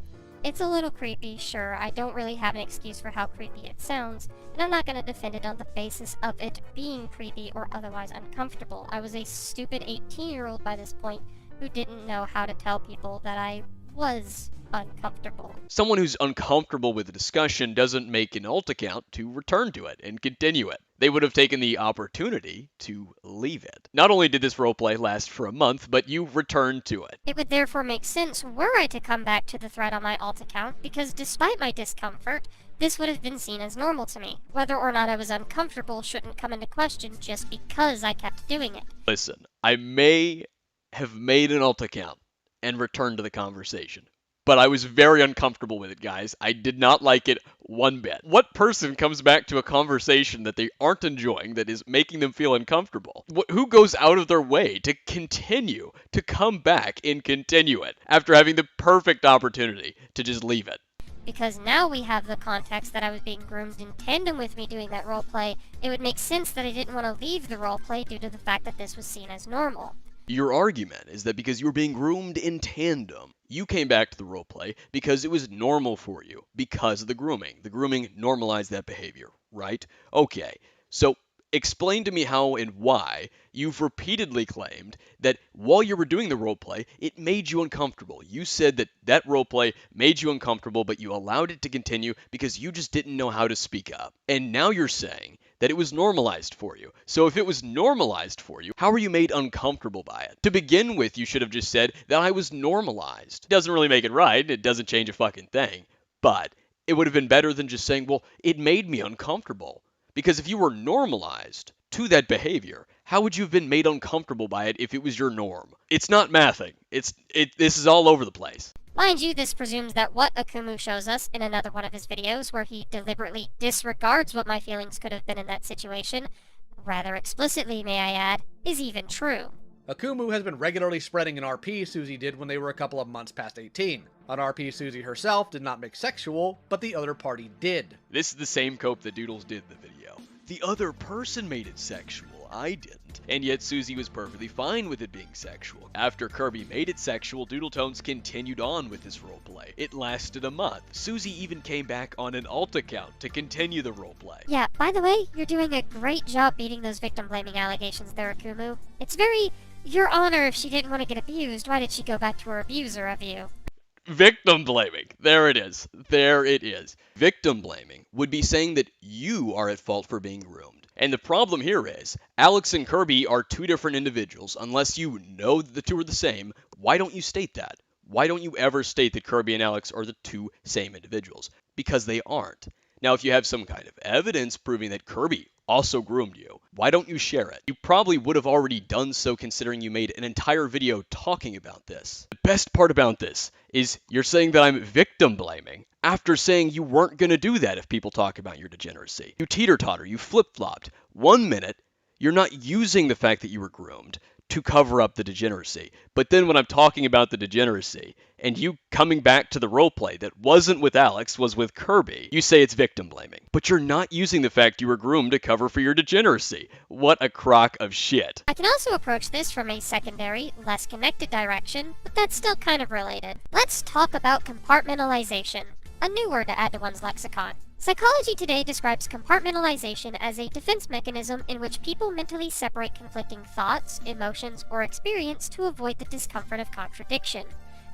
It's a little creepy, sure, I don't really have an excuse for how creepy it sounds, and I'm not going to defend it on the basis of it being creepy or otherwise uncomfortable. I was a stupid 18-year-old by this point who didn't know how to tell people that I was uncomfortable. Someone who's uncomfortable with the discussion doesn't make an alt account to return to it and continue it. They would have taken the opportunity to leave it. Not only did this roleplay last for a month, but you returned to it. It would therefore make sense were I to come back to the thread on my alt account, because despite my discomfort, this would have been seen as normal to me. Whether or not I was uncomfortable shouldn't come into question just because I kept doing it. Listen, I may have made an alt account and returned to the conversation, but I was very uncomfortable with it, guys. I did not like it one bit. What person comes back to a conversation that they aren't enjoying, that is making them feel uncomfortable? Who goes out of their way to continue to come back and continue it after having the perfect opportunity to just leave it? Because now we have the context that I was being groomed in tandem with me doing that roleplay, it would make sense that I didn't want to leave the roleplay due to the fact that this was seen as normal. Your argument is that because you were being groomed in tandem, you came back to the roleplay because it was normal for you, because of the grooming. The grooming normalized that behavior, right? Okay, so explain to me how and why you've repeatedly claimed that while you were doing the roleplay, it made you uncomfortable. You said that that roleplay made you uncomfortable, but you allowed it to continue because you just didn't know how to speak up. And now you're saying that it was normalized for you. So if it was normalized for you, how were you made uncomfortable by it? To begin with, you should have just said that I was normalized. It doesn't really make it right. It doesn't change a fucking thing. But it would have been better than just saying, well, it made me uncomfortable. Because if you were normalized to that behavior, how would you have been made uncomfortable by it if it was your norm? It's not mathing. This is all over the place. Mind you, this presumes that what Akumu shows us in another one of his videos, where he deliberately disregards what my feelings could have been in that situation, rather explicitly may I add, is even true. Akumu has been regularly spreading an RP Susie did when they were a couple of months past 18. An RP Susie herself did not make sexual, but the other party did. This is the same cope that Doodles did in the video. The other person made it sexual, I didn't. And yet Susie was perfectly fine with it being sexual. After Kirby made it sexual, Doodletones continued on with this roleplay. It lasted a month. Susie even came back on an alt account to continue the roleplay. Yeah, by the way, you're doing a great job beating those victim-blaming allegations there, Akumu. It's very your honor if she didn't want to get abused. Why did she go back to her abuser of you? Victim blaming. There it is. There it is. Victim blaming would be saying that you are at fault for being groomed. And the problem here is, Alex and Kirby are two different individuals. Unless you know that the two are the same, why don't you state that? Why don't you ever state that Kirby and Alex are the two same individuals? Because they aren't. Now, if you have some kind of evidence proving that Kirby also groomed you, why don't you share it? You probably would have already done so considering you made an entire video talking about this. The best part about this is you're saying that I'm victim blaming after saying you weren't going to do that if people talk about your degeneracy. You teeter-totter, you flip-flopped. 1 minute, you're not using the fact that you were groomed to cover up the degeneracy. But then when I'm talking about the degeneracy, and you coming back to the roleplay that wasn't with Alex, was with Kirby, you say it's victim blaming. But you're not using the fact you were groomed to cover for your degeneracy. What a crock of shit. I can also approach this from a secondary, less connected direction, but that's still kind of related. Let's talk about compartmentalization, a new word to add to one's lexicon. Psychology today describes compartmentalization as a defense mechanism in which people mentally separate conflicting thoughts, emotions, or experience to avoid the discomfort of contradiction.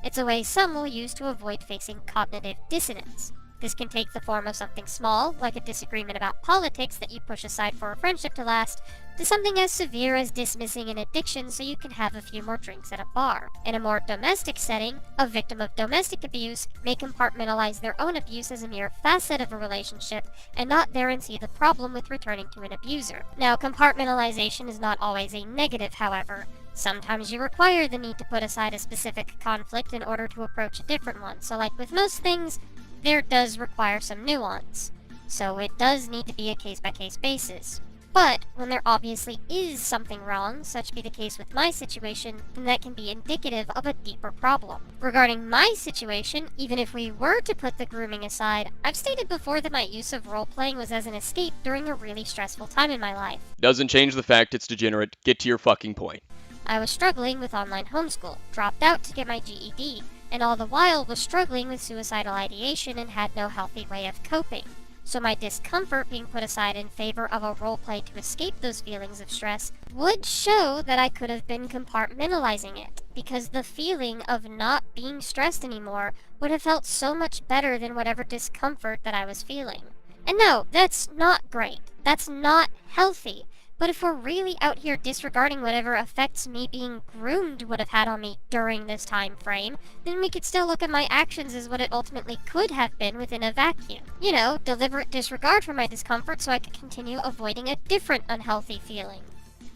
It's a way some will use to avoid facing cognitive dissonance. This can take the form of something small, like a disagreement about politics that you push aside for a friendship to last, to something as severe as dismissing an addiction so you can have a few more drinks at a bar. In a more domestic setting, a victim of domestic abuse may compartmentalize their own abuse as a mere facet of a relationship and not therein see the problem with returning to an abuser. Now, compartmentalization is not always a negative, however. Sometimes you require the need to put aside a specific conflict in order to approach a different one, so like with most things, there does require some nuance. So it does need to be a case-by-case basis. But when there obviously is something wrong, such be the case with my situation, then that can be indicative of a deeper problem. Regarding my situation, even if we were to put the grooming aside, I've stated before that my use of role-playing was as an escape during a really stressful time in my life. Doesn't change the fact it's degenerate. Get to your fucking point. I was struggling with online homeschool, dropped out to get my GED, and all the while was struggling with suicidal ideation and had no healthy way of coping. So my discomfort being put aside in favor of a roleplay to escape those feelings of stress would show that I could have been compartmentalizing it, because the feeling of not being stressed anymore would have felt so much better than whatever discomfort that I was feeling. And no, that's not great. That's not healthy. But if we're really out here disregarding whatever effects me being groomed would have had on me during this time frame, then we could still look at my actions as what it ultimately could have been within a vacuum. You know, deliberate disregard for my discomfort so I could continue avoiding a different unhealthy feeling.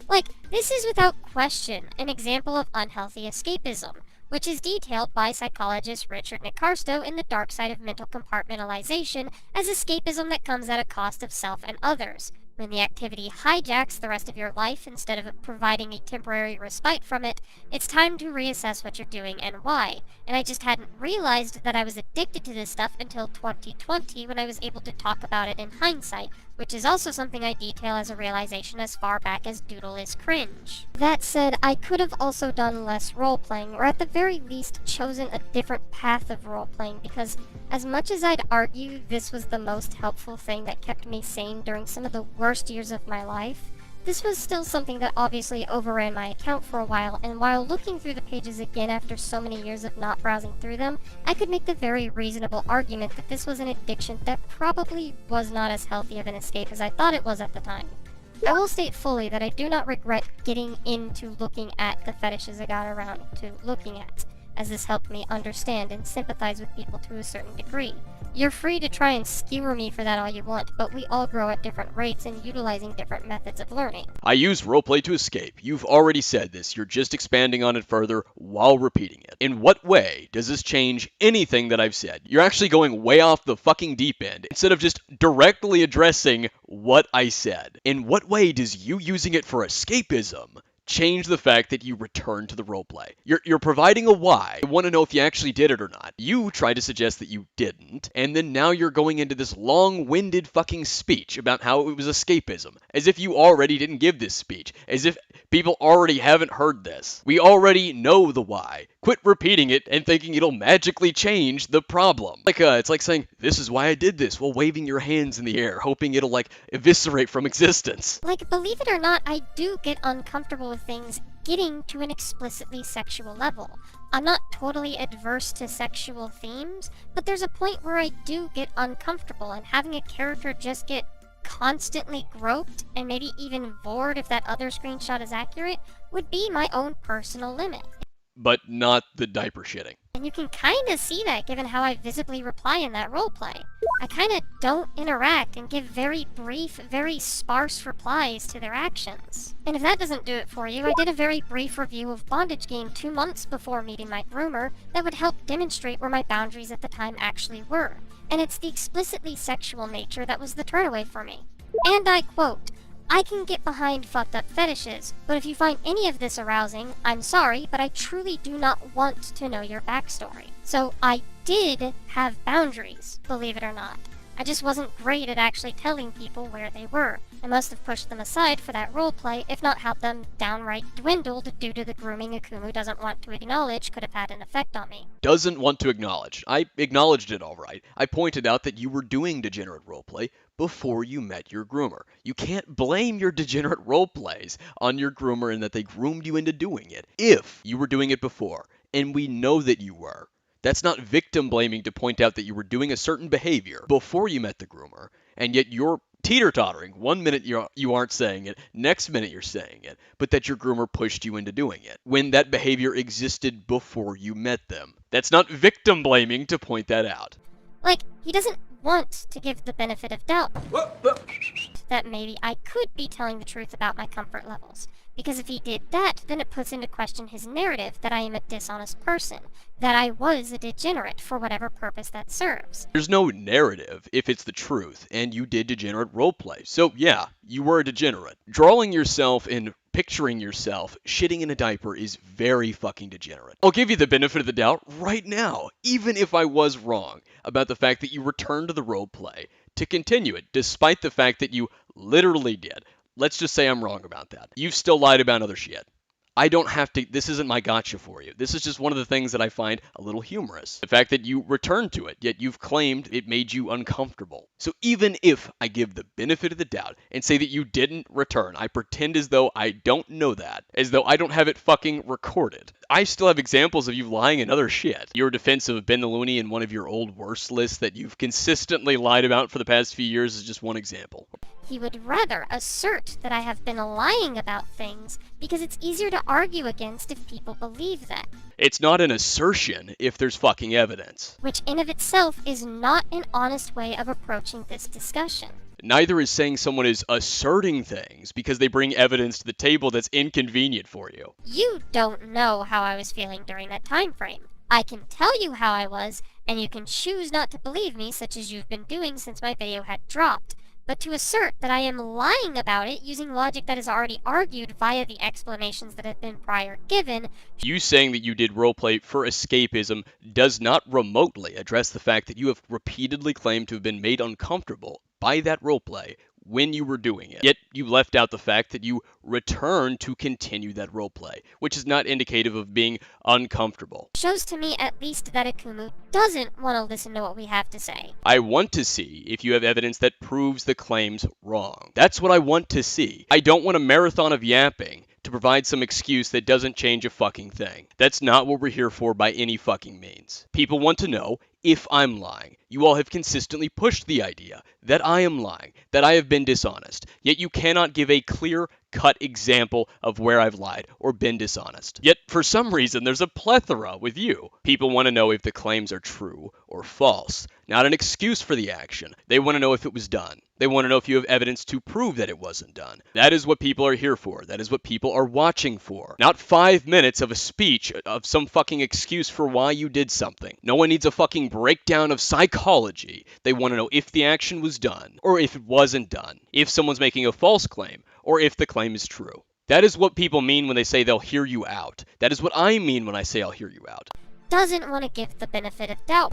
Like, this is without question an example of unhealthy escapism, which is detailed by psychologist Richard Nicarsto in The Dark Side of Mental Compartmentalization as escapism that comes at a cost of self and others. When the activity hijacks the rest of your life instead of providing a temporary respite from it, it's time to reassess what you're doing and why. And I just hadn't realized that I was addicted to this stuff until 2020 when I was able to talk about it in hindsight, which is also something I detail as a realization as far back as Doodle is cringe. That said, I could have also done less role-playing, or at the very least chosen a different path of role-playing, because as much as I'd argue this was the most helpful thing that kept me sane during some of the worst years of my life, this was still something that obviously overran my account for a while, and while looking through the pages again after so many years of not browsing through them, I could make the very reasonable argument that this was an addiction that probably was not as healthy of an escape as I thought it was at the time. I will state fully that I do not regret getting into looking at the fetishes I got around to looking at, as this helped me understand and sympathize with people to a certain degree. You're free to try and skewer me for that all you want, but we all grow at different rates and utilizing different methods of learning. I use roleplay to escape. You've already said this. You're just expanding on it further while repeating it. In what way does this change anything that I've said? You're actually going way off the fucking deep end instead of just directly addressing what I said. In what way does you using it for escapism change the fact that you return to the roleplay? You're providing a why. I want to know if you actually did it or not. You tried to suggest that you didn't, and then now you're going into this long-winded fucking speech about how it was escapism, as if you already didn't give this speech, as if people already haven't heard this. We already know the why. Quit repeating it and thinking it'll magically change the problem. It's like saying, this is why I did this, while waving your hands in the air, hoping it'll, eviscerate from existence. Believe it or not, I do get uncomfortable with things getting to an explicitly sexual level. I'm not totally adverse to sexual themes, but there's a point where I do get uncomfortable, and having a character just get constantly groped, and maybe even bored if that other screenshot is accurate, would be my own personal limit. But not the diaper shitting. And you can kinda see that given how I visibly reply in that roleplay. I kinda don't interact and give very brief, very sparse replies to their actions. And if that doesn't do it for you, I did a very brief review of Bondage Game 2 months before meeting my groomer that would help demonstrate where my boundaries at the time actually were. And it's the explicitly sexual nature that was the turnaway for me. And I quote, "I can get behind fucked up fetishes, but if you find any of this arousing, I'm sorry, but I truly do not want to know your backstory." So I did have boundaries, believe it or not. I just wasn't great at actually telling people where they were. I must have pushed them aside for that roleplay, if not had them downright dwindled due to the grooming Akumu doesn't want to acknowledge could have had an effect on me. Doesn't want to acknowledge. I acknowledged it all right. I pointed out that you were doing degenerate roleplay before you met your groomer. You can't blame your degenerate roleplays on your groomer and that they groomed you into doing it. If you were doing it before, and we know that you were, that's not victim blaming to point out that you were doing a certain behavior before you met the groomer, and yet you're teeter-tottering. 1 minute you aren't saying it, next minute you're saying it, but that your groomer pushed you into doing it, when that behavior existed before you met them. That's not victim blaming to point that out. He doesn't want to give the benefit of doubt that maybe I could be telling the truth about my comfort levels. Because if he did that, then it puts into question his narrative that I am a dishonest person, that I was a degenerate for whatever purpose that serves. There's no narrative if it's the truth, and you did degenerate roleplay. So yeah, you were a degenerate. Drawing yourself and picturing yourself shitting in a diaper is very fucking degenerate. I'll give you the benefit of the doubt right now, even if I was wrong about the fact that you returned to the roleplay to continue it, despite the fact that you literally did. Let's just say I'm wrong about that. You've still lied about other shit. I don't have to, this isn't my gotcha for you. This is just one of the things that I find a little humorous. The fact that you returned to it, yet you've claimed it made you uncomfortable. So even if I give the benefit of the doubt and say that you didn't return, I pretend as though I don't know that, as though I don't have it fucking recorded. I still have examples of you lying and other shit. Your defense of Ben the Looney in one of your old worst lists that you've consistently lied about for the past few years is just one example. He would rather assert that I have been lying about things because it's easier to argue against if people believe that. It's not an assertion if there's fucking evidence. Which in of itself is not an honest way of approaching this discussion. Neither is saying someone is asserting things because they bring evidence to the table that's inconvenient for you. You don't know how I was feeling during that time frame. I can tell you how I was, and you can choose not to believe me, such as you've been doing since my video had dropped. But to assert that I am lying about it using logic that is already argued via the explanations that have been prior given. You saying that you did roleplay for escapism does not remotely address the fact that you have repeatedly claimed to have been made uncomfortable by that roleplay when you were doing it. Yet you left out the fact that you returned to continue that roleplay, which is not indicative of being uncomfortable. Shows to me at least that Akumu doesn't want to listen to what we have to say. I want to see if you have evidence that proves the claims wrong. That's what I want to see. I don't want a marathon of yapping to provide some excuse that doesn't change a fucking thing. That's not what we're here for by any fucking means. People want to know if I'm lying. You all have consistently pushed the idea that I am lying, that I have been dishonest, yet you cannot give a clear-cut example of where I've lied or been dishonest. Yet, for some reason, there's a plethora with you. People want to know if the claims are true or false, not an excuse for the action. They want to know if it was done. They want to know if you have evidence to prove that it wasn't done. That is what people are here for. That is what people are watching for. Not 5 minutes of a speech of some fucking excuse for why you did something. No one needs a fucking breakdown of psychology. They want to know if the action was done, or if it wasn't done, if someone's making a false claim, or if the claim is true. That is what people mean when they say they'll hear you out. That is what I mean when I say I'll hear you out. Doesn't want to give the benefit of doubt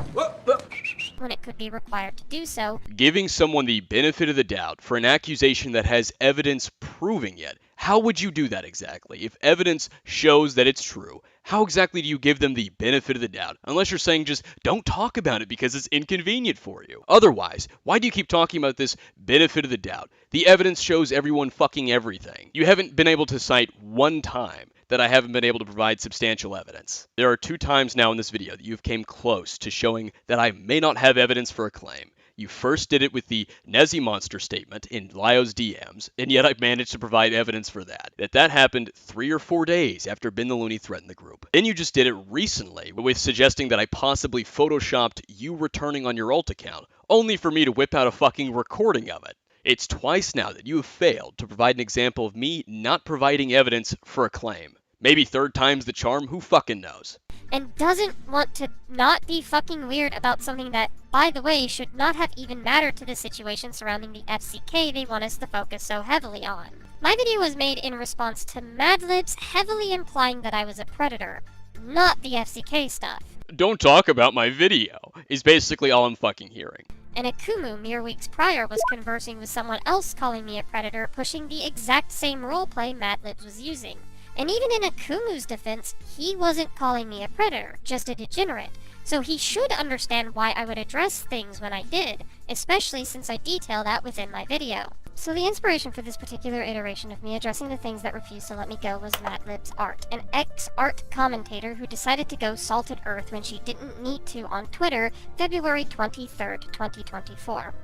when it could be required to do so. Giving someone the benefit of the doubt for an accusation that has evidence proving it. How would you do that exactly? If evidence shows that it's true, how exactly do you give them the benefit of the doubt? Unless you're saying just don't talk about it because it's inconvenient for you. Otherwise, why do you keep talking about this benefit of the doubt? The evidence shows everyone fucking everything. You haven't been able to cite one time that I haven't been able to provide substantial evidence. There are 2 times now in this video that you've came close to showing that I may not have evidence for a claim. You first did it with the Nezzy Monster statement in Lyo's DMs, and yet I've managed to provide evidence for that. That happened 3 or 4 days after Ben the Looney threatened the group. Then you just did it recently with suggesting that I possibly photoshopped you returning on your alt account, only for me to whip out a fucking recording of it. It's twice now that you have failed to provide an example of me not providing evidence for a claim. Maybe 3rd time's the charm, who fucking knows? And doesn't want to not be fucking weird about something that, by the way, should not have even mattered to the situation surrounding the FCK they want us to focus so heavily on. My video was made in response to Madlib's heavily implying that I was a predator, not the FCK stuff. Don't talk about my video, is basically all I'm fucking hearing. And Akumu mere weeks prior was conversing with someone else calling me a predator, pushing the exact same roleplay Madlib was using. And even in Akumu's defense, he wasn't calling me a predator, just a degenerate, so he should understand why I would address things when I did, especially since I detail that within my video. So the inspiration for this particular iteration of me addressing the things that refused to let me go was Madlib's art, an ex-art commentator who decided to go salted earth when she didn't need to on Twitter, February 23rd, 2024.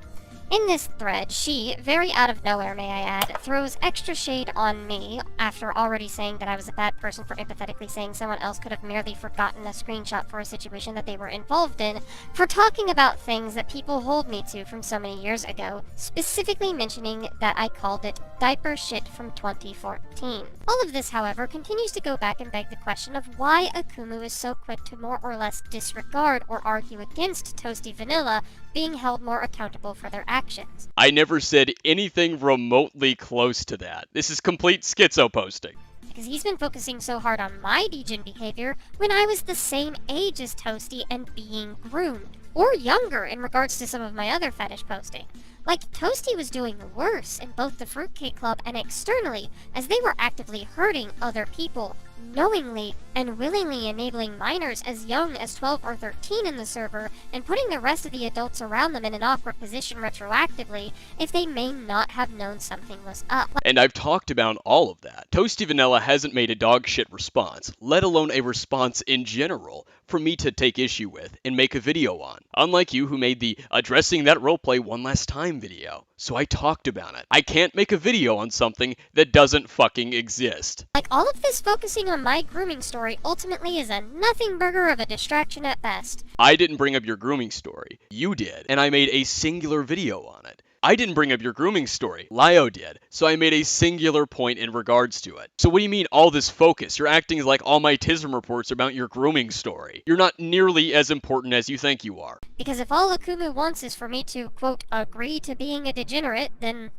In this thread, she, very out of nowhere may I add, throws extra shade on me after already saying that I was a bad person for empathetically saying someone else could have merely forgotten a screenshot for a situation that they were involved in, for talking about things that people hold me to from so many years ago, specifically mentioning that I called it diaper shit from 2014. All of this, however, continues to go back and beg the question of why Akumu is so quick to more or less disregard or argue against Toasty Vanilla being held more accountable for their actions. I never said anything remotely close to that. This is complete schizo posting. Because he's been focusing so hard on my degen behavior when I was the same age as Toasty and being groomed. Or younger in regards to some of my other fetish posting. Like, Toasty was doing worse in both the Fruitcake Club and externally, as they were actively hurting other people, knowingly and willingly enabling minors as young as 12 or 13 in the server, and putting the rest of the adults around them in an awkward position retroactively if they may not have known something was up. And I've talked about all of that. Toasty Vanilla hasn't made a dogshit response, let alone a response in general, for me to take issue with and make a video on. Unlike you, who made the addressing that roleplay one last time video. So I talked about it. I can't make a video on something that doesn't fucking exist. Like, all of this focusing on my grooming story ultimately is a nothing burger of a distraction at best. I didn't bring up your grooming story. You did, and I made a singular video on it. I didn't bring up your grooming story. Lio did, so I made a singular point in regards to it. So what do you mean all this focus? You're acting like all my TISM reports are about your grooming story. You're not nearly as important as you think you are. Because if all Akumu wants is for me to, quote, agree to being a degenerate, then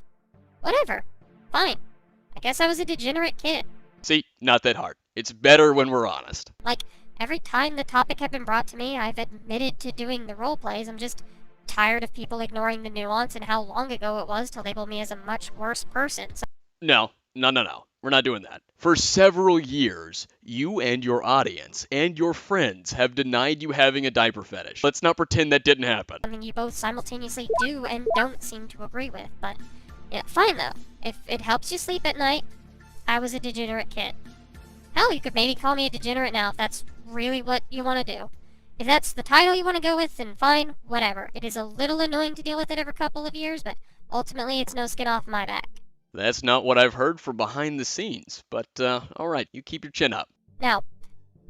whatever. Fine. I guess I was a degenerate kid. See, not that hard. It's better when we're honest. Like, every time the topic had been brought to me, I've admitted to doing the role plays. I'm just tired of people ignoring the nuance and how long ago it was to label me as a much worse person. So No. We're not doing that. For several years, you and your audience and your friends have denied you having a diaper fetish. Let's not pretend that didn't happen. I mean, you both simultaneously do and don't seem to agree with, but yeah, fine though. If it helps you sleep at night, I was a degenerate kid. Hell, you could maybe call me a degenerate now if that's really what you want to do. If that's the title you want to go with, then fine, whatever. It is a little annoying to deal with it every couple of years, but ultimately it's no skin off my back. That's not what I've heard from behind the scenes, but alright, you keep your chin up. Now,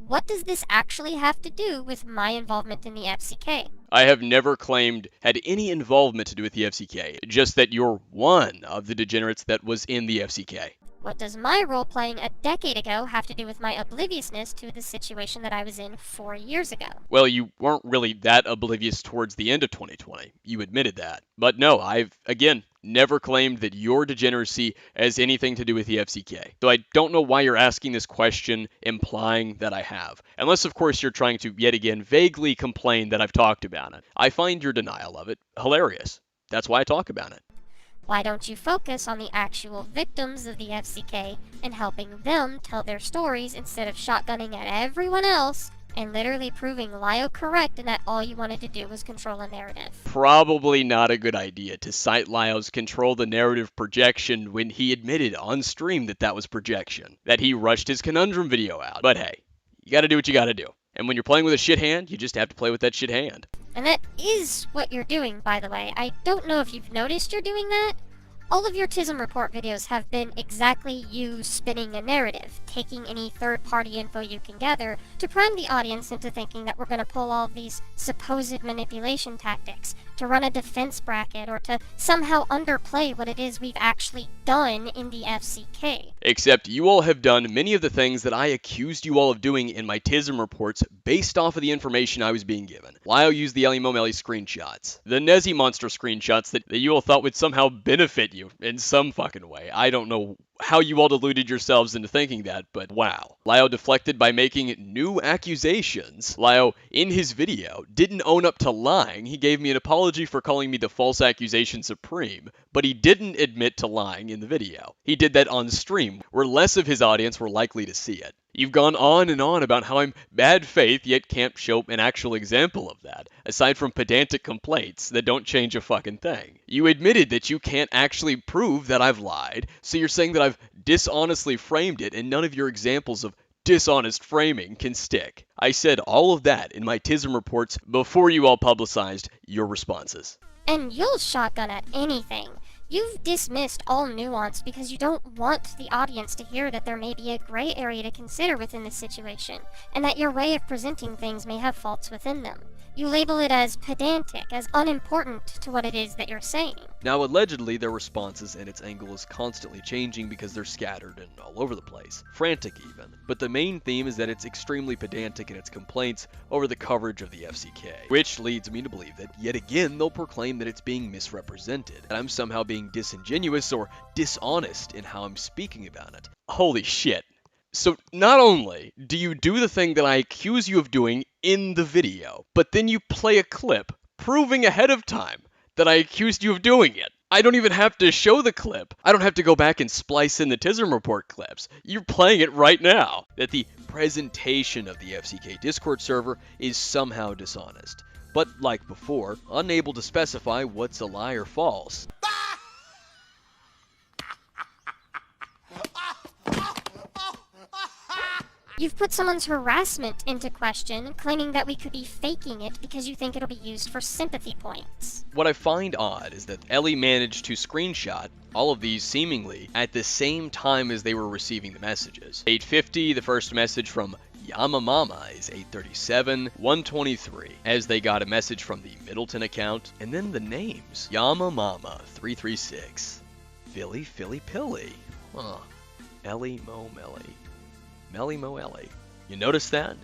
what does this actually have to do with my involvement in the FCK? I have never claimed had any involvement to do with the FCK, just that you're one of the degenerates that was in the FCK. What does my role playing a decade ago have to do with my obliviousness to the situation that I was in 4 years ago? Well, you weren't really that oblivious towards the end of 2020. You admitted that. But no, I've, again, never claimed that your degeneracy has anything to do with the FCK. So I don't know why you're asking this question implying that I have. Unless, of course, you're trying to, yet again, vaguely complain that I've talked about it. I find your denial of it hilarious. That's why I talk about it. Why don't you focus on the actual victims of the FCK and helping them tell their stories instead of shotgunning at everyone else and literally proving Lio correct and that all you wanted to do was control a narrative? Probably not a good idea to cite Lio's control the narrative projection when he admitted on stream that that was projection, that he rushed his conundrum video out. But hey, you gotta do what you gotta do. And when you're playing with a shit hand, you just have to play with that shit hand. And that is what you're doing, by the way. I don't know if you've noticed you're doing that. All of your TISM report videos have been exactly you spinning a narrative, taking any third-party info you can gather to prime the audience into thinking that we're going to pull all of these supposed manipulation tactics, to run a defense bracket, or to somehow underplay what it is we've actually done in the FCK. Except you all have done many of the things that I accused you all of doing in my TISM reports based off of the information I was being given. Lio used the Ellie Momeli screenshots, the Nezzy Monster screenshots that you all thought would somehow benefit you in some fucking way. I don't know how you all deluded yourselves into thinking that, but wow. Lio deflected by making new accusations. Lio, in his video, didn't own up to lying. He gave me an apology for calling me the false accusation supreme, but he didn't admit to lying in the video. He did that on stream, where less of his audience were likely to see it. You've gone on and on about how I'm bad faith, yet can't show an actual example of that, aside from pedantic complaints that don't change a fucking thing. You admitted that you can't actually prove that I've lied, so you're saying that I've dishonestly framed it, and none of your examples of dishonest framing can stick. I said all of that in my TISM reports before you all publicized your responses. And you'll shotgun at anything. You've dismissed all nuance because you don't want the audience to hear that there may be a gray area to consider within the situation, and that your way of presenting things may have faults within them. You label it as pedantic, as unimportant to what it is that you're saying. Now, allegedly, their responses and its angle is constantly changing because they're scattered and all over the place. Frantic, even. But the main theme is that it's extremely pedantic in its complaints over the coverage of the FCK. Which leads me to believe that, yet again, they'll proclaim that it's being misrepresented. That I'm somehow being disingenuous or dishonest in how I'm speaking about it. Holy shit. So not only do you do the thing that I accuse you of doing in the video, but then you play a clip proving ahead of time that I accused you of doing it. I don't even have to show the clip. I don't have to go back and splice in the Tism Report clips. You're playing it right now. That the presentation of the FCK Discord server is somehow dishonest. But like before, unable to specify what's a lie or false. You've put someone's harassment into question, claiming that we could be faking it because you think it'll be used for sympathy points. What I find odd is that Ellie managed to screenshot all of these seemingly at the same time as they were receiving the messages. 850, the first message from Yamamama is 837, 123, as they got a message from the Middleton account, and then the names. Yamamama 336, Philly Philly Pilly, huh, Ellie Mo Melly. Melly Mo Ellie. You notice that?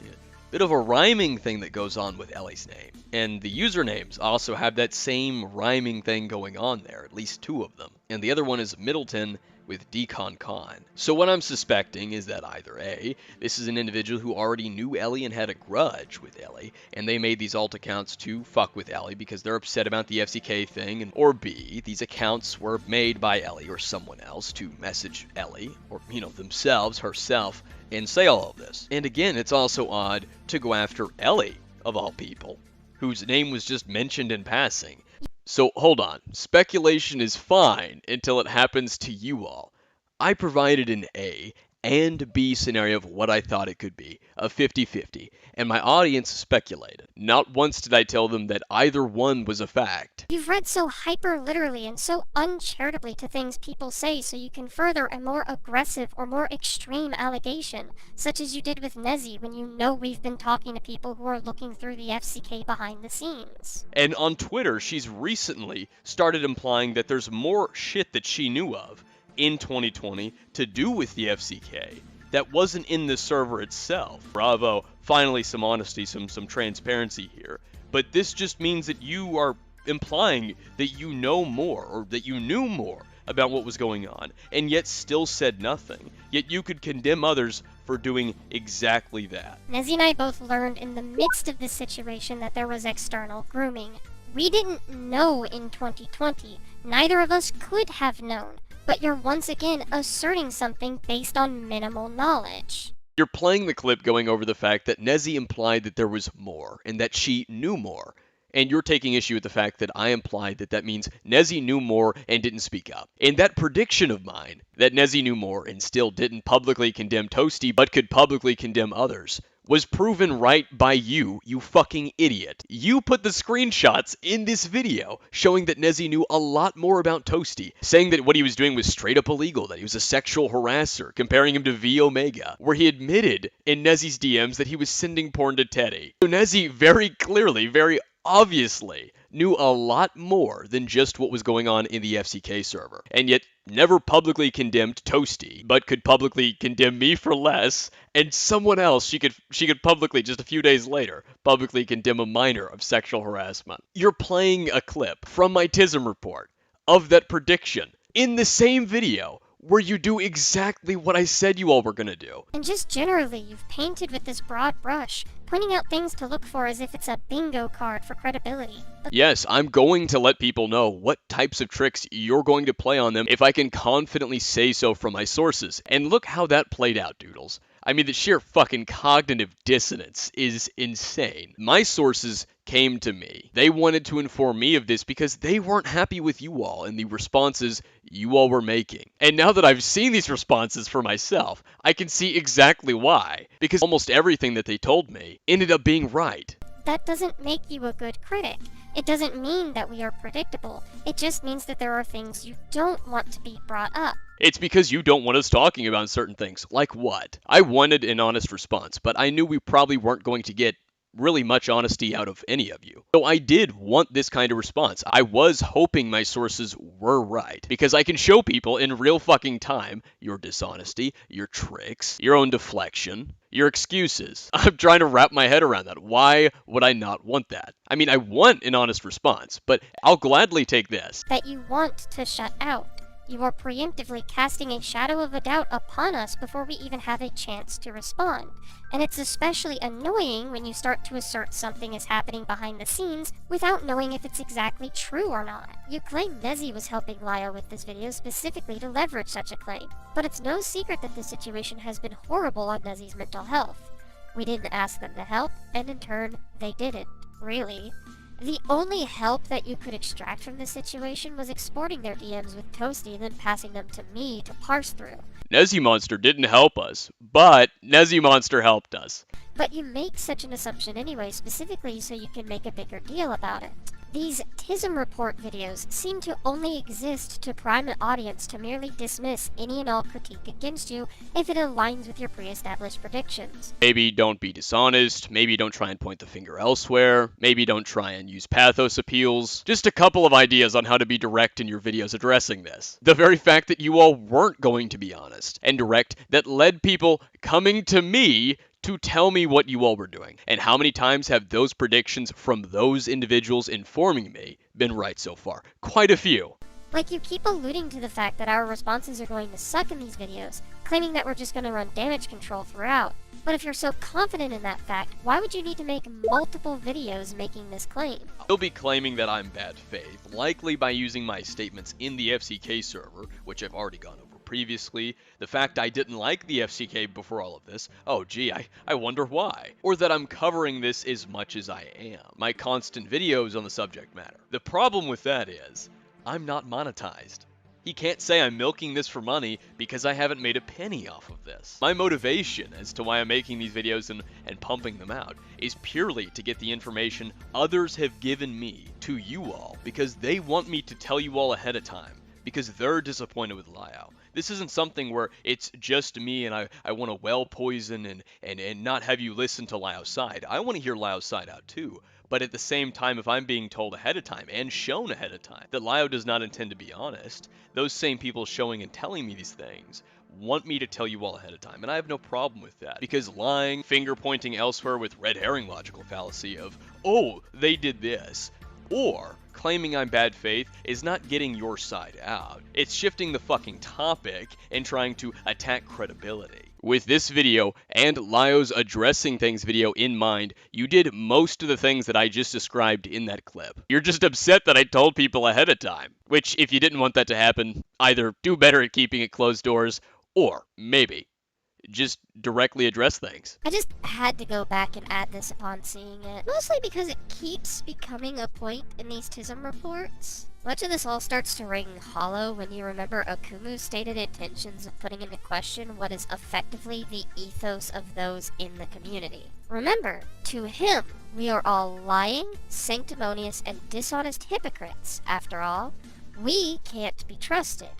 Bit of a rhyming thing that goes on with Ellie's name. And the usernames also have that same rhyming thing going on there, at least two of them. And the other one is Middleton with Decon Con. So what I'm suspecting is that either A, this is an individual who already knew Ellie and had a grudge with Ellie, and they made these alt accounts to fuck with Ellie because they're upset about the FCK thing, or B, these accounts were made by Ellie or someone else to message Ellie, or, themselves, herself, and say all of this. And again, it's also odd to go after Ellie, of all people, whose name was just mentioned in passing. So hold on, speculation is fine until it happens to you all. I provided an A and B scenario of what I thought it could be, a 50-50, and my audience speculated. Not once did I tell them that either one was a fact. You've read so hyper-literally and so uncharitably to things people say so you can further a more aggressive or more extreme allegation, such as you did with Nezzy when you know we've been talking to people who are looking through the FCK behind the scenes. And on Twitter, she's recently started implying that there's more shit that she knew of in 2020 to do with the FCK that wasn't in the server itself. Bravo, finally some honesty, some transparency here. But this just means that you are implying that you know more, or that you knew more about what was going on, and yet still said nothing. Yet you could condemn others for doing exactly that. Nezzy and I both learned in the midst of this situation that there was external grooming. We didn't know in 2020. Neither of us could have known. But you're once again asserting something based on minimal knowledge. You're playing the clip going over the fact that Nezzy implied that there was more, and that she knew more. And you're taking issue with the fact that I implied that means Nezzy knew more and didn't speak up. And that prediction of mine, that Nezzy knew more and still didn't publicly condemn Toasty, but could publicly condemn others, was proven right by you fucking idiot. You put the screenshots in this video showing that Nezzy knew a lot more about Toasty, saying that what he was doing was straight up illegal, that he was a sexual harasser, comparing him to V Omega, where he admitted in Nezzy's DMs that he was sending porn to Teddy. So Nezzy very clearly, very obviously knew a lot more than just what was going on in the FCK server, and yet never publicly condemned Toasty, but could publicly condemn me for less, and someone else she could publicly, just a few days later, publicly condemn a minor of sexual harassment. You're playing a clip from my Tism report of that prediction in the same video where you do exactly what I said you all were gonna do. And just generally, you've painted with this broad brush, pointing out things to look for as if it's a bingo card for credibility. Yes, I'm going to let people know what types of tricks you're going to play on them if I can confidently say so from my sources. And look how that played out, Doodles. I mean, the sheer fucking cognitive dissonance is insane. My sources came to me. They wanted to inform me of this because they weren't happy with you all and the responses you all were making. And now that I've seen these responses for myself, I can see exactly why. Because almost everything that they told me ended up being right. That doesn't make you a good critic. It doesn't mean that we are predictable. It just means that there are things you don't want to be brought up. It's because you don't want us talking about certain things. Like what? I wanted an honest response, but I knew we probably weren't going to get really much honesty out of any of you. So I did want this kind of response. I was hoping my sources were right, because I can show people in real fucking time your dishonesty, your tricks, your own deflection, your excuses. I'm trying to wrap my head around that. Why would I not want that? I mean, I want an honest response, but I'll gladly take this. That you want to shut out. You are preemptively casting a shadow of a doubt upon us before we even have a chance to respond. And it's especially annoying when you start to assert something is happening behind the scenes without knowing if it's exactly true or not. You claim Nezzy was helping Lio with this video specifically to leverage such a claim, but it's no secret that the situation has been horrible on Nezzy's mental health. We didn't ask them to help, and in turn, they didn't. Really. The only help that you could extract from this situation was exporting their DMs with Toasty and then passing them to me to parse through. Nezzy Monster didn't help us, but Nezzy Monster helped us. But you make such an assumption anyway, specifically so you can make a bigger deal about it. These TISM report videos seem to only exist to prime an audience to merely dismiss any and all critique against you if it aligns with your pre-established predictions. Maybe don't be dishonest, maybe don't try and point the finger elsewhere, maybe don't try and use pathos appeals. Just a couple of ideas on how to be direct in your videos addressing this. The very fact that you all weren't going to be honest and direct that led people coming to me to tell me what you all were doing. And how many times have those predictions from those individuals informing me been right so far? Quite a few. Like, you keep alluding to the fact that our responses are going to suck in these videos, claiming that we're just going to run damage control throughout. But if you're so confident in that fact, why would you need to make multiple videos making this claim? You'll be claiming that I'm bad faith, likely by using my statements in the FCK server, which I've already gone over previously, the fact I didn't like the FCK before all of this, oh gee, I wonder why, or that I'm covering this as much as I am, my constant videos on the subject matter. The problem with that is, I'm not monetized. He can't say I'm milking this for money because I haven't made a penny off of this. My motivation as to why I'm making these videos and pumping them out is purely to get the information others have given me to you all because they want me to tell you all ahead of time because they're disappointed with Lio. This isn't something where it's just me and I want to well poison and not have you listen to Lio's side. I want to hear Lio's side out too. But at the same time, if I'm being told ahead of time and shown ahead of time that Lio does not intend to be honest, those same people showing and telling me these things want me to tell you all ahead of time. And I have no problem with that because lying, finger pointing elsewhere with red herring logical fallacy of, oh, they did this, or claiming I'm bad faith is not getting your side out. It's shifting the fucking topic and trying to attack credibility. With this video and Lio's addressing things video in mind, you did most of the things that I just described in that clip. You're just upset that I told people ahead of time, which if you didn't want that to happen, either do better at keeping it closed doors, or maybe just directly address things. I just had to go back and add this upon seeing it, mostly because it keeps becoming a point in these TISM reports. Much of this all starts to ring hollow when you remember Okumu's stated intentions of putting into question what is effectively the ethos of those in the community. Remember, to him, we are all lying, sanctimonious, and dishonest hypocrites. After all, we can't be trusted.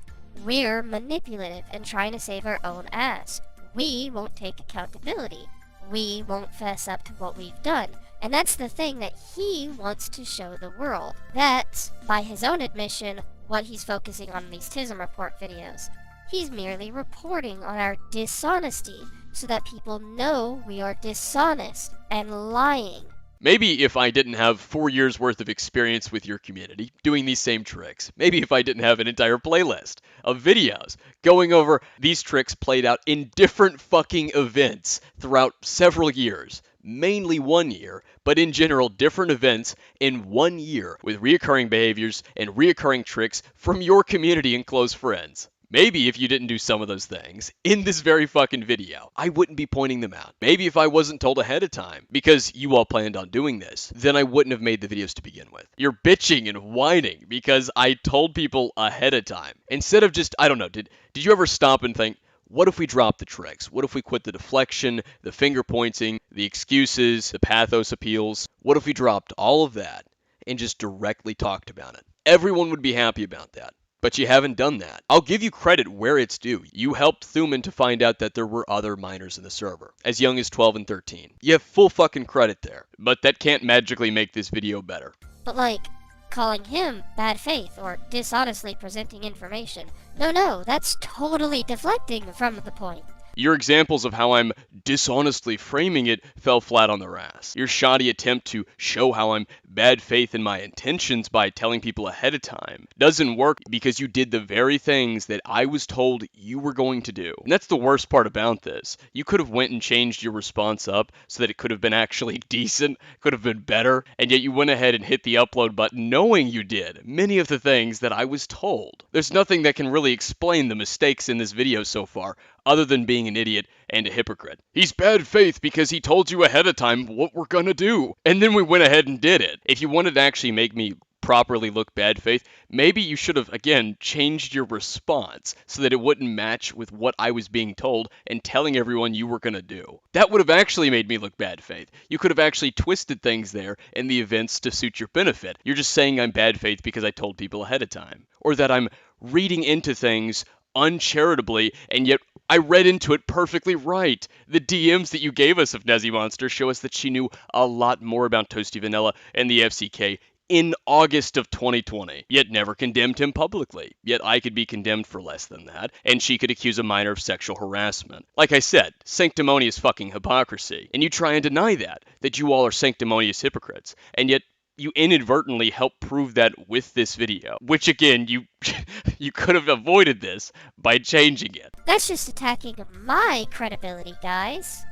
We're manipulative and trying to save our own ass. We won't take accountability. We won't fess up to what we've done. And that's the thing that he wants to show the world. That's, by his own admission, what he's focusing on in these TISM report videos. He's merely reporting on our dishonesty so that people know we are dishonest and lying. Maybe if I didn't have 4 years worth of experience with your community doing these same tricks. Maybe if I didn't have an entire playlist of videos going over these tricks played out in different fucking events throughout several years. Mainly 1 year, but in general different events in 1 year with reoccurring behaviors and reoccurring tricks from your community and close friends. Maybe if you didn't do some of those things in this very fucking video, I wouldn't be pointing them out. Maybe if I wasn't told ahead of time because you all planned on doing this, then I wouldn't have made the videos to begin with. You're bitching and whining because I told people ahead of time. Instead of just, I don't know, did you ever stop and think, what if we drop the tricks? What if we quit the deflection, the finger pointing, the excuses, the pathos appeals? What if we dropped all of that and just directly talked about it? Everyone would be happy about that. But you haven't done that. I'll give you credit where it's due. You helped Thuman to find out that there were other minors in the server, as young as 12 and 13. You have full fucking credit there. But that can't magically make this video better. But like, calling him bad faith or dishonestly presenting information. No, that's totally deflecting from the point. Your examples of how I'm dishonestly framing it fell flat on their ass. Your shoddy attempt to show how I'm bad faith in my intentions by telling people ahead of time doesn't work because you did the very things that I was told you were going to do. And that's the worst part about this. You could have went and changed your response up so that it could have been actually decent, could have been better, and yet you went ahead and hit the upload button knowing you did many of the things that I was told. There's nothing that can really explain the mistakes in this video so far, other than being an idiot and a hypocrite. He's bad faith because he told you ahead of time what we're gonna do, and then we went ahead and did it. If you wanted to actually make me properly look bad faith, maybe you should have, again, changed your response so that it wouldn't match with what I was being told and telling everyone you were gonna do. That would have actually made me look bad faith. You could have actually twisted things there in the events to suit your benefit. You're just saying I'm bad faith because I told people ahead of time, or that I'm reading into things uncharitably, and yet I read into it perfectly right. The DMs that you gave us of Nezzy Monster show us that she knew a lot more about Toasty Vanilla and the FCK in August of 2020, yet never condemned him publicly. Yet I could be condemned for less than that, and she could accuse a minor of sexual harassment. Like I said, sanctimonious fucking hypocrisy. And you try and deny that you all are sanctimonious hypocrites, and yet you inadvertently help prove that with this video, which again, you you could have avoided this by changing it. That's just attacking my credibility, guys.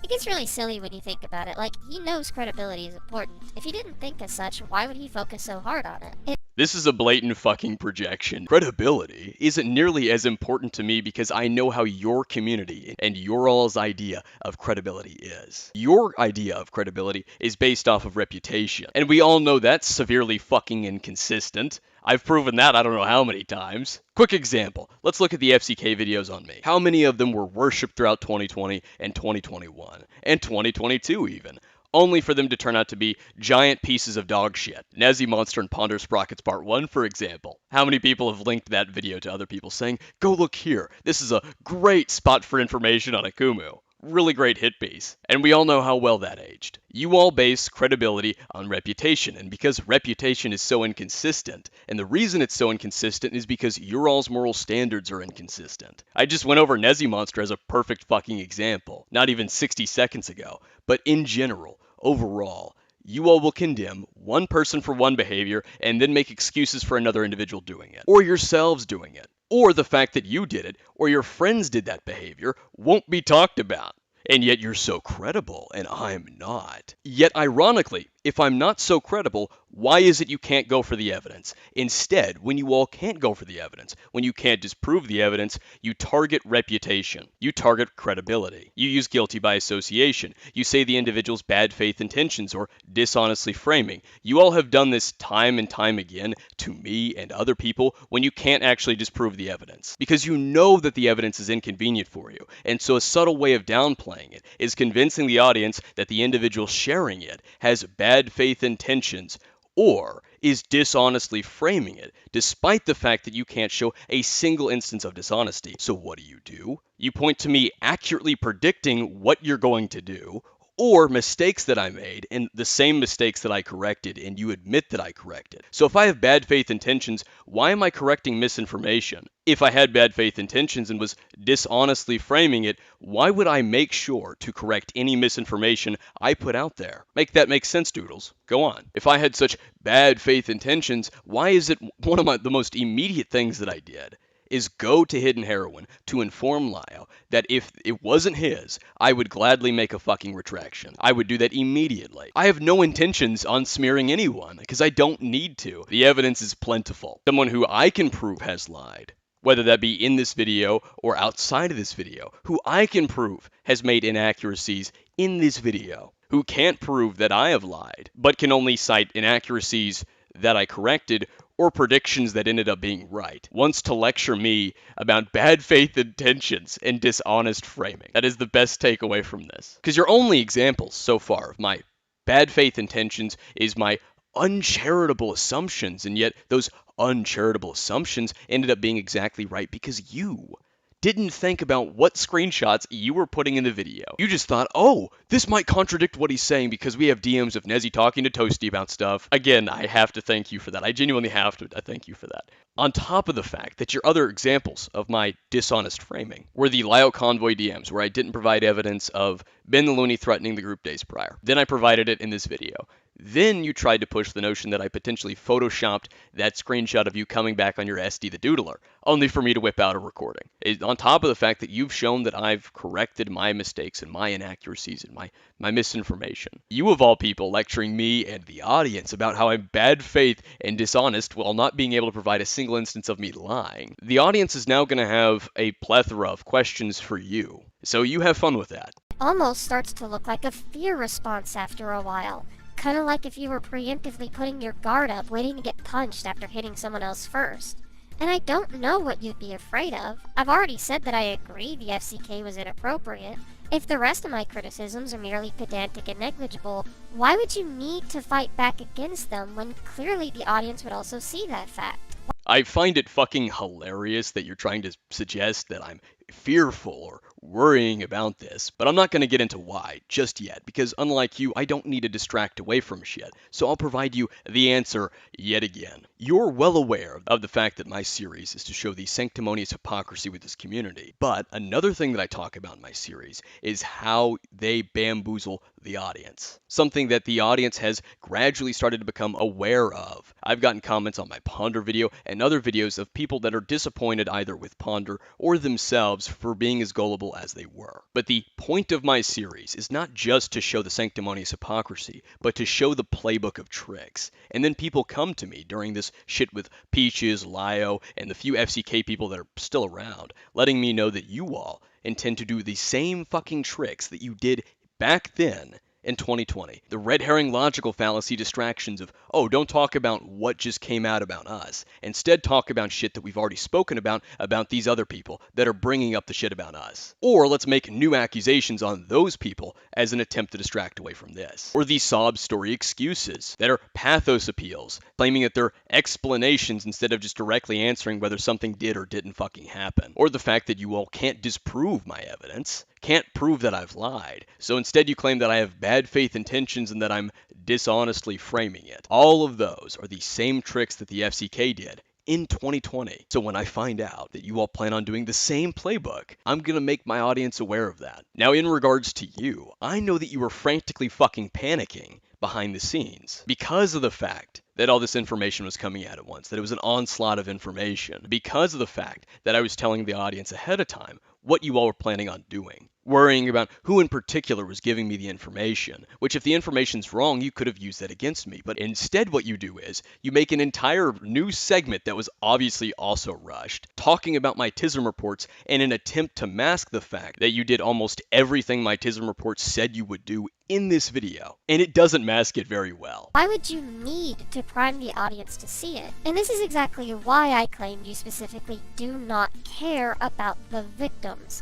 It gets really silly when you think about it. Like, he knows credibility is important. If he didn't think as such, why would he focus so hard on it? This is a blatant fucking projection. Credibility isn't nearly as important to me because I know how your community and your all's idea of credibility is. Your idea of credibility is based off of reputation, and we all know that's severely fucking inconsistent. I've proven that I don't know how many times. Quick example. Let's look at the FCK videos on me. How many of them were worshipped throughout 2020 and 2021 and 2022 even? Only for them to turn out to be giant pieces of dog shit. Nezzy Monster and Ponder Sprockets Part 1, for example. How many people have linked that video to other people saying, go look here, this is a great spot for information on Akumu. Really great hit piece. And we all know how well that aged. You all base credibility on reputation, and because reputation is so inconsistent, and the reason it's so inconsistent is because your all's moral standards are inconsistent. I just went over Nezzy Monster as a perfect fucking example, not even 60 seconds ago, but in general, overall, you all will condemn one person for one behavior and then make excuses for another individual doing it, or yourselves doing it, or the fact that you did it, or your friends did that behavior won't be talked about. And yet you're so credible, and I'm not. Yet ironically, if I'm not so credible, why is it you can't go for the evidence? Instead, when you all can't go for the evidence, when you can't disprove the evidence, you target reputation. You target credibility. You use guilty by association. You say the individual's bad faith intentions or dishonestly framing. You all have done this time and time again to me and other people when you can't actually disprove the evidence. Because you know that the evidence is inconvenient for you. And so a subtle way of downplaying it is convincing the audience that the individual sharing it has bad faith intentions or is dishonestly framing it, despite the fact that you can't show a single instance of dishonesty. So what do? You point to me accurately predicting what you're going to do, or mistakes that I made, and the same mistakes that I corrected, and you admit that I corrected. So if I have bad faith intentions, why am I correcting misinformation? If I had bad faith intentions and was dishonestly framing it, why would I make sure to correct any misinformation I put out there? Make that make sense, Doodles. Go on. If I had such bad faith intentions, why is it one of the most immediate things that I did is go to Hidden Heroin to inform Lyle that if it wasn't his, I would gladly make a fucking retraction. I would do that immediately. I have no intentions on smearing anyone, because I don't need to. The evidence is plentiful. Someone who I can prove has lied, whether that be in this video or outside of this video, who I can prove has made inaccuracies in this video, who can't prove that I have lied, but can only cite inaccuracies that I corrected or predictions that ended up being right, wants to lecture me about bad faith intentions and dishonest framing. That is the best takeaway from this. Because your only examples so far of my bad faith intentions is my uncharitable assumptions, and yet those uncharitable assumptions ended up being exactly right because you didn't think about what screenshots you were putting in the video. You just thought, oh, this might contradict what he's saying because we have DMs of Nezzy talking to Toasty about stuff. Again, I have to thank you for that. I genuinely have to thank you for that. On top of the fact that your other examples of my dishonest framing were the Lyo Convoy DMs, where I didn't provide evidence of Ben the Looney threatening the group days prior. Then I provided it in this video. Then you tried to push the notion that I potentially photoshopped that screenshot of you coming back on your SD the Doodler, only for me to whip out a recording. On top of the fact that you've shown that I've corrected my mistakes and my inaccuracies and my misinformation. You of all people lecturing me and the audience about how I'm bad faith and dishonest while not being able to provide a single instance of me lying. The audience is now going to have a plethora of questions for you, so you have fun with that. Almost starts to look like a fear response after a while. Kind of like if you were preemptively putting your guard up, waiting to get punched after hitting someone else first. And I don't know what you'd be afraid of. I've already said that I agree the FCK was inappropriate. If the rest of my criticisms are merely pedantic and negligible, why would you need to fight back against them when clearly the audience would also see that fact? I find it fucking hilarious that you're trying to suggest that I'm fearful or worrying about this, but I'm not going to get into why just yet, because unlike you, I don't need to distract away from shit, so I'll provide you the answer yet again. You're well aware of the fact that my series is to show the sanctimonious hypocrisy with this community, but another thing that I talk about in my series is how they bamboozle the audience, something that the audience has gradually started to become aware of. I've gotten comments on my Ponder video and other videos of people that are disappointed either with Ponder or themselves for being as gullible as they were. But the point of my series is not just to show the sanctimonious hypocrisy, but to show the playbook of tricks. And then people come to me during this shit with Peaches, Lyo, and the few FCK people that are still around, letting me know that you all intend to do the same fucking tricks that you did back then in 2020. The red herring logical fallacy distractions of, oh, don't talk about what just came out about us. Instead, talk about shit that we've already spoken about these other people that are bringing up the shit about us. Or let's make new accusations on those people as an attempt to distract away from this. Or these sob story excuses that are pathos appeals, claiming that they're explanations instead of just directly answering whether something did or didn't fucking happen. Or the fact that you all can't disprove my evidence, can't prove that I've lied, so instead you claim that I have bad faith intentions and that I'm dishonestly framing it. All of those are the same tricks that the FCK did in 2020. So when I find out that you all plan on doing the same playbook, I'm gonna make my audience aware of that. Now, in regards to you, I know that you were frantically fucking panicking behind the scenes because of the fact that all this information was coming out at once, that it was an onslaught of information, because of the fact that I was telling the audience ahead of time what you all were planning on doing, worrying about who in particular was giving me the information, which if the information's wrong, you could have used that against me. But instead what you do is you make an entire new segment that was obviously also rushed, talking about my TISM reports in an attempt to mask the fact that you did almost everything my TISM reports said you would do in this video, and it doesn't mask it very well. Why would you need to prime the audience to see it? And this is exactly why I claimed you specifically do not care about the victims.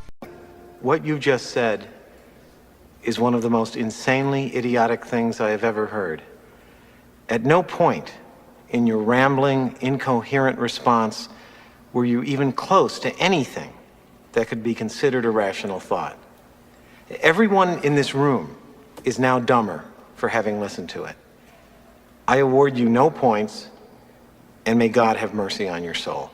What you just said is one of the most insanely idiotic things I have ever heard. At no point in your rambling, incoherent response were you even close to anything that could be considered a rational thought. Everyone in this room is now dumber for having listened to it. I award you no points, and may God have mercy on your soul.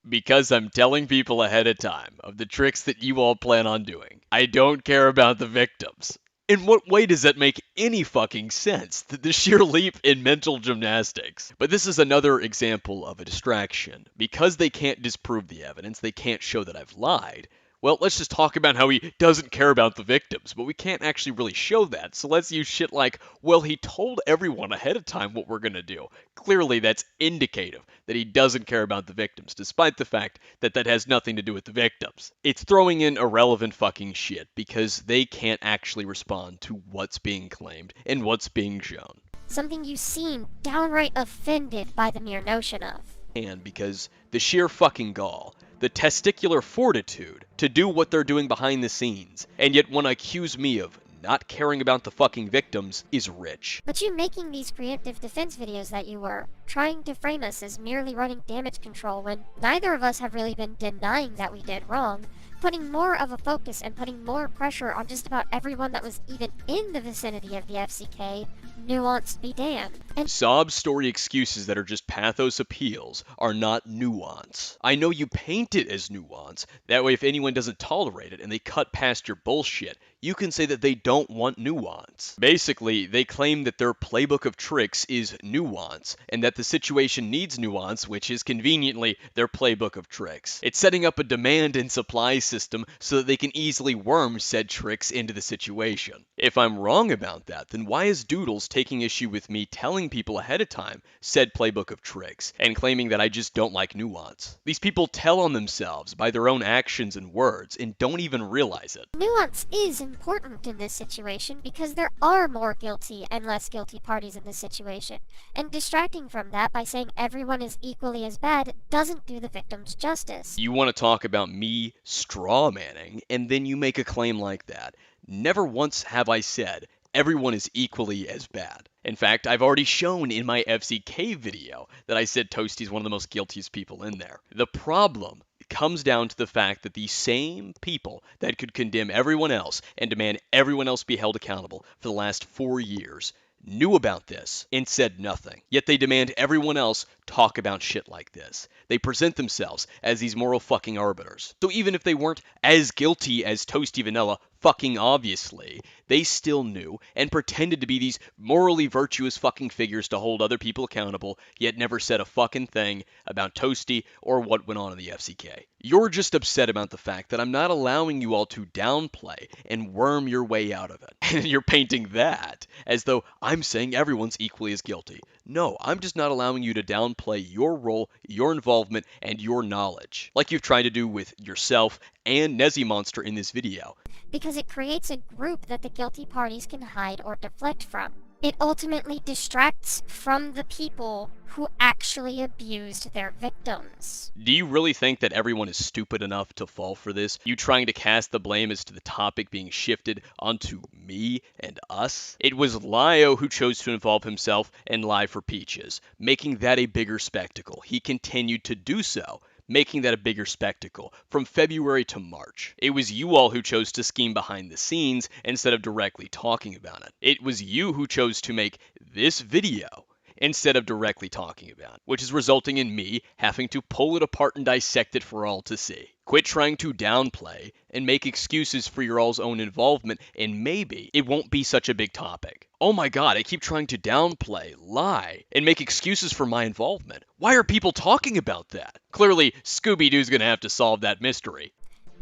Because I'm telling people ahead of time of the tricks that you all plan on doing. I don't care about the victims. In what way does that make any fucking sense? The sheer leap in mental gymnastics. But this is another example of a distraction. Because they can't disprove the evidence, they can't show that I've lied. Well, let's just talk about how he doesn't care about the victims, but we can't actually really show that, so let's use shit like, well, he told everyone ahead of time what we're gonna do. Clearly, that's indicative that he doesn't care about the victims, despite the fact that that has nothing to do with the victims. It's throwing in irrelevant fucking shit, because they can't actually respond to what's being claimed and what's being shown. Something you seem downright offended by the mere notion of. And because the sheer fucking gall, the testicular fortitude to do what they're doing behind the scenes, and yet want to accuse me of not caring about the fucking victims is rich. But you making these preemptive defense videos that you were, trying to frame us as merely running damage control when neither of us have really been denying that we did wrong, putting more of a focus and putting more pressure on just about everyone that was even in the vicinity of the FCK, Nuance be damned. And Sob story excuses that are just pathos appeals are not nuance. I know you paint it as nuance, that way if anyone doesn't tolerate it and they cut past your bullshit, you can say that they don't want nuance. Basically, they claim that their playbook of tricks is nuance, and that the situation needs nuance, which is conveniently their playbook of tricks. It's setting up a demand and supply system so that they can easily worm said tricks into the situation. If I'm wrong about that, then why is Doodles taking issue with me telling people ahead of time said playbook of tricks, and claiming that I just don't like nuance? These people tell on themselves by their own actions and words, and don't even realize it. nuance is important in this situation because there are more guilty and less guilty parties in this situation, and distracting from that by saying everyone is equally as bad doesn't do the victims justice. You want to talk about me strawmanning, and then you make a claim like that. Never once have I said everyone is equally as bad. In fact, I've already shown in my FCK video that I said Toasty's one of the most guiltiest people in there. The problem comes down to the fact that the same people that could condemn everyone else and demand everyone else be held accountable for the last 4 years knew about this and said nothing. Yet they demand everyone else talk about shit like this. They present themselves as these moral fucking arbiters. So even if they weren't as guilty as Toasty Vanilla, fucking obviously, they still knew and pretended to be these morally virtuous fucking figures to hold other people accountable, yet never said a fucking thing about Toasty or what went on in the FCK. You're just upset about the fact that I'm not allowing you all to downplay and worm your way out of it. And you're painting that as though I'm saying everyone's equally as guilty. No, I'm just not allowing you to downplay your role, your involvement, and your knowledge, like you've tried to do with yourself and Nezimonster in this video. Because it creates a group that the guilty parties can hide or deflect from. It ultimately distracts from the people who actually abused their victims. Do you really think that everyone is stupid enough to fall for this? You trying to cast the blame as to the topic being shifted onto me and us? It was Lio who chose to involve himself and lie for Peaches, making that a bigger spectacle. He continued to do so, making that a bigger spectacle from February to March. It was you all who chose to scheme behind the scenes instead of directly talking about it. It was you who chose to make this video instead of directly talking about it, which is resulting in me having to pull it apart and dissect it for all to see. Quit trying to downplay and make excuses for your all's own involvement, and maybe it won't be such a big topic. Oh my god, I keep trying to downplay, lie, and make excuses for my involvement. Why are people talking about that? Clearly, Scooby-Doo's gonna have to solve that mystery.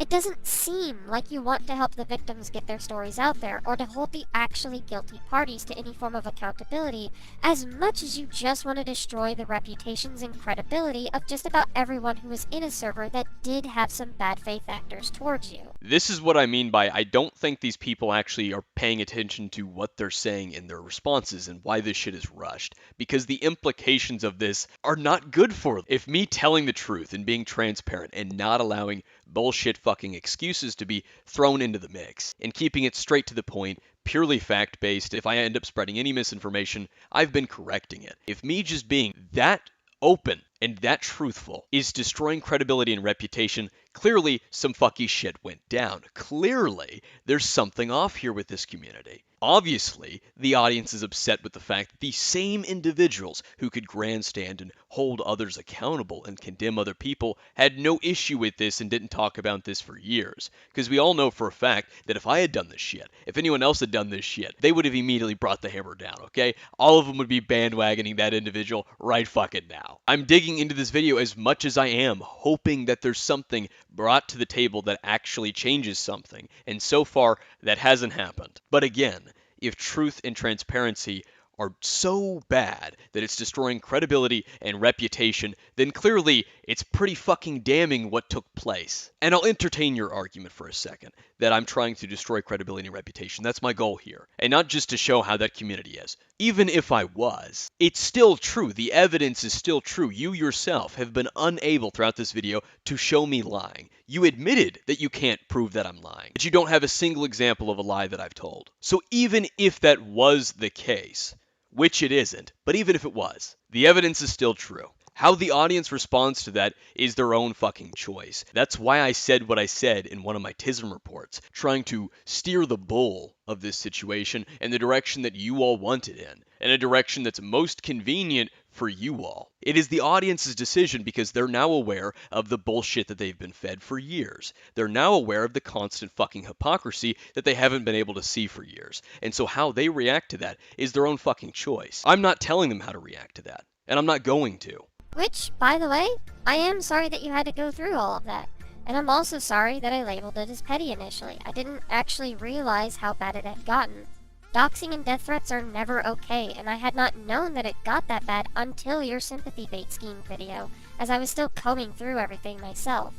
It doesn't seem like you want to help the victims get their stories out there, or to hold the actually guilty parties to any form of accountability, as much as you just want to destroy the reputations and credibility of just about everyone who was in a server that did have some bad faith actors towards you. This is what I mean by I don't think these people actually are paying attention to what they're saying in their responses and why this shit is rushed, because the implications of this are not good for them. If me telling the truth and being transparent and not allowing bullshit fucking excuses to be thrown into the mix and keeping it straight to the point, purely fact-based, if I end up spreading any misinformation, I've been correcting it. If me just being that open and that truthful is destroying credibility and reputation, clearly some fucky shit went down. Clearly, there's something off here with this community. Obviously, the audience is upset with the fact that the same individuals who could grandstand and hold others accountable and condemn other people had no issue with this and didn't talk about this for years. Because we all know for a fact that if I had done this shit, if anyone else had done this shit, they would have immediately brought the hammer down, okay? All of them would be bandwagoning that individual right fucking now. I'm digging into this video as much as I am, hoping that there's something brought to the table that actually changes something, and so far, that hasn't happened. But again, if truth and transparency are so bad that it's destroying credibility and reputation, then clearly it's pretty fucking damning what took place. And I'll entertain your argument for a second. that I'm trying to destroy credibility and reputation. That's my goal here. And not just to show how that community is. Even if I was, it's still true. The evidence is still true. You yourself have been unable throughout this video to show me lying. You admitted that you can't prove that I'm lying, that you don't have a single example of a lie that I've told. So even if that was the case, which it isn't, but even if it was, the evidence is still true. How the audience responds to that is their own fucking choice. That's why I said what I said in one of my TISM reports, trying to steer the bull of this situation in the direction that you all want it in a direction that's most convenient for you all. It is the audience's decision because they're now aware of the bullshit that they've been fed for years. They're now aware of the constant fucking hypocrisy that they haven't been able to see for years. And so how they react to that is their own fucking choice. I'm not telling them how to react to that, and I'm not going to. Which, by the way, I am sorry that you had to go through all of that. And I'm also sorry that I labeled it as petty initially. I didn't actually realize how bad it had gotten. Doxing and death threats are never okay, and I had not known that it got that bad until your sympathy bait scheme video, as I was still combing through everything myself.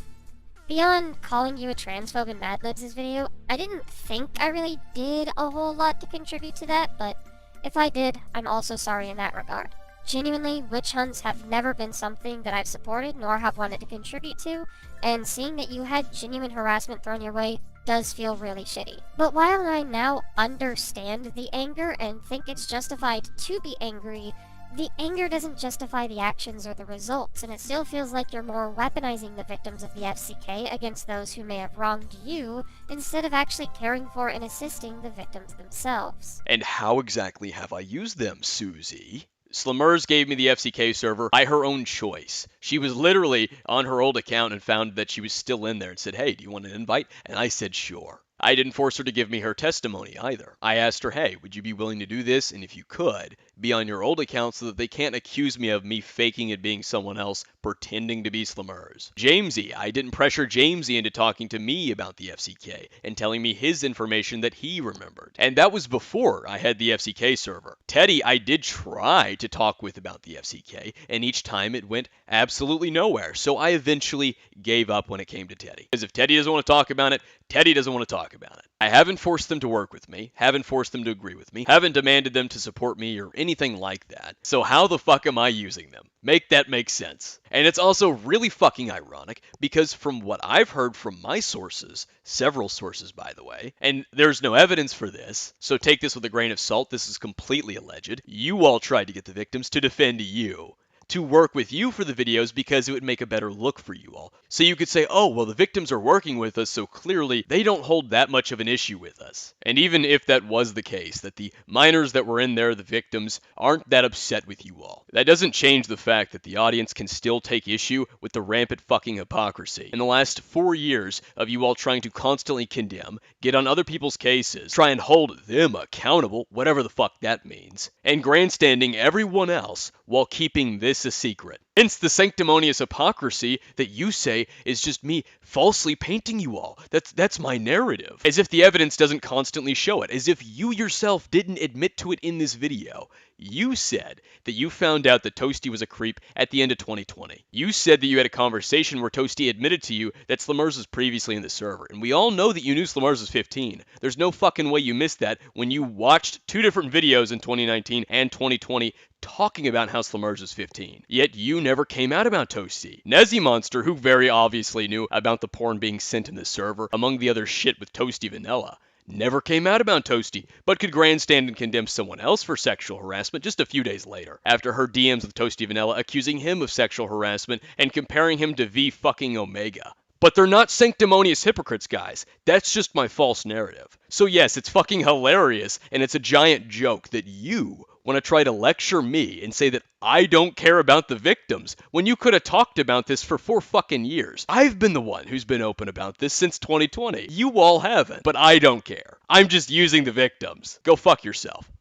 Beyond calling you a transphobe in Mad Libs' video, I didn't think I really did a whole lot to contribute to that, but if I did, I'm also sorry in that regard. Genuinely, witch hunts have never been something that I've supported nor have wanted to contribute to, and seeing that you had genuine harassment thrown your way does feel really shitty. But while I now understand the anger and think it's justified to be angry, the anger doesn't justify the actions or the results, and it still feels like you're more weaponizing the victims of the FCK against those who may have wronged you, instead of actually caring for and assisting the victims themselves. And how exactly have I used them, Susie? Slamers gave me the FCK server by her own choice. She was literally on her old account and found that she was still in there and said, hey, do you want an invite? And I said, sure. I didn't force her to give me her testimony either. I asked her, hey, would you be willing to do this? And if you could, be on your old account so that they can't accuse me of me faking it being someone else, pretending to be Slamers. Jamesy, I didn't pressure Jamesy into talking to me about the FCK and telling me his information that he remembered. And that was before I had the FCK server. Teddy, I did try to talk with about the FCK, and each time it went absolutely nowhere. So I eventually gave up when it came to Teddy. Because if Teddy doesn't want to talk about it, Teddy doesn't want to talk about it. I haven't forced them to work with me, haven't forced them to agree with me, haven't demanded them to support me or anything like that. So how the fuck am I using them? Make that make sense. And it's also really fucking ironic because from what I've heard from my sources, several sources by the way, and there's no evidence for this, so take this with a grain of salt, this is completely alleged, you all tried to get the victims to defend you, to work with you for the videos because it would make a better look for you all. So you could say, oh, well, the victims are working with us, so clearly they don't hold that much of an issue with us. And even if that was the case, that the minors that were in there, the victims, aren't that upset with you all, that doesn't change the fact that the audience can still take issue with the rampant fucking hypocrisy. In the last 4 years of you all trying to constantly condemn, get on other people's cases, try and hold them accountable, whatever the fuck that means, and grandstanding everyone else while keeping this a secret. Hence the sanctimonious hypocrisy that you say is just me falsely painting you all. That's my narrative. As if the evidence doesn't constantly show it. As if you yourself didn't admit to it in this video. You said that you found out that Toasty was a creep at the end of 2020. You said that you had a conversation where Toasty admitted to you that Slamers was previously in the server. And we all know that you knew Slamers was 15. There's no fucking way you missed that when you watched 2 different videos in 2019 and 2020 talking about how Slamers was 15. Yet you never came out about Toasty. Nezzy Monster, who very obviously knew about the porn being sent in the server, among the other shit with Toasty Vanilla, never came out about Toasty, but could grandstand and condemn someone else for sexual harassment just a few days later, after her DMs with Toasty Vanilla accusing him of sexual harassment and comparing him to V fucking Omega. But they're not sanctimonious hypocrites, guys. That's just my false narrative. So yes, it's fucking hilarious, and it's a giant joke that you want to try to lecture me and say that I don't care about the victims when you could have talked about this for 4 fucking years. I've been the one who's been open about this since 2020. You all haven't, but I don't care. I'm just using the victims. Go fuck yourself.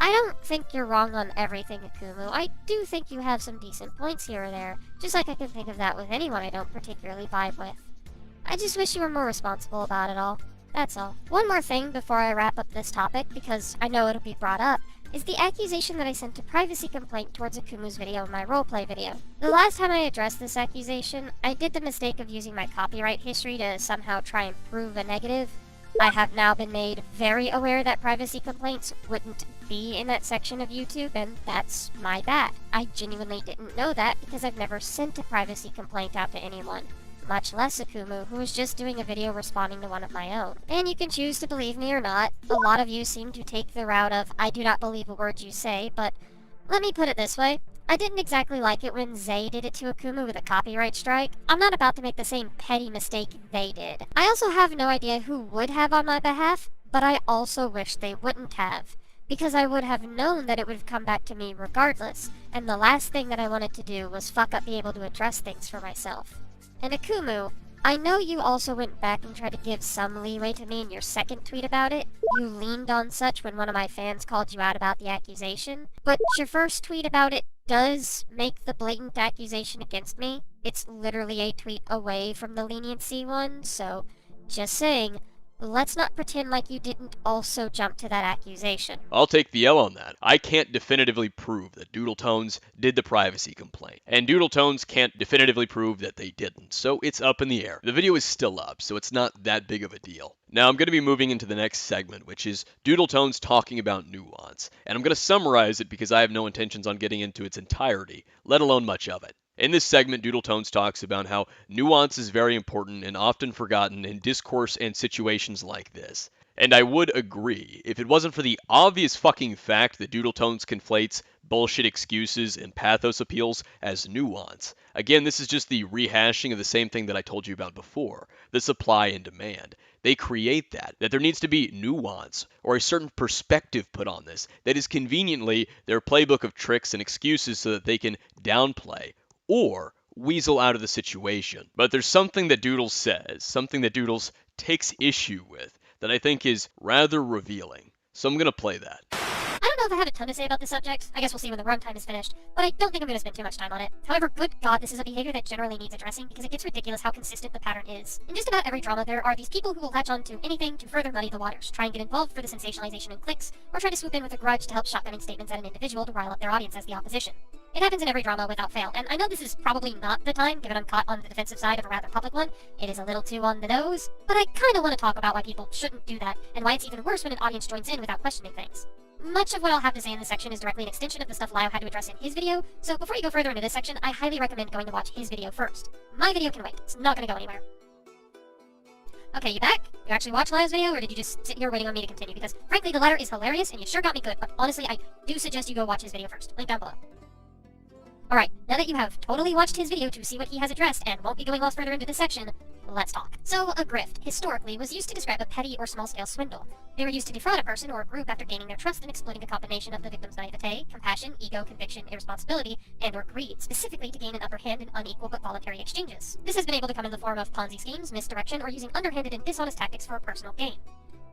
I don't think you're wrong on everything, Akumu. I do think you have some decent points here or there, just like I can think of that with anyone I don't particularly vibe with. I just wish you were more responsible about it all. That's all. One more thing before I wrap up this topic, because I know it'll be brought up, is the accusation that I sent a privacy complaint towards Akumu's video in my roleplay video. The last time I addressed this accusation, I did the mistake of using my copyright history to somehow try and prove a negative. I have now been made very aware that privacy complaints wouldn't be in that section of YouTube, and that's my bad. I genuinely didn't know that because I've never sent a privacy complaint out to anyone, much less Akumu, who was just doing a video responding to one of my own. And you can choose to believe me or not. A lot of you seem to take the route of, I do not believe a word you say, but let me put it this way. I didn't exactly like it when Zay did it to Akumu with a copyright strike. I'm not about to make the same petty mistake they did. I also have no idea who would have on my behalf, but I also wish they wouldn't have, because I would have known that it would have come back to me regardless, and the last thing that I wanted to do was fuck up being able to address things for myself. And Akumu, I know you also went back and tried to give some leeway to me in your second tweet about it. You leaned on such when one of my fans called you out about the accusation, but your first tweet about it does make the blatant accusation against me. It's literally a tweet away from the leniency one, so just saying, let's not pretend like you didn't also jump to that accusation. I'll take the L on that. I can't definitively prove that Doodletones did the privacy complaint, and Doodletones can't definitively prove that they didn't, so it's up in the air. The video is still up, so it's not that big of a deal. Now I'm going to be moving into the next segment, which is Doodletones talking about Nuance, and I'm going to summarize it because I have no intentions on getting into its entirety, let alone much of it. In this segment, Doodletones talks about how nuance is very important and often forgotten in discourse and situations like this. And I would agree, if it wasn't for the obvious fucking fact that Doodletones conflates bullshit excuses and pathos appeals as nuance. Again, this is just the rehashing of the same thing that I told you about before, the supply and demand. They create that there needs to be nuance, or a certain perspective put on this, that is conveniently their playbook of tricks and excuses so that they can downplay or weasel out of the situation. But there's something that Doodles says, something that Doodles takes issue with, that I think is rather revealing. So I'm going to play that. I don't know if I have a ton to say about this subject. I guess we'll see when the runtime is finished, but I don't think I'm going to spend too much time on it. However, good God, this is a behavior that generally needs addressing because it gets ridiculous how consistent the pattern is. In just about every drama, there are these people who will latch on to anything to further muddy the waters, try and get involved for the sensationalization and clicks, or try to swoop in with a grudge to help shotgunning statements at an individual to rile up their audience as the opposition. It happens in every drama without fail, and I know this is probably not the time, given I'm caught on the defensive side of a rather public one. It is a little too on the nose, but I kinda want to talk about why people shouldn't do that, and why it's even worse when an audience joins in without questioning things. Much of what I'll have to say in this section is directly an extension of the stuff Lyle had to address in his video, so before you go further into this section, I highly recommend going to watch his video first. My video can wait, it's not gonna go anywhere. Okay, you back? You actually watched Lyle's video, or did you just sit here waiting on me to continue? Because, frankly, the latter is hilarious, and you sure got me good, but honestly, I do suggest you go watch his video first. Link down below. Alright, now that you have totally watched his video to see what he has addressed and won't be going off further into this section, let's talk. So, a grift, historically, was used to describe a petty or small-scale swindle. They were used to defraud a person or a group after gaining their trust and exploiting a combination of the victim's naivete, compassion, ego, conviction, irresponsibility, and or greed, specifically to gain an upper hand in unequal but voluntary exchanges. This has been able to come in the form of Ponzi schemes, misdirection, or using underhanded and dishonest tactics for a personal gain.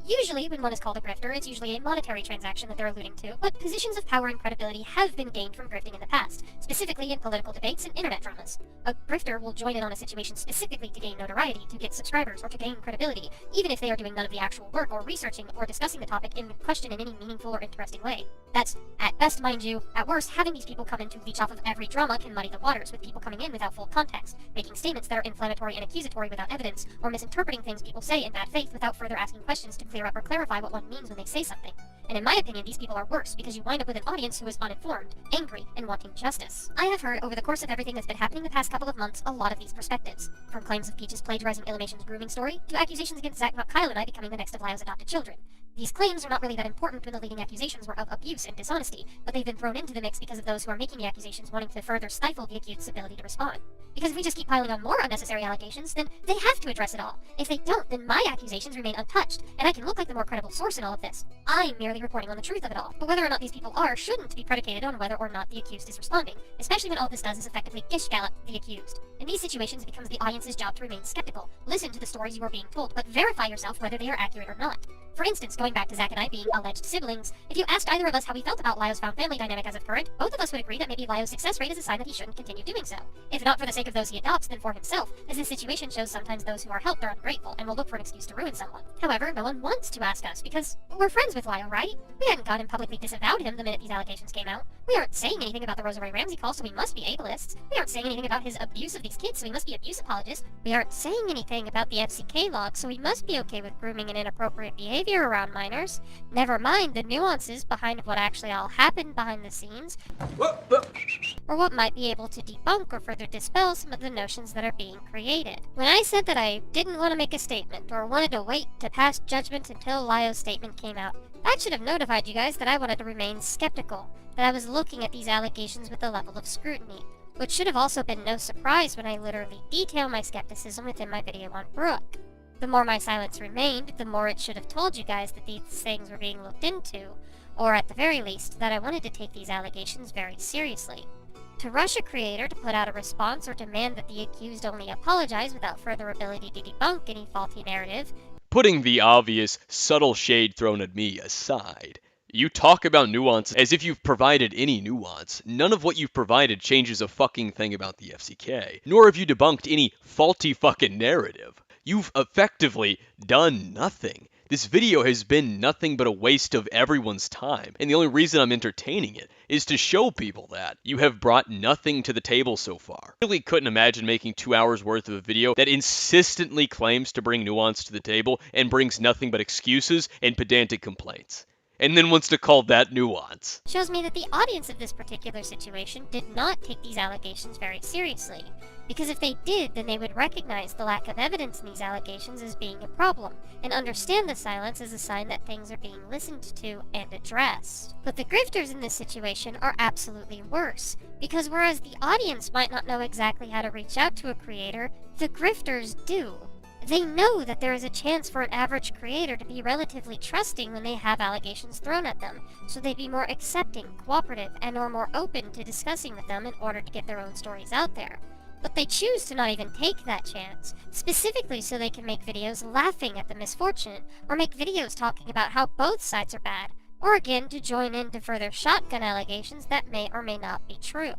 Usually, when one is called a grifter, it's usually a monetary transaction that they're alluding to, but positions of power and credibility have been gained from grifting in the past, specifically in political debates and internet dramas. A grifter will join in on a situation specifically to gain notoriety, to get subscribers, or to gain credibility, even if they are doing none of the actual work or researching or discussing the topic in question in any meaningful or interesting way. That's, at best, mind you. At worst, having these people come in to leech off of every drama can muddy the waters, with people coming in without full context, making statements that are inflammatory and accusatory without evidence, or misinterpreting things people say in bad faith without further asking questions to clear up or clarify what one means when they say something. And in my opinion, these people are worse because you wind up with an audience who is uninformed, angry, and wanting justice. I have heard over the course of everything that's been happening the past couple of months a lot of these perspectives, from claims of Peaches plagiarizing Illumination's grooming story, to accusations against Zach about Kyle and I becoming the next of Lyle's adopted children. These claims are not really that important when the leading accusations were of abuse and dishonesty, but they've been thrown into the mix because of those who are making the accusations wanting to further stifle the accused's ability to respond. Because if we just keep piling on more unnecessary allegations, then they have to address it all. If they don't, then my accusations remain untouched, and I can look like the more credible source in all of this. I'm merely reporting on the truth of it all. But whether or not these people are shouldn't be predicated on whether or not the accused is responding, especially when all this does is effectively gish-gallop the accused. In these situations, it becomes the audience's job to remain skeptical, listen to the stories you are being told, but verify yourself whether they are accurate or not. For instance, going back to Zack and I being alleged siblings, if you asked either of us how we felt about Lyo's found family dynamic as of current, both of us would agree that maybe Lyo's success rate is a sign that he shouldn't continue doing so. If not for the sake of those he adopts, then for himself, as this situation shows sometimes those who are helped are ungrateful and will look for an excuse to ruin someone. However, no one wants to ask us because we're friends with Lyo, right? We hadn't gone and publicly disavowed him the minute these allegations came out. We aren't saying anything about the Rosa Ray Ramsey call, so we must be ableists. We aren't saying anything about his abuse of these kids, so we must be abuse apologists. We aren't saying anything about the FCK log, so we must be okay with grooming and inappropriate behavior around minors. Never mind the nuances behind what actually all happened behind the scenes, or what might be able to debunk or further dispel some of the notions that are being created. When I said that I didn't want to make a statement, or wanted to wait to pass judgment until Lyo's statement came out, that should have notified you guys that I wanted to remain skeptical, that I was looking at these allegations with a level of scrutiny, which should have also been no surprise when I literally detail my skepticism within my video on Brooke. The more my silence remained, the more it should have told you guys that these things were being looked into, or at the very least, that I wanted to take these allegations very seriously. To rush a creator to put out a response or demand that the accused only apologize without further ability to debunk any faulty narrative. Putting the obvious, subtle shade thrown at me aside, you talk about nuance as if you've provided any nuance. None of what you've provided changes a fucking thing about the FCK, nor have you debunked any faulty fucking narrative. You've effectively done nothing. This video has been nothing but a waste of everyone's time, and the only reason I'm entertaining it is to show people that you have brought nothing to the table so far. I really couldn't imagine making 2 hours worth of a video that insistently claims to bring nuance to the table and brings nothing but excuses and pedantic complaints, and then wants to call that nuance. Shows me that the audience of this particular situation did not take these allegations very seriously. Because if they did, then they would recognize the lack of evidence in these allegations as being a problem, and understand the silence as a sign that things are being listened to and addressed. But the grifters in this situation are absolutely worse, because whereas the audience might not know exactly how to reach out to a creator, the grifters do. They know that there is a chance for an average creator to be relatively trusting when they have allegations thrown at them, so they'd be more accepting, cooperative, and or more open to discussing with them in order to get their own stories out there. But they choose to not even take that chance, specifically so they can make videos laughing at the misfortune, or make videos talking about how both sides are bad, or again to join in to further shotgun allegations that may or may not be true.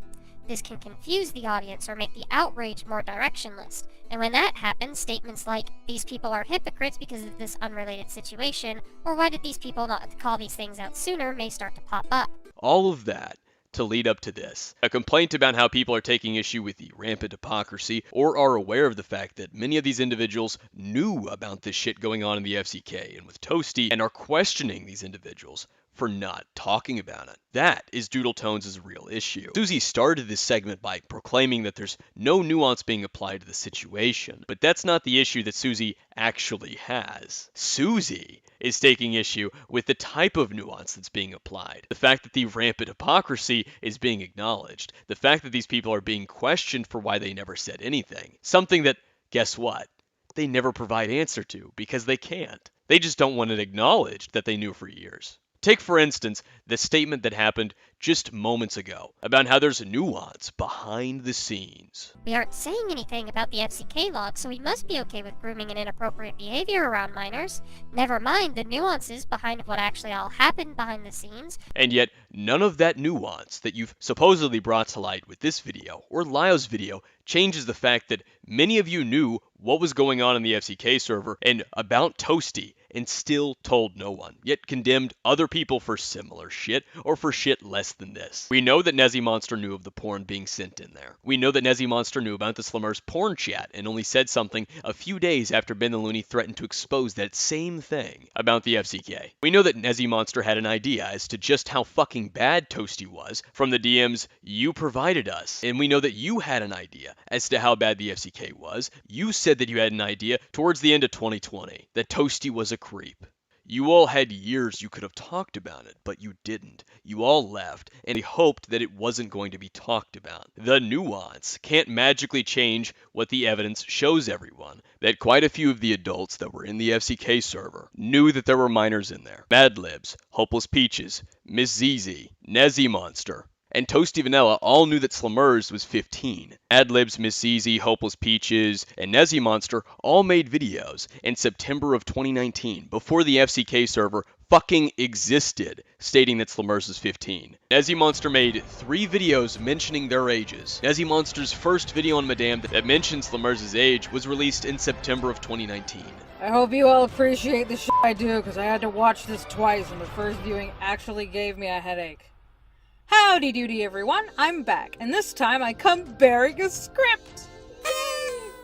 This can confuse the audience or make the outrage more directionless, and when that happens, statements like, "These people are hypocrites because of this unrelated situation," or "Why did these people not call these things out sooner?" may start to pop up. All of that to lead up to this. A complaint about how people are taking issue with the rampant hypocrisy, or are aware of the fact that many of these individuals knew about this shit going on in the FCK and with Toasty, and are questioning these individuals for not talking about it. That is Doodletones' real issue. Susie started this segment by proclaiming that there's no nuance being applied to the situation, but that's not the issue that Susie actually has. Susie is taking issue with the type of nuance that's being applied. The fact that the rampant hypocrisy is being acknowledged. The fact that these people are being questioned for why they never said anything. Something that, guess what? They never provide answer to because they can't. They just don't want it acknowledged that they knew for years. Take, for instance, the statement that happened just moments ago about how there's nuance behind the scenes. We aren't saying anything about the FCK log, so we must be okay with grooming and inappropriate behavior around minors. Never mind the nuances behind what actually all happened behind the scenes. And yet, none of that nuance that you've supposedly brought to light with this video, or Lyo's video, changes the fact that many of you knew what was going on in the FCK server and about Toasty, and still told no one, yet condemned other people for similar shit, or for shit less than this. We know that Nezzy Monster knew of the porn being sent in there. We know that Nezzy Monster knew about the Slimmer's porn chat, and only said something a few days after Ben the Looney threatened to expose that same thing about the FCK. We know that Nezzy Monster had an idea as to just how fucking bad Toasty was from the DMs you provided us, and we know that you had an idea as to how bad the FCK was. You said that you had an idea towards the end of 2020, that Toasty was a creep. You all had years you could have talked about it, but you didn't. You all left, and they hoped that it wasn't going to be talked about. The nuance can't magically change what the evidence shows everyone, that quite a few of the adults that were in the FCK server knew that there were minors in there. Madlibs, Hopeless Peaches, Miss ZZ, Nezzy Monster, and Toasty Vanilla all knew that Slumers was 15. Adlibs, Miss Easy, Hopeless Peaches, and Nezzy Monster all made videos in September of 2019, before the FCK server fucking existed, stating that Slumers was 15. Nezzy Monster made 3 videos mentioning their ages. Nezzy Monster's first video on Madame that mentions Slumers' age was released in September of 2019. I hope you all appreciate the shit I do, because I had to watch this twice, and the first viewing actually gave me a headache. Howdy doody everyone, I'm back, and this time I come bearing a script!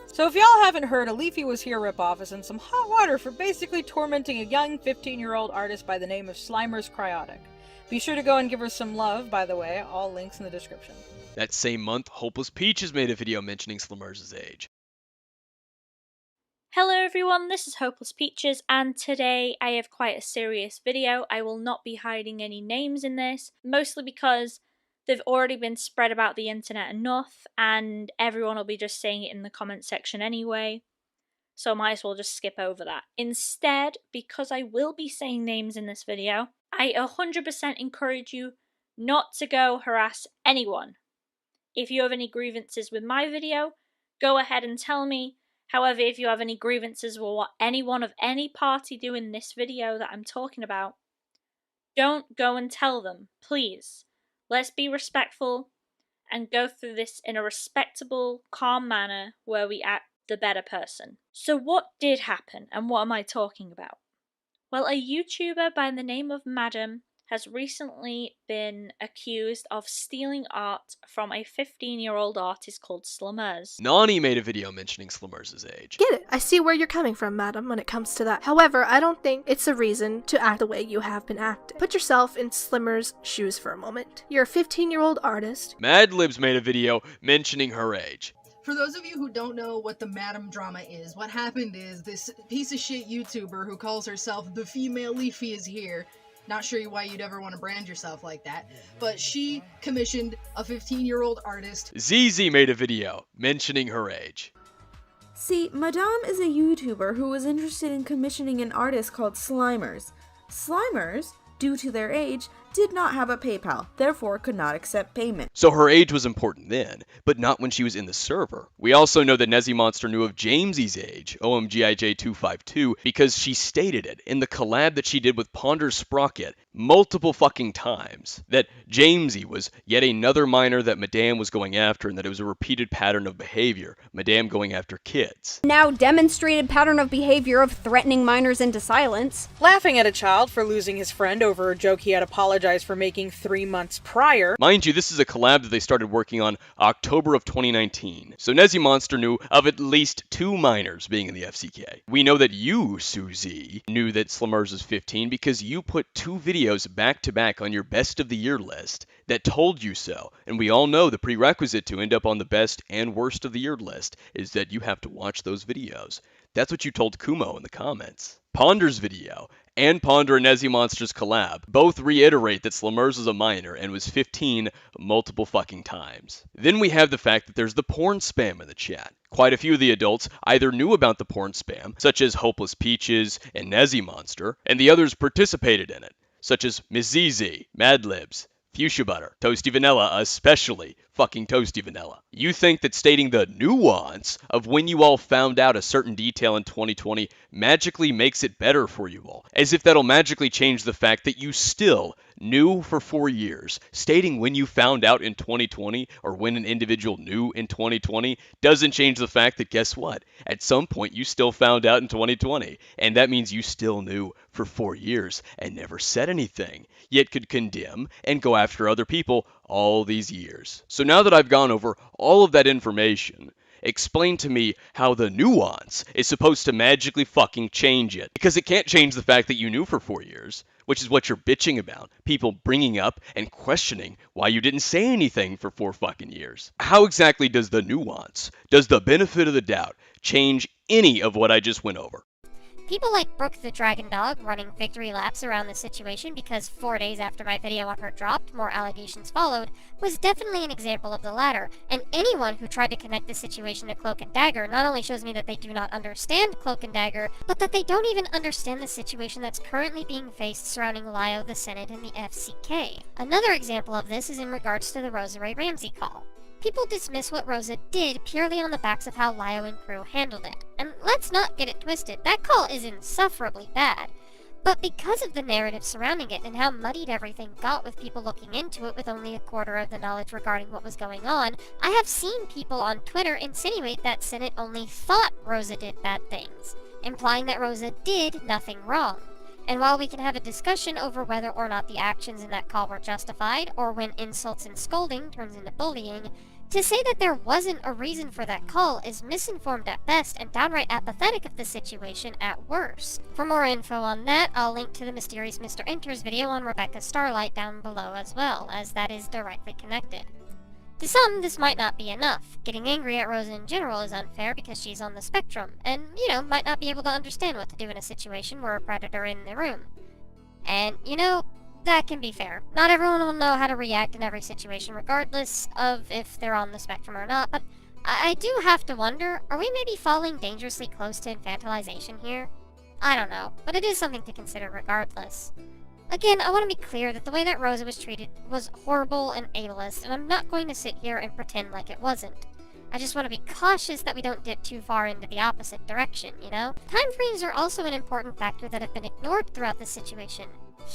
So if y'all haven't heard, a Leafy Was Here ripoff is in some hot water for basically tormenting a young 15-year-old artist by the name of Slimer's Cryotic. Be sure to go and give her some love, by the way, all links in the description. That same month, Hopeless Peaches made a video mentioning Slumers' age. Hello everyone, this is Hopeless Peaches, and today I have quite a serious video. I will not be hiding any names in this, mostly because they've already been spread about the internet enough, and everyone will be just saying it in the comment section anyway, so I might as well just skip over that. Instead, because I will be saying names in this video, I 100% encourage you not to go harass anyone. If you have any grievances with my video, go ahead and tell me. However, if you have any grievances with what anyone of any party do in this video that I'm talking about, don't go and tell them, please. Let's be respectful and go through this in a respectable, calm manner where we act the better person. So what did happen, and what am I talking about? Well, a YouTuber by the name of Madam has recently been accused of stealing art from a 15-year-old artist called Slumers. Nani made a video mentioning Slumers' age. Get it. I see where you're coming from, madam, when it comes to that. However, I don't think it's a reason to act the way you have been acting. Put yourself in Slimmer's shoes for a moment. You're a 15-year-old artist. Madlibs made a video mentioning her age. For those of you who don't know what the Madam drama is, what happened is this piece of shit YouTuber who calls herself the female Leafy Is Here, not sure why you'd ever want to brand yourself like that, but she commissioned a 15-year-old artist. ZZ made a video mentioning her age. See, Madame is a YouTuber who was interested in commissioning an artist called Slimers. Slimers, due to their age, did not have a PayPal, therefore could not accept payment. So her age was important then, but not when she was in the server. We also know that Nezzy Monster knew of Jamesy's age, OMGIJ252, because she stated it in the collab that she did with Ponder Sprocket multiple fucking times, that Jamesy was yet another minor that Madame was going after, and that it was a repeated pattern of behavior, Madame going after kids. Now demonstrated pattern of behavior of threatening minors into silence. Laughing at a child for losing his friend over a joke he had apologized for making 3 months prior. Mind you, this is a collab that they started working on October of 2019. So Nezzy Monster knew of at least 2 minors being in the FCK. We know that you, Suzy, knew that Slumers was 15 because you put 2 videos back to back on your best of the year list that told you so. And we all know the prerequisite to end up on the best and worst of the year list is that you have to watch those videos. That's what you told Kumo in the comments. Ponder's video and Ponder and Nezzy Monster's collab both reiterate that Slumers was a minor and was 15 multiple fucking times. Then we have the fact that there's the porn spam in the chat. Quite a few of the adults either knew about the porn spam, such as Hopeless Peaches and Nezzy Monster, and the others participated in it, such as Miss ZZ, Madlibs, Fuchsia Butter, Toasty Vanilla, especially fucking Toasty Vanilla. You think that stating the nuance of when you all found out a certain detail in 2020 magically makes it better for you all, as if that'll magically change the fact that you still knew for 4 years. Stating when you found out in 2020 or when an individual knew in 2020 doesn't change the fact that, guess what? At some point you still found out in 2020, and that means you still knew for 4 years and never said anything, yet could condemn and go after other people all these years. So now that I've gone over all of that information, explain to me how the nuance is supposed to magically fucking change it. Because it can't change the fact that you knew for 4 years, which is what you're bitching about. People bringing up and questioning why you didn't say anything for 4 fucking years. How exactly does the nuance, does the benefit of the doubt, change any of what I just went over? People like Brooke the Dragon Dog running victory laps around the situation because 4 days after my video on her dropped, more allegations followed, was definitely an example of the latter, and anyone who tried to connect the situation to Cloak and Dagger not only shows me that they do not understand Cloak and Dagger, but that they don't even understand the situation that's currently being faced surrounding Lio, the Senate, and the FCK. Another example of this is in regards to the Rosa Ray Ramsey call. People dismiss what Rosa did purely on the backs of how Lio and crew handled it. And let's not get it twisted, that call is insufferably bad. But because of the narrative surrounding it and how muddied everything got with people looking into it with only a quarter of the knowledge regarding what was going on, I have seen people on Twitter insinuate that Senate only thought Rosa did bad things, implying that Rosa did nothing wrong. And while we can have a discussion over whether or not the actions in that call were justified, or when insults and scolding turns into bullying, to say that there wasn't a reason for that call is misinformed at best and downright apathetic of the situation at worst. For more info on that, I'll link to the Mysterious Mr. Enters video on Rebecca Starlight down below as well, as that is directly connected. To some, this might not be enough. Getting angry at Rosa in general is unfair because she's on the spectrum, and, might not be able to understand what to do in a situation where a predator in the room. And, that can be fair. Not everyone will know how to react in every situation regardless of if they're on the spectrum or not, but I do have to wonder, are we maybe falling dangerously close to infantilization here? I don't know, but it is something to consider regardless. Again, I want to be clear that the way that Rosa was treated was horrible and ableist, and I'm not going to sit here and pretend like it wasn't. I just want to be cautious that we don't dip too far into the opposite direction, Time frames are also an important factor that have been ignored throughout this situation.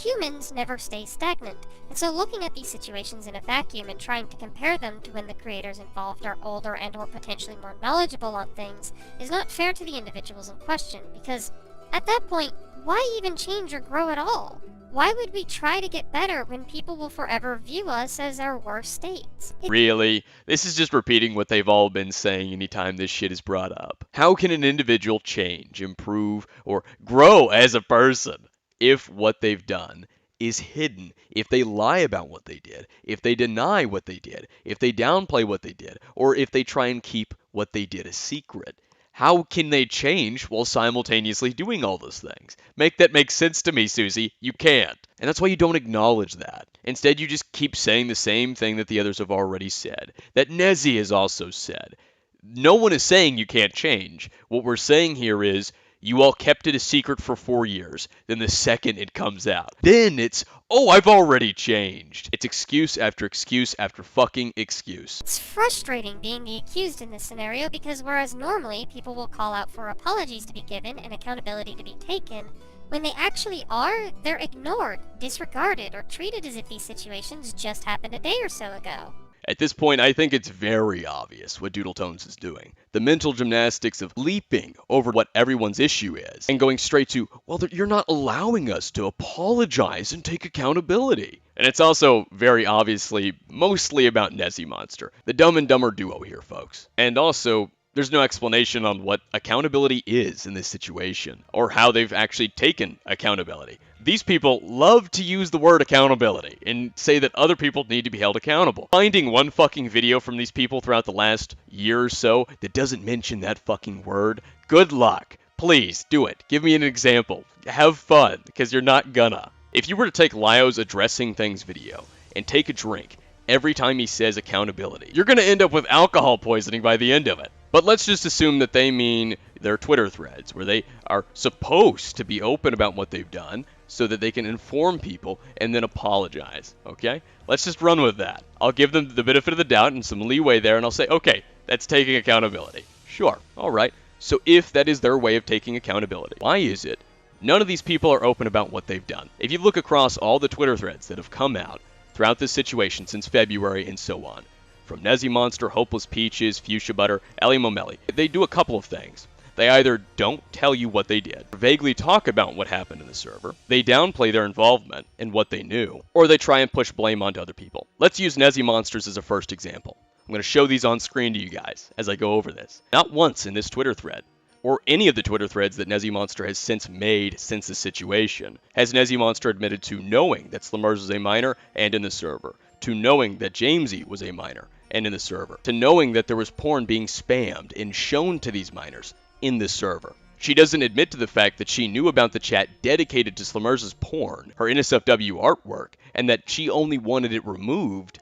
Humans never stay stagnant, and so looking at these situations in a vacuum and trying to compare them to when the creators involved are older and or potentially more knowledgeable on things is not fair to the individuals in question, because at that point, why even change or grow at all? Why would we try to get better when people will forever view us as our worst states? Really? This is just repeating what they've all been saying anytime this shit is brought up. How can an individual change, improve, or grow as a person if what they've done is hidden, if they lie about what they did, if they deny what they did, if they downplay what they did, or if they try and keep what they did a secret? How can they change while simultaneously doing all those things? Make that make sense to me, Susie. You can't. And that's why you don't acknowledge that. Instead, you just keep saying the same thing that the others have already said, that Nezzy has also said. No one is saying you can't change. What we're saying here is, you all kept it a secret for 4 years. Then the second it comes out, then it's, oh, I've already changed. It's excuse after excuse after fucking excuse. It's frustrating being the accused in this scenario because whereas normally people will call out for apologies to be given and accountability to be taken, when they actually are, they're ignored, disregarded, or treated as if these situations just happened a day or so ago. At this point, I think it's very obvious what Doodletones is doing. The mental gymnastics of leaping over what everyone's issue is and going straight to, well, you're not allowing us to apologize and take accountability. And it's also very obviously mostly about Nezzy Monster, the Dumb and Dumber duo here, folks. And also, there's no explanation on what accountability is in this situation, or how they've actually taken accountability. These people love to use the word accountability and say that other people need to be held accountable. Finding one fucking video from these people throughout the last year or so that doesn't mention that fucking word, good luck. Please, do it. Give me an example. Have fun, because you're not gonna. If you were to take Lio's addressing things video and take a drink every time he says accountability, you're gonna end up with alcohol poisoning by the end of it. But let's just assume that they mean their Twitter threads, where they are supposed to be open about what they've done so that they can inform people and then apologize, okay? Let's just run with that. I'll give them the benefit of the doubt and some leeway there, and I'll say, okay, that's taking accountability. Sure, all right. So if that is their way of taking accountability, why is it none of these people are open about what they've done? If you look across all the Twitter threads that have come out throughout this situation since February and so on, from Nezzy Monster, Hopeless Peaches, Fuchsia Butter, Ellie Momelli, they do a couple of things. They either don't tell you what they did, vaguely talk about what happened in the server, they downplay their involvement and what they knew, or they try and push blame onto other people. Let's use Nezzy Monsters as a first example. I'm going to show these on screen to you guys as I go over this. Not once in this Twitter thread, or any of the Twitter threads that Nezzy Monster has since made since the situation, has Nezzy Monster admitted to knowing that Slimmers was a minor and in the server, to knowing that Jamesy was a minor and in the server, to knowing that there was porn being spammed and shown to these minors in this server. She doesn't admit to the fact that she knew about the chat dedicated to Slimmers' porn, her NSFW artwork, and that she only wanted it removed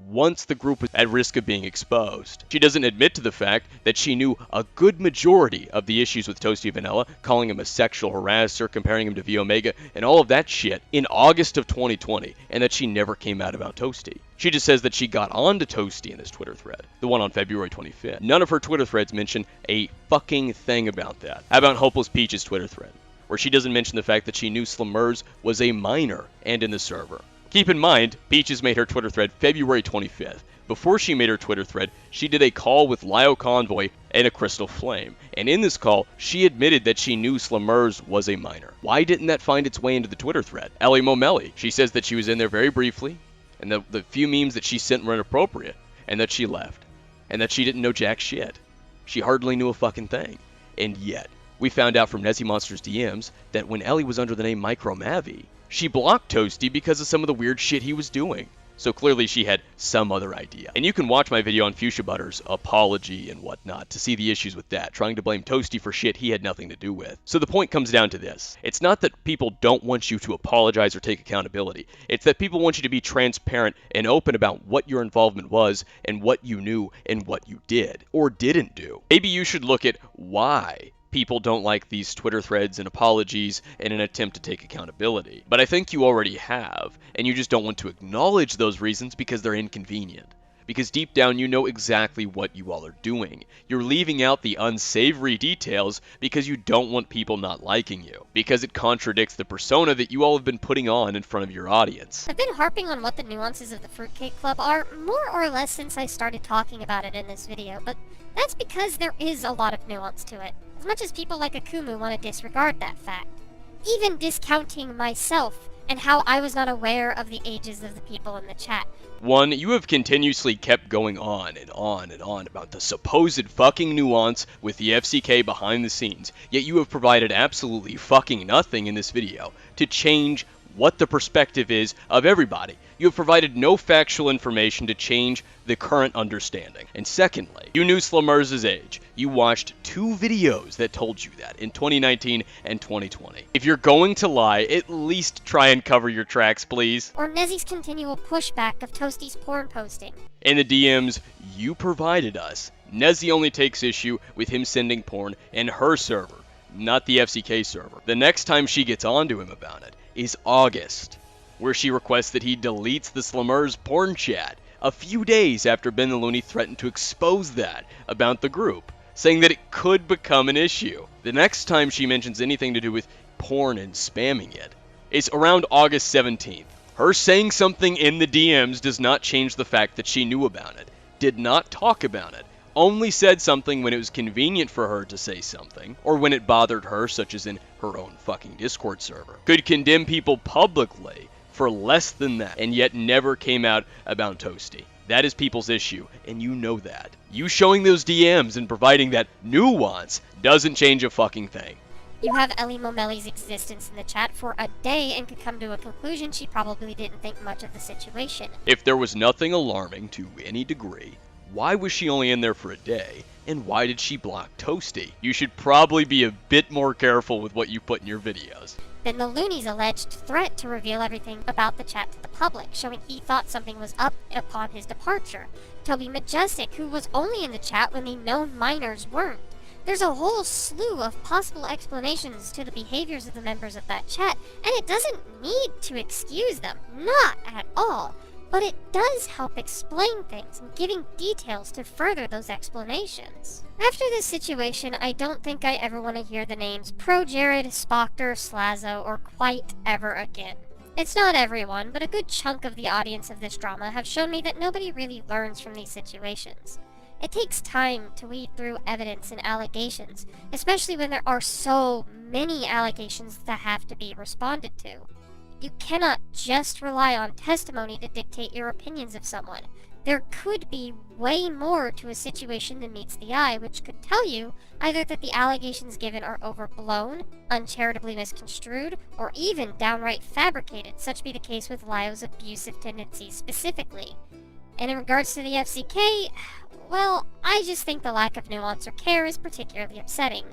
once the group was at risk of being exposed. She doesn't admit to the fact that she knew a good majority of the issues with Toasty Vanilla, calling him a sexual harasser, comparing him to V Omega, and all of that shit in August of 2020, and that she never came out about Toasty. She just says that she got onto Toasty in this Twitter thread, the one on February 25th. None of her Twitter threads mention a fucking thing about that. How about Hopeless Peach's Twitter thread, where she doesn't mention the fact that she knew Slimmers was a minor and in the server. Keep in mind, Peaches made her Twitter thread February 25th. Before she made her Twitter thread, she did a call with Lio Convoy and a Crystal Flame, and in this call, she admitted that she knew Slimmers was a minor. Why didn't that find its way into the Twitter thread? Ellie Momelli, she says that she was in there very briefly, and the few memes that she sent were inappropriate, and that she left, and that she didn't know jack shit. She hardly knew a fucking thing. And yet, we found out from Nezzy Monster's DMs that when Ellie was under the name Micro Mavi, she blocked Toasty because of some of the weird shit he was doing. So clearly she had some other idea. And you can watch my video on Fuchsia Butter's apology and whatnot to see the issues with that, trying to blame Toasty for shit he had nothing to do with. So the point comes down to this. It's not that people don't want you to apologize or take accountability. It's that people want you to be transparent and open about what your involvement was and what you knew and what you did or didn't do. Maybe you should look at why people don't like these Twitter threads and apologies in an attempt to take accountability. But I think you already have, and you just don't want to acknowledge those reasons because they're inconvenient. Because deep down you know exactly what you all are doing. You're leaving out the unsavory details because you don't want people not liking you. Because it contradicts the persona that you all have been putting on in front of your audience. I've been harping on what the nuances of the Fruitcake Club are more or less since I started talking about it in this video, but that's because there is a lot of nuance to it. As much as people like Akumu want to disregard that fact. Even discounting myself and how I was not aware of the ages of the people in the chat. One, you have continuously kept going on and on and on about the supposed fucking nuance with the FCK behind the scenes, yet you have provided absolutely fucking nothing in this video to change what the perspective is of everybody. You have provided no factual information to change the current understanding. And secondly, you knew Slimmers' age. You watched 2 videos that told you that in 2019 and 2020. If you're going to lie, at least try and cover your tracks, please. Or Nezzy's continual pushback of Toasty's porn posting. In the DMs you provided us, Nezzy only takes issue with him sending porn in her server, not the FCK server. The next time she gets onto him about it is August, where she requests that he deletes the Slimmers porn chat a few days after Ben the Looney threatened to expose that about the group, saying that it could become an issue. The next time she mentions anything to do with porn and spamming it is around August 17th. Her saying something in the DMs does not change the fact that she knew about it, did not talk about it, only said something when it was convenient for her to say something, or when it bothered her, such as in her own fucking Discord server. Could condemn people publicly for less than that, and yet never came out about Toasty. That is people's issue, and you know that. You showing those DMs and providing that nuance doesn't change a fucking thing. You have Ellie Momelli's existence in the chat for a day and could come to a conclusion she probably didn't think much of the situation. If there was nothing alarming to any degree, why was she only in there for a day? And why did she block Toasty? You should probably be a bit more careful with what you put in your videos. Then the Looney's alleged threat to reveal everything about the chat to the public, showing he thought something was up upon his departure. Toby Majestic, who was only in the chat when the known minors weren't. There's a whole slew of possible explanations to the behaviors of the members of that chat, and it doesn't need to excuse them, not at all. But it does help explain things and giving details to further those explanations. After this situation, I don't think I ever want to hear the names Pro Jared, Spockter, Slazo, or quite ever again. It's not everyone, but a good chunk of the audience of this drama have shown me that nobody really learns from these situations. It takes time to weed through evidence and allegations, especially when there are so many allegations that have to be responded to. You cannot just rely on testimony to dictate your opinions of someone. There could be way more to a situation than meets the eye, which could tell you either that the allegations given are overblown, uncharitably misconstrued, or even downright fabricated, such be the case with Lio's abusive tendencies specifically. And in regards to the FCK, well, I just think the lack of nuance or care is particularly upsetting.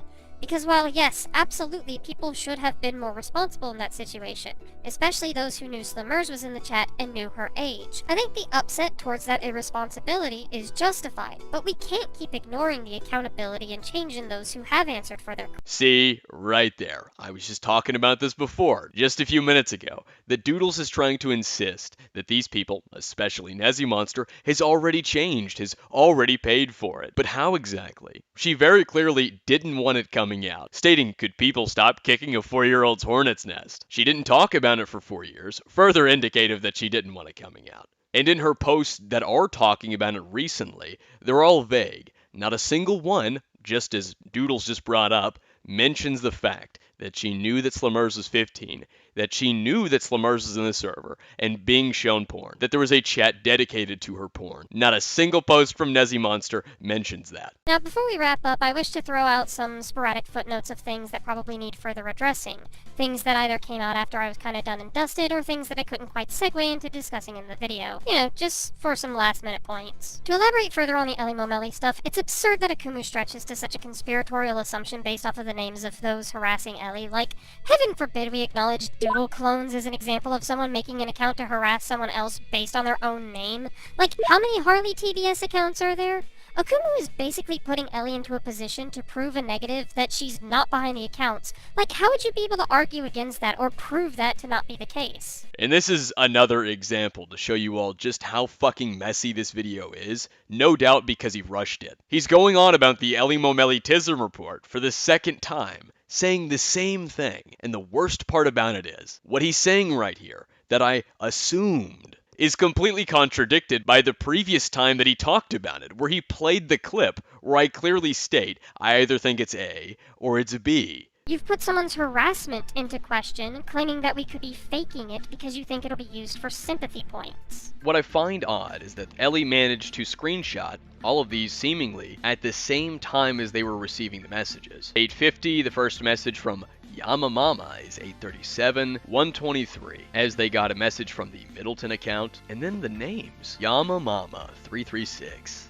Because while yes, absolutely, people should have been more responsible in that situation, especially those who knew Slimmers was in the chat and knew her age, I think the upset towards that irresponsibility is justified, but we can't keep ignoring the accountability and change in those who have answered for their... See, right there. I was just talking about this before, just a few minutes ago, that Doodles is trying to insist that these people, especially Nezzy Monster, has already changed, has already paid for it. But how exactly? She very clearly didn't want it coming out, stating, could people stop kicking a 4-year-old's hornet's nest? She didn't talk about it for 4 years, further indicative that she didn't want it coming out. And in her posts that are talking about it recently, they're all vague. Not a single one, just as Doodles just brought up, mentions the fact that she knew that Slimmers was 15, that she knew that Slimmers was in the server and being shown porn, that there was a chat dedicated to her porn. Not a single post from Nezzy Monster mentions that. Now, before we wrap up, I wish to throw out some sporadic footnotes of things that probably need further addressing. Things that either came out after I was kind of done and dusted, or things that I couldn't quite segue into discussing in the video. You know, just for some last-minute points. To elaborate further on the Ellie Momelli stuff, it's absurd that Akumu stretches to such a conspiratorial assumption based off of the names of those harassing Ellie. Like, heaven forbid we acknowledge Doodle clones as an example of someone making an account to harass someone else based on their own name. Like, how many Harley TVS accounts are there? Akumu is basically putting Ellie into a position to prove a negative that she's not behind the accounts. Like, how would you be able to argue against that or prove that to not be the case? And this is another example to show you all just how fucking messy this video is, no doubt because he rushed it. He's going on about the Ellie Momelli TISM report for the second time, saying the same thing, and the worst part about it is, what he's saying right here, that I assumed, is completely contradicted by the previous time that he talked about it, where he played the clip where I clearly state I either think it's A or it's B. You've put someone's harassment into question, claiming that we could be faking it because you think it'll be used for sympathy points. What I find odd is that Ellie managed to screenshot all of these seemingly at the same time as they were receiving the messages. 850, the first message from Yamamama is 837, 123, as they got a message from the Middleton account, and then the names. Yamamama 336,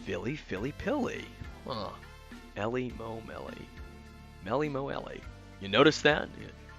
Philly Pilly, Ellie Momelli, Melly Mo Ellie. You notice that?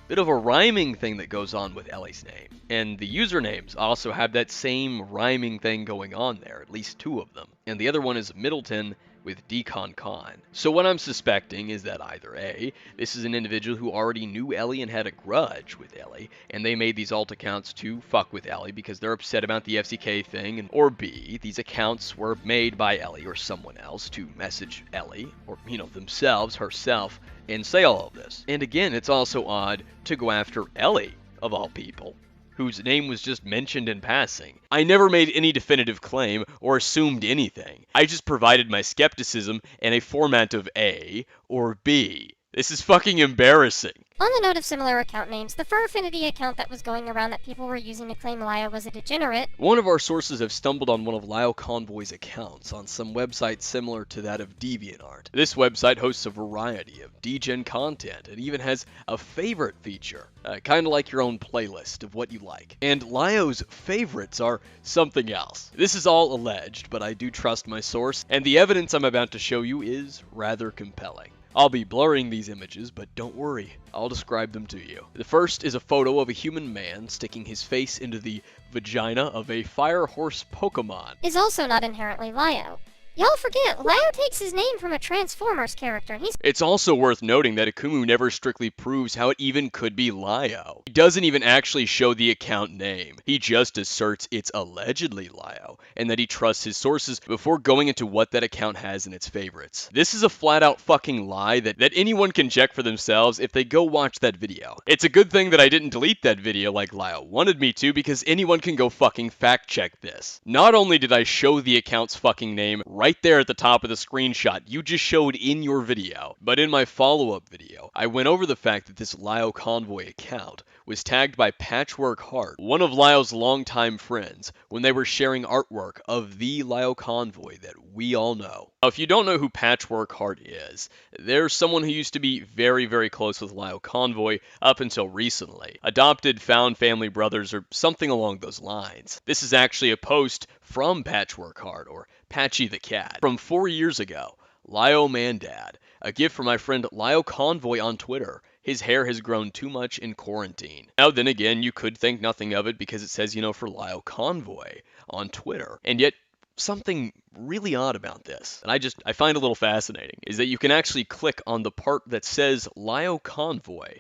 Bit of a rhyming thing that goes on with Ellie's name. And the usernames also have that same rhyming thing going on there, at least 2 of them. And the other one is Middleton with Decon Con. So what I'm suspecting is that either A, this is an individual who already knew Ellie and had a grudge with Ellie, and they made these alt accounts to fuck with Ellie because they're upset about the FCK thing, or B, these accounts were made by Ellie or someone else to message Ellie, or, themselves, herself, and say all of this. And again, it's also odd to go after Ellie, of all people, whose name was just mentioned in passing. I never made any definitive claim or assumed anything. I just provided my skepticism in a format of A or B. This is fucking embarrassing. On the note of similar account names, the Fur Affinity account that was going around that people were using to claim Lio was a degenerate. One of our sources have stumbled on one of Lio Convoy's accounts on some website similar to that of DeviantArt. This website hosts a variety of degen content and even has a favorite feature, kind of like your own playlist of what you like. And Lio's favorites are something else. This is all alleged, but I do trust my source, and the evidence I'm about to show you is rather compelling. I'll be blurring these images, but don't worry, I'll describe them to you. The first is a photo of a human man sticking his face into the vagina of a fire horse Pokemon. Is also not inherently Lio. Y'all forget, Lio takes his name from a Transformers character. It's also worth noting that Akumu never strictly proves how it even could be Lio. He doesn't even actually show the account name. He just asserts it's allegedly Lio, and that he trusts his sources before going into what that account has in its favorites. This is a flat out fucking lie that anyone can check for themselves if they go watch that video. It's a good thing that I didn't delete that video like Lio wanted me to, because anyone can go fucking fact check this. Not only did I show the account's fucking name right there at the top of the screenshot you just showed in your video, but in my follow-up video, I went over the fact that this Lio Convoy account was tagged by Patchwork Heart, one of Lio's longtime friends, when they were sharing artwork of the Lio Convoy that we all know. Now, if you don't know who Patchwork Heart is, there's someone who used to be very, very close with Lio Convoy up until recently. Adopted found family brothers or something along those lines. This is actually a post from Patchwork Heart, or Patchy the Cat, from 4 years ago. Lio Mandad, a gift from my friend Lio Convoy on Twitter. His hair has grown too much in quarantine. Now then again, you could think nothing of it because it says, for Lio Convoy on Twitter. And yet, something really odd about this, and I find a little fascinating, is that you can actually click on the part that says Lio Convoy.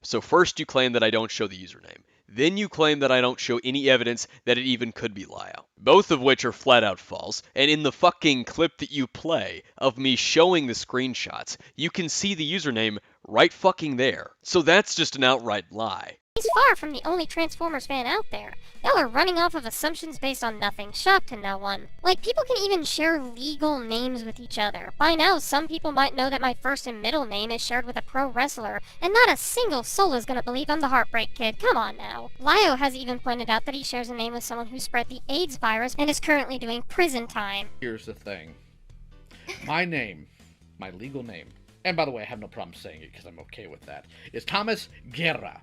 So first you claim that I don't show the username. Then you claim that I don't show any evidence that it even could be Lio. Both of which are flat out false, and in the fucking clip that you play of me showing the screenshots, you can see the username right fucking there. So that's just an outright lie. He's far from the only Transformers fan out there. Y'all are running off of assumptions based on nothing, shock to no one. Like, people can even share legal names with each other. By now, some people might know that my first and middle name is shared with a pro wrestler, and not a single soul is gonna believe I'm the Heartbreak Kid, come on now. Lio has even pointed out that he shares a name with someone who spread the AIDS virus and is currently doing prison time. Here's the thing. My name, my legal name, and by the way, I have no problem saying it because I'm okay with that, is Thomas Guerra.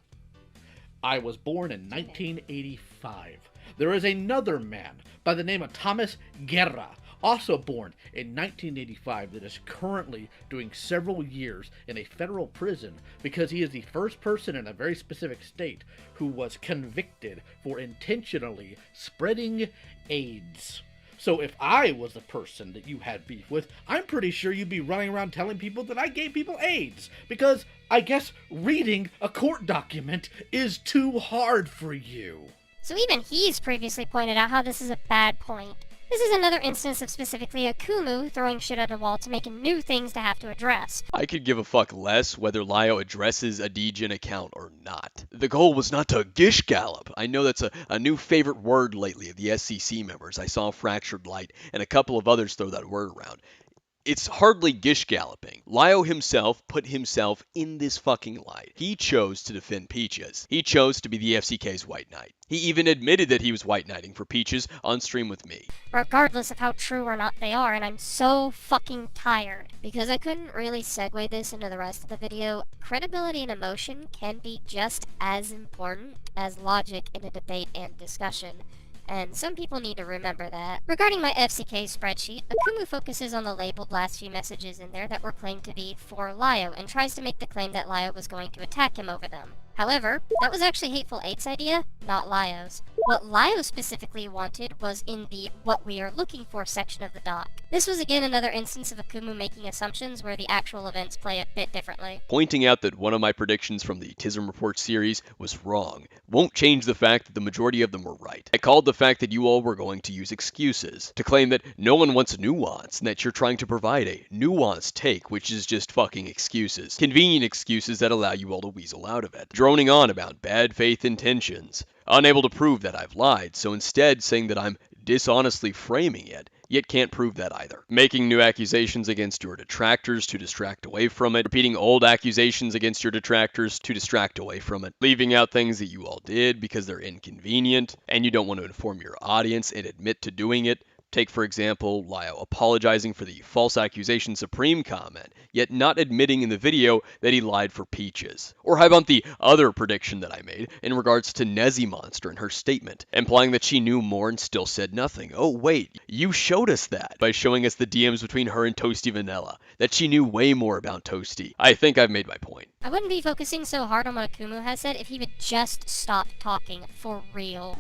I was born in 1985. There is another man by the name of Thomas Guerra, also born in 1985, that is currently doing several years in a federal prison because he is the first person in a very specific state who was convicted for intentionally spreading AIDS. So if I was the person that you had beef with, I'm pretty sure you'd be running around telling people that I gave people AIDS, because I guess reading a court document is too hard for you. So even he's previously pointed out how this is a bad point. This is another instance of specifically Akumu throwing shit at a wall to make new things to have to address. I could give a fuck less whether Lio addresses a DGen account or not. The goal was not to gish gallop. I know that's a new favorite word lately of the SCC members. I saw Fractured Light and a couple of others throw that word around. It's hardly gish galloping. Lio himself put himself in this fucking light. He chose to defend Peaches. He chose to be the FCK's White Knight. He even admitted that he was White Knighting for Peaches on stream with me. Regardless of how true or not they are, and I'm so fucking tired. Because I couldn't really segue this into the rest of the video, credibility and emotion can be just as important as logic in a debate and discussion. And some people need to remember that. Regarding my FCK spreadsheet, Akumu focuses on the labeled last few messages in there that were claimed to be for Lio, and tries to make the claim that Lio was going to attack him over them. However, that was actually Hateful Eight's idea, not Lio's. What Lio specifically wanted was in the what we are looking for section of the doc. This was again another instance of Akumu making assumptions where the actual events play a bit differently. Pointing out that one of my predictions from the Tism Report series was wrong won't change the fact that the majority of them were right. I called the fact that you all were going to use excuses, to claim that no one wants nuance, and that you're trying to provide a nuanced take, which is just fucking excuses. Convenient excuses that allow you all to weasel out of it. Droning on about bad faith intentions. Unable to prove that I've lied, so instead saying that I'm dishonestly framing it, yet can't prove that either. Making new accusations against your detractors to distract away from it. Repeating old accusations against your detractors to distract away from it. Leaving out things that you all did because they're inconvenient, and you don't want to inform your audience and admit to doing it. Take, for example, Lio apologizing for the false accusation Supreme comment, yet not admitting in the video that he lied for Peaches. Or how about the other prediction that I made in regards to Nezzy Monster and her statement, implying that she knew more and still said nothing. Oh wait, you showed us that by showing us the DMs between her and Toasty Vanilla, that she knew way more about Toasty. I think I've made my point. I wouldn't be focusing so hard on what Akumu has said if he would just stop talking for real.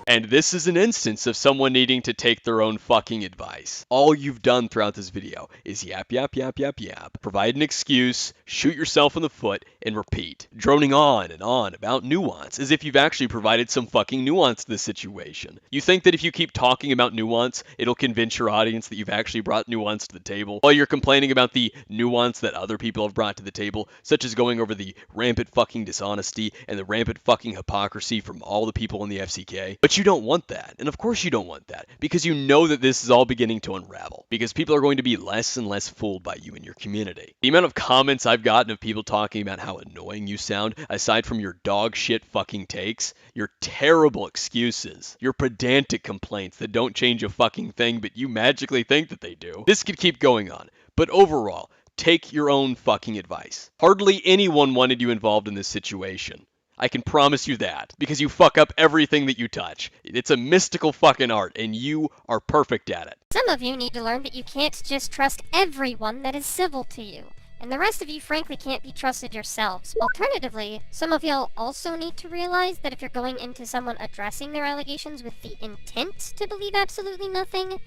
And this is an instance of someone needing to take their own fucking advice. All you've done throughout this video is yap, yap, yap, yap, yap, provide an excuse, shoot yourself in the foot, and repeat, droning on and on about nuance, as if you've actually provided some fucking nuance to the situation. You think that if you keep talking about nuance, it'll convince your audience that you've actually brought nuance to the table, while you're complaining about the nuance that other people have brought to the table, such as going over the rampant fucking dishonesty and the rampant fucking hypocrisy from all the people in the FCK. But you don't want that. And of course you don't want that, because you know that this is all beginning to unravel, because people are going to be less and less fooled by you and your community. The amount of comments I've gotten of people talking about how annoying you sound, aside from your dog shit fucking takes, your terrible excuses, your pedantic complaints that don't change a fucking thing but you magically think that they do. This could keep going on, but overall, take your own fucking advice. Hardly anyone wanted you involved in this situation. I can promise you that, because you fuck up everything that you touch. It's a mystical fucking art, and you are perfect at it. Some of you need to learn that you can't just trust everyone that is civil to you. And the rest of you frankly can't be trusted yourselves. Alternatively, some of y'all also need to realize that if you're going into someone addressing their allegations with the intent to believe absolutely nothing,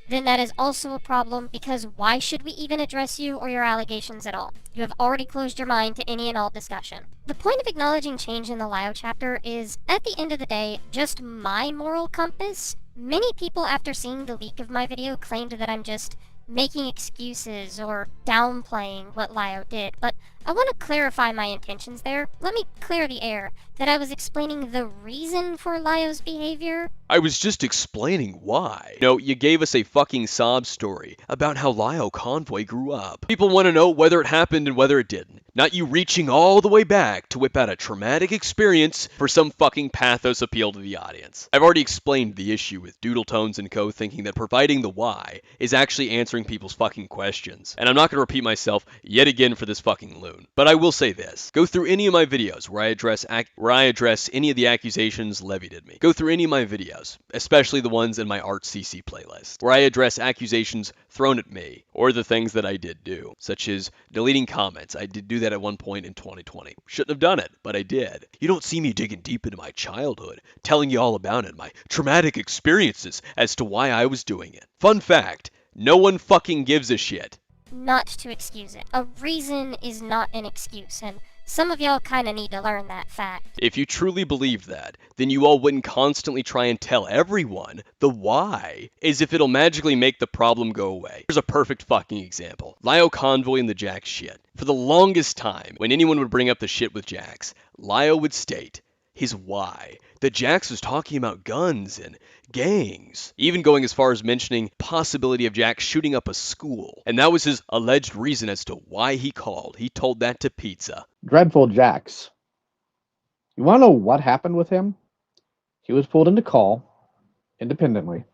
then that is also a problem, because why should we even address you or your allegations at all? You have already closed your mind to any and all discussion. The point of acknowledging change in the Lio chapter is, at the end of the day, just my moral compass. Many people after seeing the leak of my video claimed that I'm just making excuses or downplaying what Lio did, but I want to clarify my intentions there. Let me clear the air that I was explaining the reason for Lio's behavior. I was just explaining why. No, you gave us a fucking sob story about how Lio Convoy grew up. People want to know whether it happened and whether it didn't. Not you reaching all the way back to whip out a traumatic experience for some fucking pathos appeal to the audience. I've already explained the issue with Doodletones and co thinking that providing the why is actually answering people's fucking questions. And I'm not going to repeat myself yet again for this fucking loon. But I will say this. Go through any of my videos where I address any of the accusations levied at me. Go through any of my videos, especially the ones in my Art CC playlist, where I address accusations thrown at me, or the things that I did do, such as deleting comments. I did do that at one point in 2020. Shouldn't have done it, but I did. You don't see me digging deep into my childhood, telling you all about it, my traumatic experiences as to why I was doing it. Fun fact, no one fucking gives a shit. Not to excuse it. A reason is not an excuse, and some of y'all kinda need to learn that fact. If you truly believed that, then you all wouldn't constantly try and tell everyone the why, as if it'll magically make the problem go away. Here's a perfect fucking example. Lio Convoy and the Jax shit. For the longest time, when anyone would bring up the shit with Jax, Lio would state his why. That Jax was talking about guns and gangs, even going as far as mentioning possibility of Jax shooting up a school. And that was his alleged reason as to why he called. He told that to Pizza. Dreadful Jax. You want to know what happened with him? He was pulled into call, independently,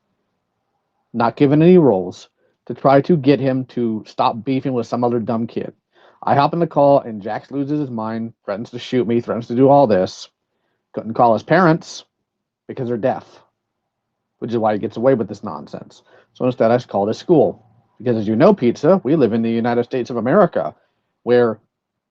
not given any roles, to try to get him to stop beefing with some other dumb kid. I hop in the call, and Jax loses his mind, threatens to shoot me, threatens to do all this. Couldn't call his parents because they're deaf, which is why he gets away with this nonsense. So instead, I called his school. Because as you know, Pizza, we live in the United States of America, where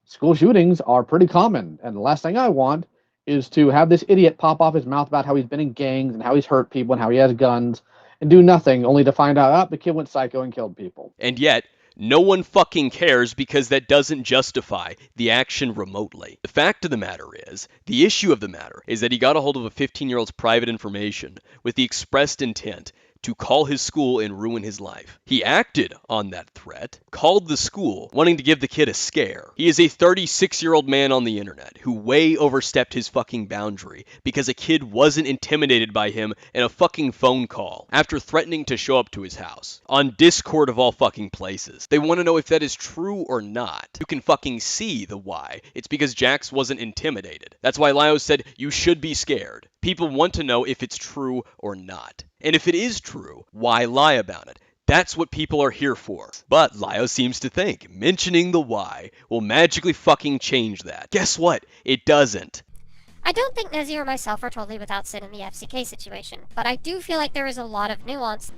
school shootings are pretty common. And the last thing I want is to have this idiot pop off his mouth about how he's been in gangs and how he's hurt people and how he has guns and do nothing, only to find out, oh, the kid went psycho and killed people. And yet, no one fucking cares, because that doesn't justify the action remotely. The fact of the matter is, the issue of the matter is that he got a hold of a 15-year-old's private information with the expressed intent to call his school and ruin his life. He acted on that threat, called the school, wanting to give the kid a scare. He is a 36-year-old man on the internet who way overstepped his fucking boundary because a kid wasn't intimidated by him in a fucking phone call after threatening to show up to his house. On Discord of all fucking places. They want to know if that is true or not. You can fucking see the why. It's because Jax wasn't intimidated. That's why Lio said you should be scared. People want to know if it's true or not. And if it is true, why lie about it? That's what people are here for. But Lio seems to think mentioning the why will magically fucking change that. Guess what? It doesn't. I don't think Nezzy or myself are totally without sin in the FCK situation, but I do feel like there is a lot of nuance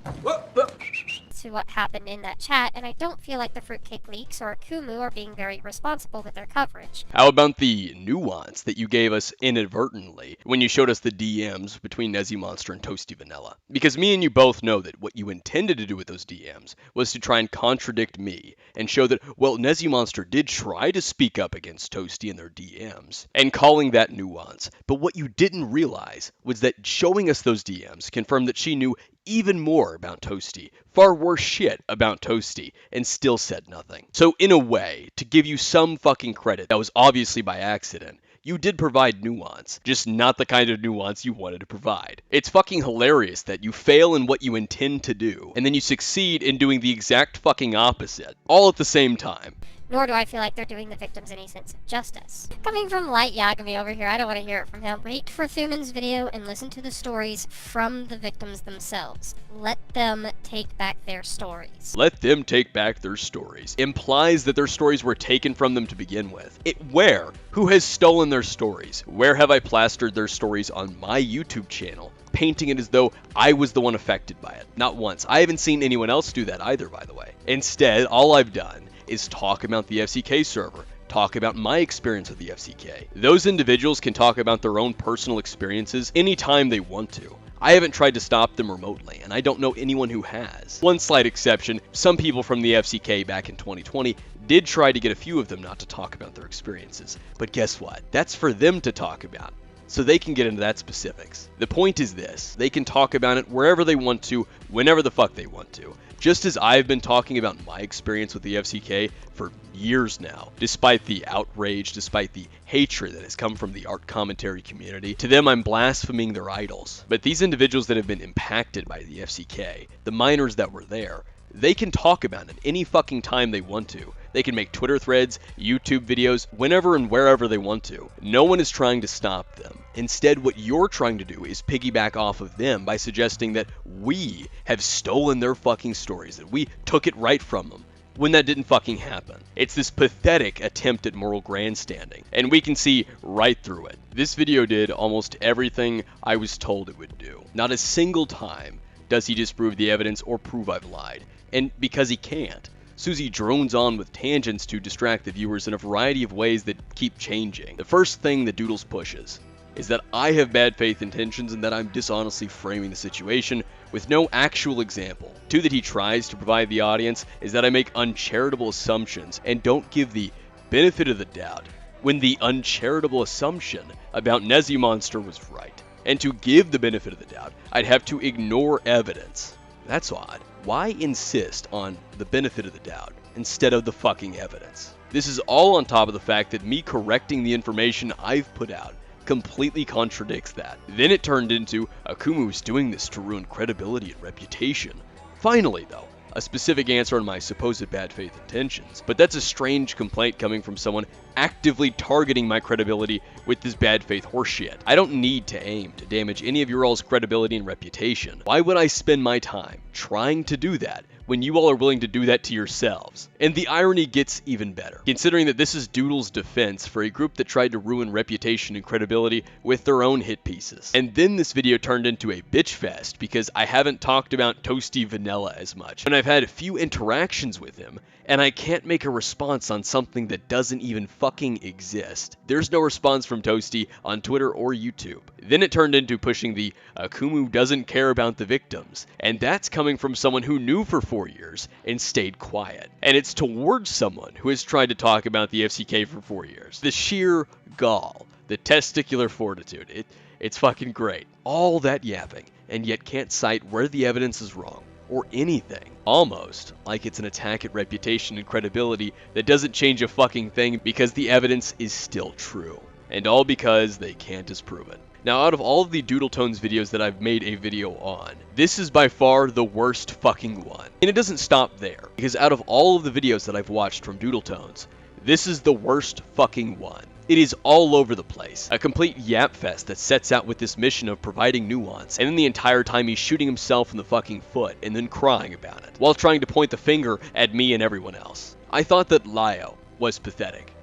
to what happened in that chat, and I don't feel like the Fruitcake Leaks or Kumu are being very responsible with their coverage. How about the nuance that you gave us inadvertently when you showed us the DMs between Nezzy Monster and Toasty Vanilla? Because me and you both know that what you intended to do with those DMs was to try and contradict me and show that, well, Nezzy Monster did try to speak up against Toasty in their DMs, and calling that nuance. But what you didn't realize was that showing us those DMs confirmed that she knew even more about Toasty, far worse shit about Toasty, and still said nothing. So in a way, to give you some fucking credit, that was obviously by accident, you did provide nuance, just not the kind of nuance you wanted to provide. It's fucking hilarious that you fail in what you intend to do, and then you succeed in doing the exact fucking opposite, all at the same time. Nor do I feel like they're doing the victims any sense of justice. Coming from Light Yagami over here, I don't want to hear it from him. Wait for Thuman's video and listen to the stories from the victims themselves. Let them take back their stories. Let them take back their stories implies that their stories were taken from them to begin with. Where? Who has stolen their stories? Where have I plastered their stories on my YouTube channel, painting it as though I was the one affected by it? Not once. I haven't seen anyone else do that either, by the way. Instead, all I've done is talk about the FCK server, talk about my experience with the FCK. Those individuals can talk about their own personal experiences anytime they want to. I haven't tried to stop them remotely, and I don't know anyone who has. One slight exception, some people from the FCK back in 2020 did try to get a few of them not to talk about their experiences. But guess what? That's for them to talk about, so they can get into that specifics. The point is this: they can talk about it wherever they want to, whenever the fuck they want to. Just as I've been talking about my experience with the FCK for years now, despite the outrage, despite the hatred that has come from the art commentary community, to them I'm blaspheming their idols. But these individuals that have been impacted by the FCK, the minors that were there, they can talk about it any fucking time they want to. They can make Twitter threads, YouTube videos, whenever and wherever they want to. No one is trying to stop them. Instead, what you're trying to do is piggyback off of them by suggesting that we have stolen their fucking stories, that we took it right from them, when that didn't fucking happen. It's this pathetic attempt at moral grandstanding, and we can see right through it. This video did almost everything I was told it would do. Not a single time does he disprove the evidence or prove I've lied. And because he can't, Susie drones on with tangents to distract the viewers in a variety of ways that keep changing. The first thing that Doodles pushes is that I have bad faith intentions and that I'm dishonestly framing the situation with no actual example. Two, that he tries to provide the audience is that I make uncharitable assumptions and don't give the benefit of the doubt, when the uncharitable assumption about Nezimonster was right. And to give the benefit of the doubt, I'd have to ignore evidence. That's odd. Why insist on the benefit of the doubt instead of the fucking evidence? This is all on top of the fact that me correcting the information I've put out completely contradicts that. Then it turned into Akumu's doing this to ruin credibility and reputation. Finally, though, a specific answer on my supposed bad faith intentions. But that's a strange complaint coming from someone actively targeting my credibility with this bad faith horseshit. I don't need to aim to damage any of your all's credibility and reputation. Why would I spend my time trying to do that when you all are willing to do that to yourselves? And the irony gets even better, considering that this is Doodle's defense for a group that tried to ruin reputation and credibility with their own hit pieces. And then this video turned into a bitch fest because I haven't talked about Toasty Vanilla as much, and I've had a few interactions with him, and I can't make a response on something that doesn't even fucking exist. There's no response from Toasty on Twitter or YouTube. Then it turned into pushing the Akumu doesn't care about the victims, and that's coming from someone who knew for 4 years and stayed quiet. And it's towards someone who has tried to talk about the FCK for 4 years. The sheer gall, the testicular fortitude, it's fucking great. All that yapping, and yet can't cite where the evidence is wrong, or anything. Almost like it's an attack at reputation and credibility that doesn't change a fucking thing because the evidence is still true. And all because they can't disprove it. Now, out of all of the Doodletones videos that I've made a video on, this is by far the worst fucking one. And it doesn't stop there, because out of all of the videos that I've watched from Doodletones, this is the worst fucking one. It is all over the place. A complete yap fest that sets out with this mission of providing nuance, and then the entire time he's shooting himself in the fucking foot and then crying about it, while trying to point the finger at me and everyone else. I thought that Lio was pathetic,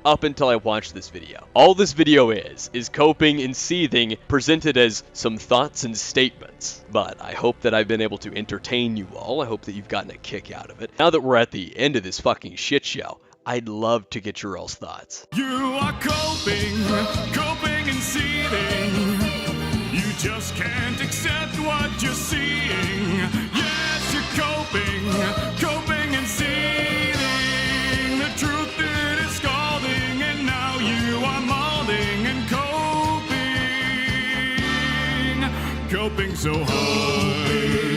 up until I watched this video. All this video is coping and seething presented as some thoughts and statements. But I hope that I've been able to entertain you all. I hope that you've gotten a kick out of it. Now that we're at the end of this fucking shit show, I'd love to get your all's thoughts. You are coping and seething. You just can't accept what you're seeing. Yes, you're coping and seething. The truth it is scalding, and now you are molding and coping so hard.